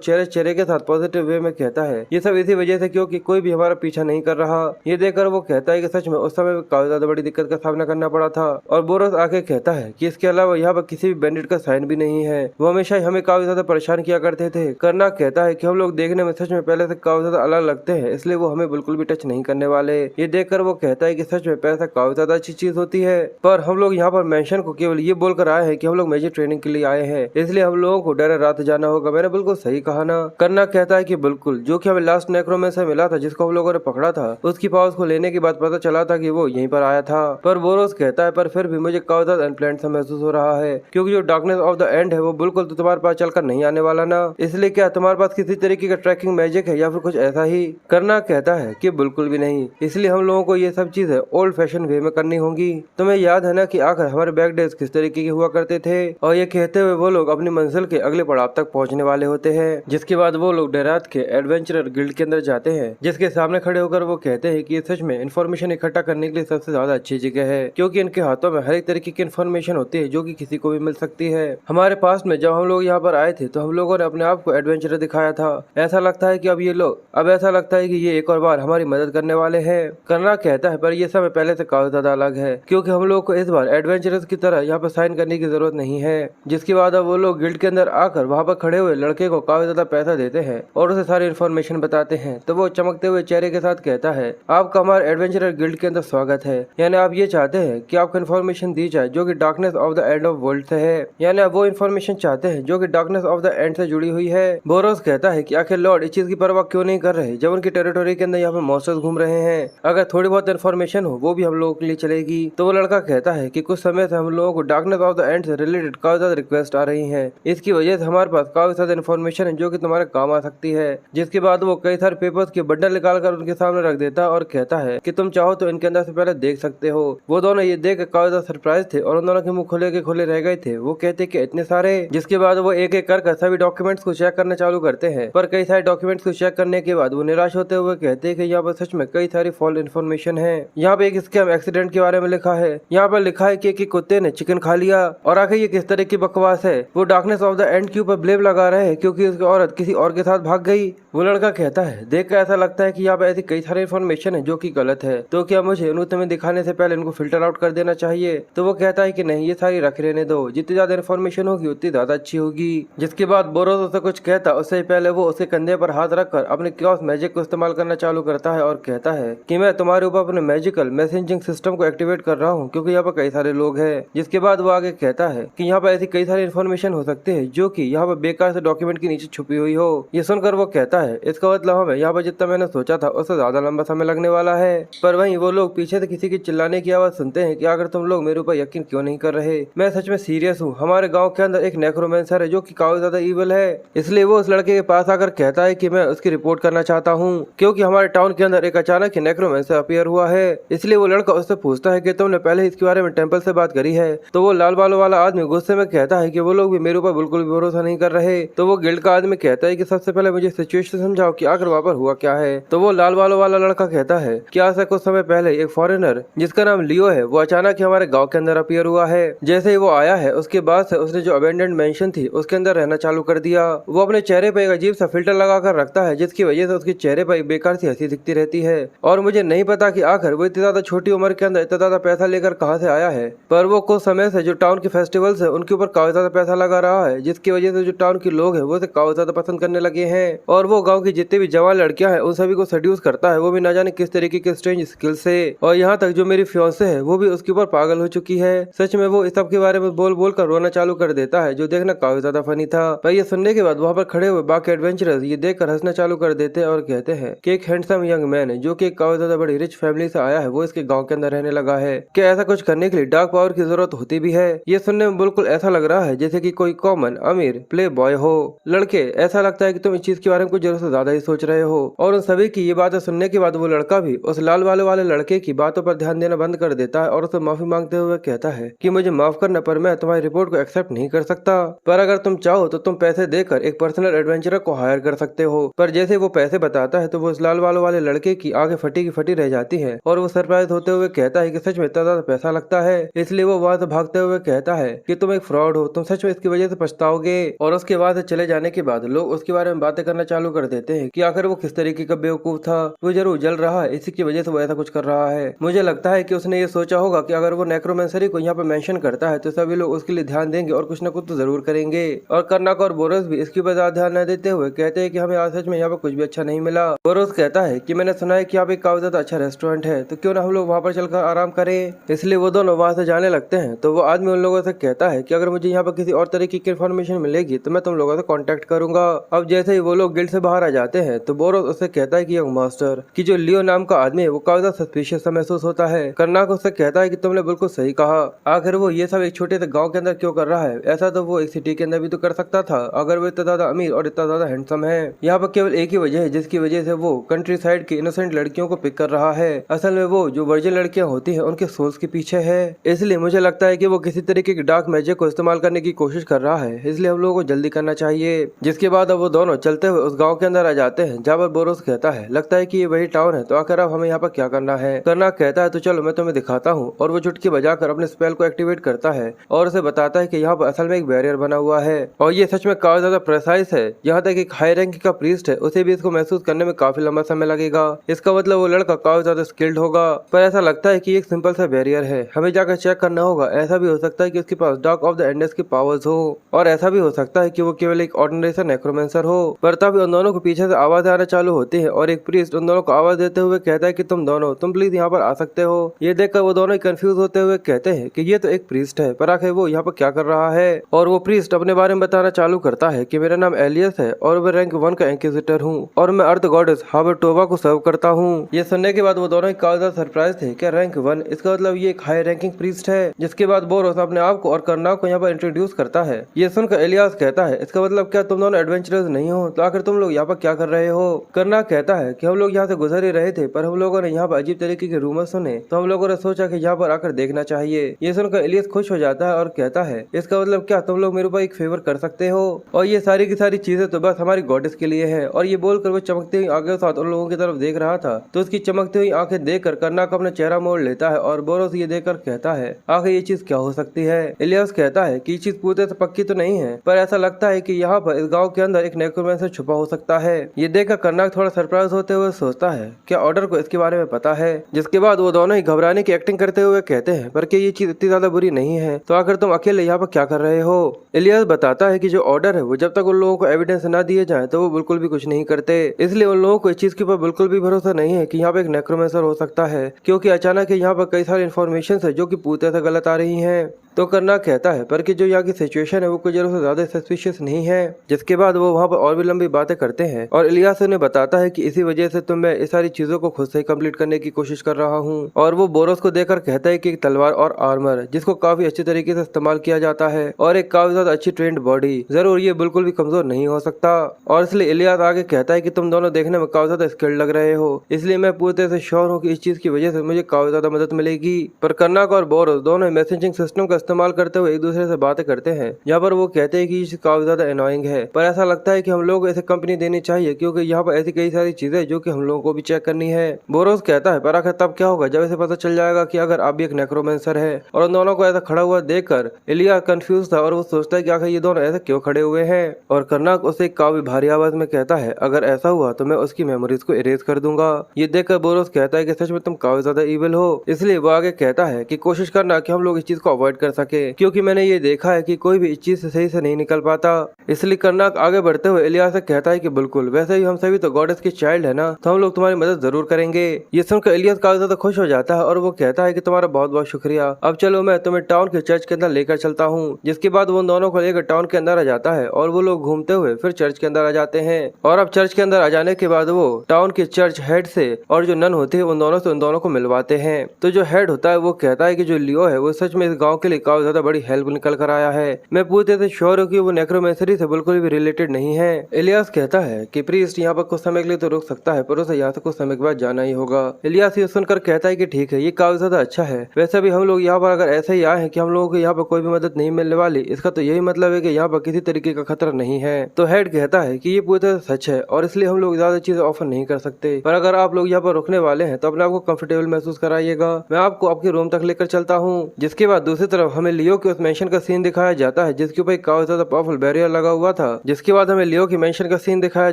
चेहरे के साथ पॉजिटिव वे में कहता है ये सब इसी वजह से क्योंकि कोई भी हमारा पीछा नहीं कर रहा। ये देखकर वो कहता है कि सच में उस समय काफी ज्यादा बड़ी दिक्कत का सामना करना पड़ा था। और बोरोस आके कहता है कि इसके अलावा यहाँ पर किसी भी बैंडिट का साइन भी नहीं है, वो हमेशा ही हमें काफी ज्यादा परेशान किया करते थे। करना कहता है कि हम लोग देखने में सच में पहले से काफी ज्यादा अलग लगते हैं, इसलिए वो हमें बिल्कुल भी टच नहीं करने वाले। ये देखकर वो कहता है कि सच में पैसा काफी ज्यादा अच्छी चीज होती है, पर हम लोग यहाँ पर मेंशन को केवल ये बोलकर आए हैं कि हम लोग मेजर ट्रेनिंग के लिए आए हैं, इसलिए हम लोगों को डायरेक्ट रात जाना होगा। मैंने बिल्कुल सही कहा ना? करना कहता है कि बिल्कुल, जो कि हमें लास्ट नेक्रोमेंसर मिला था जिसको हम लोगों ने पकड़ा था, उसकी पावर्स को लेने के बाद पता चला था कि वो यहीं पर आया था। पर बोरोस कहता है पर फिर भी मुझे काफी ज्यादा अनप्लैन्ड सा महसूस हो रहा है, क्योंकि जो डार्कनेस ऑफ द एंड है वो बिल्कुल तो तुम्हारे पास चलकर नहीं आने वाला ना। इसलिए क्या तुम्हारे पास किसी तरीके का ट्रैकिंग मैजिक है या फिर कुछ ऐसा ही? करना कहता है कि बिल्कुल भी नहीं, इसलिए हम लोगों को ये सब चीजें ओल्ड फैशन वे में करनी होंगी। तुम्हें याद है ना कि आखिर हमारे बैक डेज किस तरीके के हुआ करते थे? और ये कहते हुए वो लोग अपनी मंजिल के अगले पड़ाव तक पहुंचने वाले होते हैं, जिसके बाद वो लोग डेरात के एडवेंचरर गिल्ड के अंदर जाते हैं, जिसके सामने खड़े होकर वो कहते हैं कि ये सच में इन्फॉर्मेशन इकट्ठा करने के लिए सबसे ज्यादा अच्छी जगह है, क्योंकि इनके हाथों में हर एक तरीके की इन्फॉर्मेशन होती है जो कि किसी को भी मिल सकती है। हमारे पास में जब हम लोग यहाँ पर आए थे तो हम लोगों ने अपने आप को एडवेंचरर दिखाया था। ऐसा लगता है कि अब ऐसा लगता है कि ये एक और बार हमारी मदद करने वाले हैं। करना कहता है पर ये समय पहले से काफी ज्यादा अलग है, क्योंकि हम लोग को इस बार एडवेंचरर्स की तरह यहाँ पर साइन करने की जरूरत नहीं है। जिसके बाद अब वो लोग गिल्ड के अंदर आकर वहाँ पर खड़े हुए लड़के को काफी ज्यादा पैसा देते हैं और उसे सारी इन्फॉर्मेशन बताते हैं। तो वो चमकते हुए चेहरे के साथ कहता है आपका हमारे एडवेंचरर गिल्ड के अंदर स्वागत है। यानी आप ये चाहते हैं कि आपको इन्फॉर्मेशन दी जाए जो कि darkness of the end of world से है, यानी आप वो इन्फॉर्मेशन चाहते हैं जो कि डार्कनेस ऑफ द एंड से जुड़ी हुई है। बोरोस कहता है कि आखिर लॉर्ड इस चीज की परवाह क्यों नहीं कर रहे जब उनकी टेरिटोरी के अंदर यहाँ पे मॉन्स्टर्स घूम रहे हैं? अगर थोड़ी बहुत इन्फॉर्मेशन हो वो भी हम लोगों के लिए चलेगी। तो वो लड़का कहता है कि कुछ समय से हम लोगों लोगों को डार्कनेस ऑफ द एंड से रिलेटेड काफी ज्यादा रिक्वेस्ट आ रही है। इसकी वजह से हमारे पास काफी ज्यादा इन्फॉर्मेशन है जो कि तुम्हारे काम आ सकती है। जिसके बाद वो कई सारे पेपर्स के बंडल निकाल कर उनके सामने रख देता है और कहता है कि तुम चाहो तो इनके अंदर से पहले देख सकते हो। वो दोनों ये देख काफी ज्यादा सरप्राइज थे और उन दोनों के मुंह खुले के खुले रह गए थे। वो कहते कि इतने सारे। जिसके बाद वो एक एक कर सभी डॉक्यूमेंट्स को चेक करना चालू करते हैं, पर कई सारे डॉक्यूमेंट्स को चेक करने के बाद वो निराश होते हुए कहते हैं कि यहाँ पर सच में कई सारी फॉल्स इन्फॉर्मेशन है। यहाँ पे एक स्कैम एक्सीडेंट के बारे में लिखा है। यहाँ पर लिखा है कि कुत्ते ने चिकन खा लिया। और आखिर ये किस तरह की बकवास है। वो डार्कनेस ऑफ द एंड के ऊपर ब्लेम लगा रहे हैं क्योंकि उसकी औरत किसी और के साथ भाग गई। वो लड़का कहता है देख कर ऐसा लगता है कि यहाँ पे ऐसी कई सारी इन्फॉर्मेशन है जो कि गलत है, तो क्या मुझे उनको तुम्हें दिखाने से पहले इनको फिल्टर आउट कर देना चाहिए। तो वो कहता है कि नहीं, ये सारी रख रहने दो, जितनी ज्यादा इन्फॉर्मेशन होगी उतनी ज्यादा अच्छी होगी। जिसके बाद बोरोस उसे कुछ कहता उससे पहले वो उसके कंधे पर हाथ रखकर अपने क्लॉस मैजिक को इस्तेमाल करना चालू करता है और कहता है कि मैं तुम्हारे ऊपर अपने मैजिकल मैसेजिंग सिस्टम को एक्टिवेट कर रहा हूँ क्योंकि यहाँ पर कई सारे लोग हैं। जिसके बाद वो आगे कहता है कि यहाँ पर ऐसी कई सारी इन्फॉर्मेशन हो सकती है जो कि यहाँ पर बेकार से डॉक्यूमेंट के नीचे छुपी हुई हो। ये सुनकर वो कहता है इसका मतलब हमें यहाँ पर जितना मैंने सोचा था उससे ज्यादा लंबा समय लगने वाला है। पर वहीं वो लोग पीछे से किसी की चिल्लाने की आवाज सुनते हैं कि अगर तुम लोग मेरे ऊपर यकीन क्यों नहीं कर रहे, मैं सच में सीरियस हूँ। हमारे गाँव के अंदर एक नेक्रोमेंसर है जो की काफी ज्यादा ईविल है। इसलिए वो उस लड़के के पास आकर कहता है कि मैं उसकी रिपोर्ट करना चाहता हूँ क्योंकि हमारे टाउन के अंदर एक अचानक ही नेक्रोमेंसर अपीयर हुआ है। इसलिए वो लड़का उससे पूछता है कि तुमने पहले इसके बारे में टेंपल से बात करी है। तो वो लाल बालों वाला आदमी गुस्से में कहता है कि वो लोग भी मेरे ऊपर बिल्कुल भी भरोसा नहीं कर रहे। तो वो गिल्ड का आदमी कहता है कि सबसे पहले मुझे सिचुएशन समझाओ कि आखिर वहाँ पर हुआ क्या है। तो वो लाल बालों वाला लड़का कहता है कि आज से कुछ समय पहले एक फॉरेनर जिसका नाम लियो है वो अचानक ही हमारे गाँव के अंदर अपीयर हुआ है। जैसे ही वो आया है उसके बाद से उसने जो अबेंडेंड मेंशन थी उसके अंदर रहना चालू कर दिया। वो अपने चेहरे पे एक अजीब सा फिल्टर लगा कर रखता है जिसकी वजह से उसके चेहरे पर एक बेकार सी हंसी दिखती रहती है। और मुझे नहीं पता कि आखिर वो इतनी ज्यादा छोटी उम्र के अंदर इतना ज्यादा पैसा लेकर कहाँ से आया है, पर वो कुछ समय से जो टाउन के फेस्टिवल्स है उनके ऊपर काफी ज्यादा पैसा लगा रहा है जिसकी वजह से जो टाउन के लोग हैं वो उसे काफी ज्यादा पसंद करने लगे हैं। और वो गाँव की जितनी भी जवान लड़कियां हैं उन सभी को सेड्यूस करता है, वो भी ना जाने किस तरीके के स्ट्रेंज स्किल से। और यहाँ तक जो मेरी फियांसे है वो भी उसके ऊपर पागल हो चुकी है। सच में वो इस सब के बारे में बोल बोल कर रोना चालू कर देता है जो देखना काफी ज्यादा फनी था। पर ये सुनने के बाद वहाँ पर खड़े हुए बाकी एडवेंचरर्स ये देखकर हंसना चालू कर देते हैं और कहते हैं कि एक हैंडसम यंग मैन है जो कि काफी ज्यादा बड़ी रिच फैमिली से आया है वो इसके गाँव के अंदर रहने लगा है। क्या ऐसा कुछ करने के लिए डार्क पावर की जरूरत होती भी है? ये सुनने में बिल्कुल ऐसा लग रहा है जैसे कि कोई कॉमन अमीर प्ले बॉय हो। लड़के, ऐसा लगता है कि तुम इस चीज के बारे में कुछ जरूरत से ज्यादा ही सोच रहे हो। और उन सभी की ये बातें सुनने के बाद वो लड़का भी उस लाल वाले लड़के की बातों पर ध्यान देना बंद कर देता है और उसे माफी मांगते हुए कहता है कि मुझे माफ करना पर मैं तुम्हारी रिपोर्ट को एक्सेप्ट नहीं कर सकता, पर अगर तुम चाहो तो तुम पैसे देकर एक पर्सनल एडवेंचरर को हायर कर सकते हो। पर जैसे वो पैसे बताता है तो वो उस लाल बालों वाले लड़के की आंखें फटी की फटी रह जाती है और वो सरप्राइज होते हुए कहता है कि सच में इतना ज्यादा पैसा लगता है। इसलिए वो वहां से भागते हुए कहता है कि तुम एक फ्रॉड हो, तुम सच में इसकी वजह से पछताओगे। और उसके बाद चले जाने के बाद लोग उसके बारे में बातें करना चालू कर देते हैं कि आखिर वो किस तरीके का बेवकूफ था, वो जरूर जल रहा है, इसी की वजह से वो ऐसा कुछ कर रहा है। मुझे लगता है कि उसने ये सोचा होगा कि अगर वो नेक्रोमेंसरी को यहाँ पे मेंशन करता है तो सभी लोग उसके लिए ध्यान देंगे और कुछ न कुछ तो जरूर करेंगे। और कर्नाक और बोरोस भी इसके ऊपर ज्यादा ध्यान न देते हुए कहते हैं कि हमें आज सच में यहाँ पे कुछ भी अच्छा नहीं मिला। बोरोस कहता है कि मैंने सुना है कि यहाँ पे काफी ज्यादा अच्छा रेस्टोरेंट है, तो क्यों ना हम लोग वहाँ पर चलकर आराम करें। इसलिए वो दोनों वहाँ से जाने लगते हैं। तो वो आदमी उन लोगों से कहता है कि अगर मुझे यहाँ पर किसी और तरीके की इन्फॉर्मेशन मिलेगी तो मैं तुम लोगों से कांटेक्ट करूंगा। अब जैसे ही वो लोग गिल्ड से बाहर आ जाते हैं तो बोरोस उससे कहता है कि यंग मास्टर की जो लियो नाम का आदमी है वो काफी ज्यादा सस्पिशियस महसूस होता है। कर्नाक उससे कहता है कि तुमने बिल्कुल सही कहा, आखिर वो ये सब एक छोटे से गाँव के अंदर क्यों कर रहा है? ऐसा तो वो एक सिटी के अंदर भी तो कर सकता था अगर वो इतना ज्यादा अमीर और इतना ज्यादा हैंडसम है। यहाँ पर केवल एक ही वजह है जिसकी वजह से वो कंट्री साइड की इनोसेंट लड़कियों को पिक कर रहा है। असल में वो जो वर्जिन लड़कियां होती हैं उनके सोल्स के पीछे है। इसलिए मुझे लगता है कि वो किसी तरीके की डार्क मैजिक को इस्तेमाल करने की कोशिश कर रहा है, इसलिए हम लोगों को जल्दी करना चाहिए। जिसके बाद अब वो दोनों चलते हुए उस गाँव के अंदर आ जाते हैं जहाँ पर बोरोस कहता है लगता है कि ये वही टाउन है, तो आखिर अब हमें यहाँ पर क्या करना है? कर्नाक कहता है तो चलो मैं तुम्हें दिखाता हूँ। और वो चुटकी बजाकर अपने स्पेल को एक्टिवेट करता है और उसे बताता है कि यहाँ पर असल में एक बैरियर बना हुआ है और ये सच में काफी ज्यादा प्रेसाइज है। यहाँ तक एक हाई रैंक का प्रीस्ट है उसे भी इसको महसूस करने में काफी लंबा समय लगेगा। इसका मतलब वो लड़का काफी ज्यादा स्किल्ड होगा, पर ऐसा लगता है कि एक सिंपल सा बैरियर है, हमें जाकर चेक करना होगा। ऐसा भी हो सकता है कि उसके पास डार्क ऑफ द एंडेस की पावर्स हो और ऐसा भी हो सकता है कि वो केवल एक ऑर्डिनरी सा नेक्रोमेंसर हो। पर तब उन दोनों को पीछे से आवाज आना चालू होती है और एक प्रीस्ट उन दोनों को आवाज देते हुए कहता है कि तुम दोनों तुम प्लीज यहाँ पर आ सकते हो। ये देखकर वो दोनों कंफ्यूज होते हुए कहते हैं कि ये तो एक प्रीस्ट है, पर आखिर वो यहाँ पर क्या कर रहा है? और वो प्रीस्ट अपने बारे में बताना चालू करता है कि मेरा नाम एलियस है और मैं रैंक 1 का इंक्विजिटर हूँ और मैं अर्थ गॉडेस हाबरटोवा को सर्व करता हूँ। ये सुनने के बाद वो दोनों काफी ज्यादा सरप्राइज थे कि रैंक 1, इसका मतलब ये एक हाई रैंकिंग प्रीस्ट है। जिस जिसके बाद बोरोस अपने आप को और कर्नाक को यहाँ पर इंट्रोड्यूस करता है। ये सुनकर इलियास कहता है, इसका मतलब क्या तुम दोनों एडवेंचरर्स नहीं हो, तो आखिर तुम लोग यहाँ पर क्या कर रहे हो। कर्नाक कहता है कि हम लोग यहाँ से गुजर ही रहे थे, पर हम लोगों ने यहाँ पर अजीब तरीके के रूमर सुने, तो हम लोगों ने सोचा कि यहाँ पर आकर देखना चाहिए। ये सुनकर इलियास खुश हो जाता है और कहता है, इसका मतलब क्या तुम लोग मेरे ऊपर एक फेवर कर सकते हो, और ये सारी की सारी चीजें तो बस हमारी गॉडेस के लिए है। और ये बोलकर वो चमकती हुई आगे साथ उन लोगों की तरफ देख रहा था, तो उसकी चमकती हुई आंखें देखकर कर्नाक अपना चेहरा मोड़ लेता है और बोरोस ये देखकर कहता है, आखिर ये चीज क्या हो सकती है। इलियास कहता है कि ये चीज पूरी तरह से पक्की तो नहीं है, पर ऐसा लगता है कि यहाँ पर इस गांव के अंदर एक नेक्रोमैंसर छुपा हो सकता है। ये देखकर कर्नाक थोड़ा सरप्राइज होते हुए सोचता है, क्या ऑर्डर को इसके बारे में पता है। जिसके बाद वो दोनों ही घबराने की एक्टिंग करते हुए कहते हैं, पर क्या ये चीज इतनी ज्यादा बुरी नहीं है, तो आखिर तुम अकेले यहाँ पर क्या कर रहे हो। इलियास बताता है कि जो ऑर्डर है वो जब तक उन लोगों को एविडेंस न दिए जाए तो वो बिल्कुल भी कुछ नहीं करते, इसलिए उन लोगों को इस चीज के ऊपर बिल्कुल भी भरोसा नहीं है कि यहाँ पे एक नेक्रोमैंसर हो सकता है, क्योंकि अचानक यहाँ पर कई सारी इन्फॉर्मेशन है जो कि पूरी तरह से गलत आ रही है। तो कर्नाक कहता है, पर कि जो यहाँ की सिचुएशन है वो कुछ जरूर से ज्यादा सस्पिशियस नहीं है। जिसके बाद वो वहाँ पर और भी लंबी बातें करते हैं और इलियास उन्हें बताता है कि इसी वजह से तो मैं इस सारी चीजों को खुद से ही कंप्लीट करने की कोशिश कर रहा हूँ। और वो बोरोस को देखकर कहता है कि एक तलवार और आर्मर जिसको काफी अच्छी तरीके से इस्तेमाल किया जाता है और एक काफी ज्यादा अच्छी ट्रेंड बॉडी, जरूर ये बिल्कुल भी कमजोर नहीं हो सकता। और इसलिए इलियास आगे कहता है कि तुम दोनों देखने में काफी ज्यादा स्किल्ड लग रहे हो, इसलिए मैं पूरी तरह से श्योर हूँ कि इस चीज की वजह से मुझे काफी ज्यादा मदद मिलेगी। पर कर्नाक और बोरोस दोनों मैसेजिंग सिस्टम का इस्तेमाल करते हुए एक दूसरे से बातें करते हैं, जहाँ पर वो कहते हैं कि ये काफी ज्यादा एनोइंग है, पर ऐसा लगता है कि हम लोग ऐसे कंपनी देनी चाहिए, क्योंकि यहाँ पर ऐसी कई सारी चीजें जो कि हम लोगों को भी चेक करनी है। बोरोस कहता है, पर आखिर तब क्या होगा जब इसे पता चल जाएगा कि अगर आप भी एक नेक्रोमैंसर है। और उन दोनों को ऐसा खड़ा हुआ देखकर इलियास कंफ्यूज था और वो सोचता है कि आखिर ये दोनों ऐसे क्यों खड़े हुए हैं। और कर्नाक उसे काफी भारी आवाज में कहता है, अगर ऐसा हुआ तो मैं उसकी मेमोरीज को इरेज कर दूंगा। ये देखकर बोरोस कहता है कि सच में तुम काफी ज्यादा इविल हो, इसलिए वो आगे कहता है कि कोशिश करना कि हम लोग इस चीज को अवॉइड कर सके, क्योंकि मैंने ये देखा है कि कोई भी इस चीज से सही से नहीं निकल पाता। इसलिए कर्नाक आगे बढ़ते हुए इलियास से कहता है कि बिल्कुल, वैसे भी हम सभी तो गॉडेस के चाइल्ड है ना, तो हम लोग तुम्हारी मदद जरूर करेंगे। ये सुनकर इलियास काफी ज्यादा खुश हो जाता है और वो कहता है कि तुम्हारा बहुत बहुत शुक्रिया, अब चलो मैं तुम्हें टाउन के चर्च के अंदर लेकर चलता हूँ। जिसके बाद वो दोनों को लेकर टाउन के अंदर आ जाता है और वो लोग घूमते हुए फिर चर्च के अंदर आ जाते हैं। और अब चर्च के अंदर आ जाने के बाद वो टाउन के चर्च हेड से और जो नन होती है उन दोनों से उन दोनों को मिलवाते हैं। तो जो हेड होता है वो कहता है कि जो लियो है वो सच में इस गाँव के लिए काफी ज्यादा बड़ी हेल्प निकल कर आया है, मैं पूरी तरह से श्योर हूँ कि वो नेक्रोमैंसरी से बिल्कुल भी रिलेटेड नहीं है। इलियास कहता है कि प्रीस्ट यहाँ पर कुछ समय के लिए तो रुक सकता है, पर उसे यहाँ से कुछ समय के बाद जाना ही होगा। इलियास ये सुनकर कहता है कि ठीक है, ये काफी ज्यादा अच्छा है। वैसे भी हम लोग यहाँ पर अगर ऐसे ही आए हैं कि हम लोगों को यहाँ पर कोई भी मदद नहीं मिलने वाली, इसका तो यही मतलब है कि यहाँ पर किसी तरीके का खतरा नहीं है। तो हेड कहता है कि ये पूरी तरह सच है और इसलिए हम लोग ज्यादा चीजें ऑफर नहीं कर सकते, पर अगर आप लोग यहाँ पर रुकने वाले हैं तो अपने आपको कंफर्टेबल महसूस कराइएगा, मैं आपको आपके रूम तक लेकर चलता हूँ। जिसके बाद दूसरी तरफ हमें लियो के उस मेंशन का सीन दिखाया जाता है जिसके ऊपर काफी ज्यादा पावरफुल बैरियर लगा हुआ था। जिसके बाद हमें लियो की मेंशन का सीन दिखाया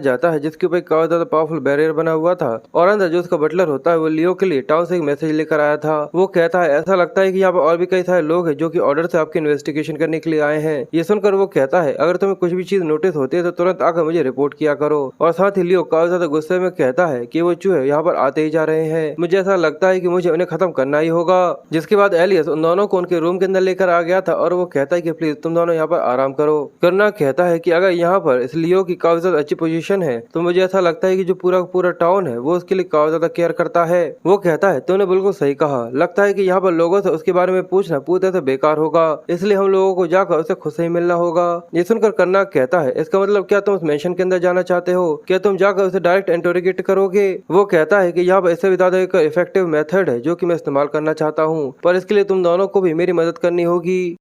जाता है जिसके ऊपर काफी ज्यादा पावरफुल बैरियर बना हुआ था और अंदर जो उसका बटलर होता है वो लियो के लिए टाउन से एक मैसेज लेकर आया था। वो कहता है, ऐसा लगता है कि यहाँ पर और भी कई सारे लोग हैं जो कि ऑर्डर से आपकी इन्वेस्टिगेशन करने के लिए आए हैं। ये सुनकर वो कहता है, अगर तुम्हें कुछ भी चीज नोटिस होती है तो तुरंत आकर मुझे रिपोर्ट किया करो। और साथ ही लियो काफी ज्यादा गुस्से में कहता है कि वो चूहे यहाँ पर आते ही जा रहे हैं, मुझे ऐसा लगता है कि मुझे उन्हें खत्म करना ही होगा। जिसके बाद एलियस उन दोनों को उनके रूम के अंदर लेकर आ गया था और वो कहता है कि प्लीज तुम दोनों यहाँ पर आराम करो। कर्नाक कहता है कि अगर यहाँ पर इस लियो की काफी ज्यादा अच्छी पोजीशन है तो मुझे ऐसा लगता है कि जो पूरा पूरा टाउन है वो उसके लिए काफी ज्यादा केयर करता है। वो कहता है, तुमने बिल्कुल सही कहा, लगता है कि यहाँ पर लोगों से उसके बारे में पूछना पूरी तरह से बेकार होगा, इसलिए हम लोगों को जाकर उसे खुद से ही मिलना होगा। ये सुनकर कर्नाक कहता है, इसका मतलब क्या तुम उस मेंशन के अंदर जाना चाहते हो, क्या तुम जाकर उसे डायरेक्ट इंटरोगेट करोगे। वो कहता है कि यहाँ पर इससे भी ज्यादा एक इफेक्टिव मेथड है जो कि मैं इस्तेमाल करना चाहता हूँ, पर इसके लिए तुम दोनों को भी मेरी मदद करनी होगी।